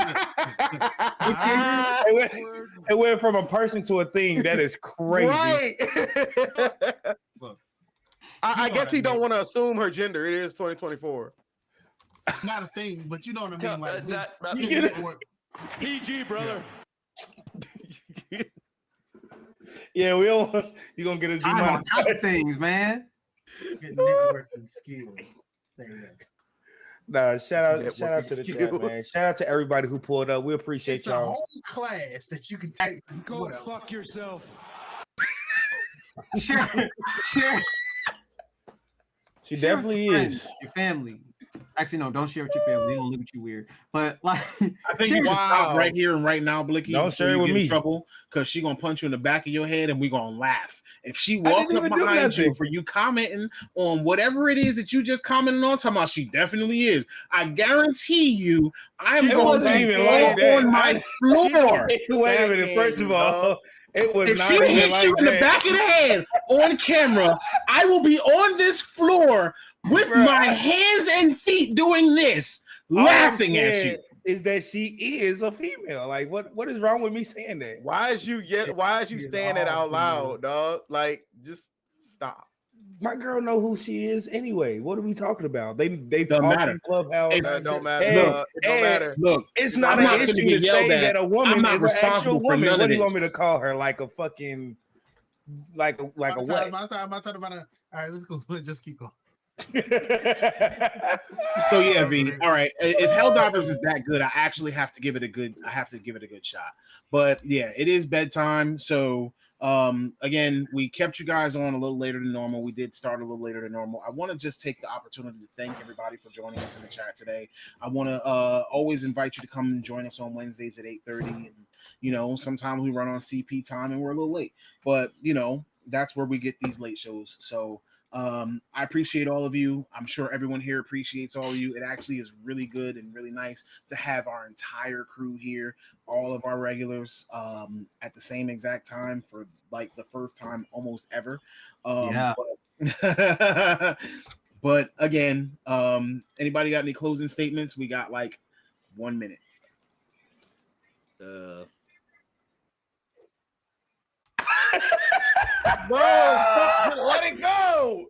It went from a person to a thing. That is crazy. Right. Look, I know guess what he I don't mean. want to assume her gender. It is 2024. It's not a thing, but you know what I mean. Like that- good network. PG, brother. Yeah, we don't. You gonna get us I'm on top of demonetized? things, man. Good networking skills. There you go. Nah, shout out to Networking the chat, skills. man. Shout out to everybody who pulled up. We appreciate It's a y'all. whole class that you can take. Go whatever. fuck yourself. Share. She Share definitely with friends, is. your family. Actually, no, don't share with your family. They gonna look at you weird. But like, I think you should stop right here and right now, Blicky. Don't before share you with get in me. trouble, because she gonna punch you in the back of your head, and we gonna laugh. If she didn't walks up even do behind you nothing. for you commenting on whatever it is that you just commented on, talking about she definitely is. I guarantee you, I'm It going wasn't to even go like that. on my floor. Wait a minute. First of all, it was If not she even hits like you in the that. back of the head on camera, I will be on this floor with Bruh, my hands and feet doing this, All I'm laughing at saying you. Is that she is a female? Like, what is wrong with me saying that? Why is you saying that out loud, dog? Like, just stop. My girl know who she is anyway. What are we talking about? They Doesn't talk matter. in Clubhouse. If- That don't matter. Hey, dog. It don't hey, matter. Look, It's not I'm an not issue finna to get yelled say at. that a woman I'm not is an actual responsible for woman. none What of do you want me this. to call her? Like a fucking, like a what? My time about a. All right, let's go. Just keep going. So yeah, V. All right. If Helldivers is that good, I actually have to give it a good. I have to give it a good shot. But yeah, it is bedtime. So again, we kept you guys on a little later than normal. We did start a little later than normal. I want to just take the opportunity to thank everybody for joining us in the chat today. I want to always invite you to come and join us on Wednesdays at 8:30. And you know, sometimes we run on CP time and we're a little late, but you know, that's where we get these late shows. So I appreciate all of you. I'm sure everyone here appreciates all of you. It actually is really good and really nice to have our entire crew here, all of our regulars, at the same exact time for like the first time almost ever. Yeah. But again, anybody got any closing statements? We got like 1 minute. Bro, let it go.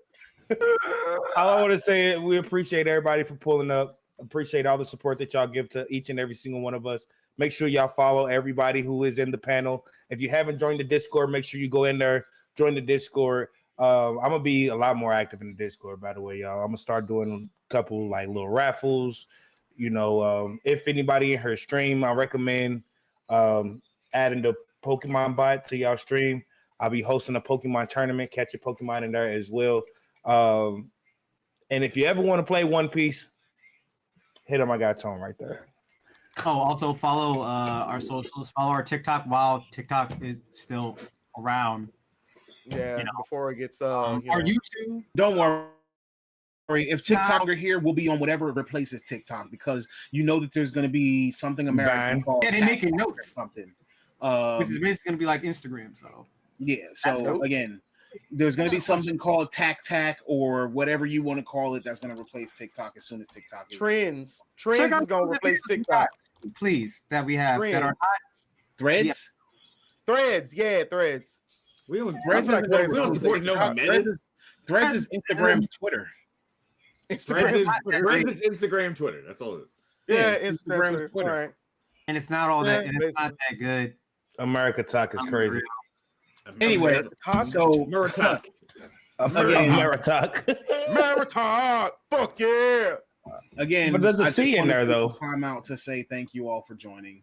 All I want to say is we appreciate everybody for pulling up. Appreciate all the support that y'all give to each and every single one of us. Make sure y'all follow everybody who is in the panel. If you haven't joined the Discord, make sure you go in there, join the Discord. I'm gonna be a lot more active in the Discord, by the way, y'all. I'm gonna start doing a couple like little raffles. If anybody in her stream, I recommend adding the Pokemon bot to y'all stream. I'll be hosting a Pokemon tournament. Catch a Pokemon in there as well. And if you ever want to play One Piece, hit on my guy Tone right there. Oh, also follow our socials. Follow our TikTok while TikTok is still around. Yeah, before it gets our YouTube. Don't worry. If TikTok are here, we'll be on whatever replaces TikTok because you know that there's going to be something American called they're making notes or something. Which is basically going to be like Instagram. So yeah. So again, there's going to be something called TAC or whatever you want to call it that's going to replace TikTok as soon as TikTok is Trends is going to replace TikTok. Please, that we have that are not Threads. Threads. We don't. Threads is Instagram's Twitter. Threads is Instagram, Twitter. That's all it is. Yeah, Instagram's Twitter. All right. And it's not all that. And it's not that good. America Talk is crazy. Anyway, so Maratalk. Maratalk. Fuck yeah. Again, but there's a C in there though. Time out to say thank you all for joining.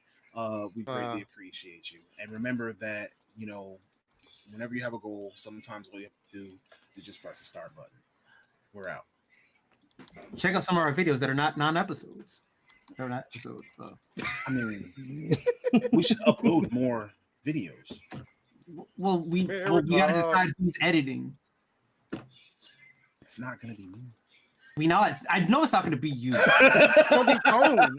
We greatly appreciate you. And remember that, whenever you have a goal, sometimes all you have to do is just press the start button. We're out. Check out some of our videos that are not non-episodes. They're not episodes. So. I mean, we should upload more videos. Well, we gotta decide who's editing. It's not gonna be me. I know it's not gonna be you. It's gonna be Tones.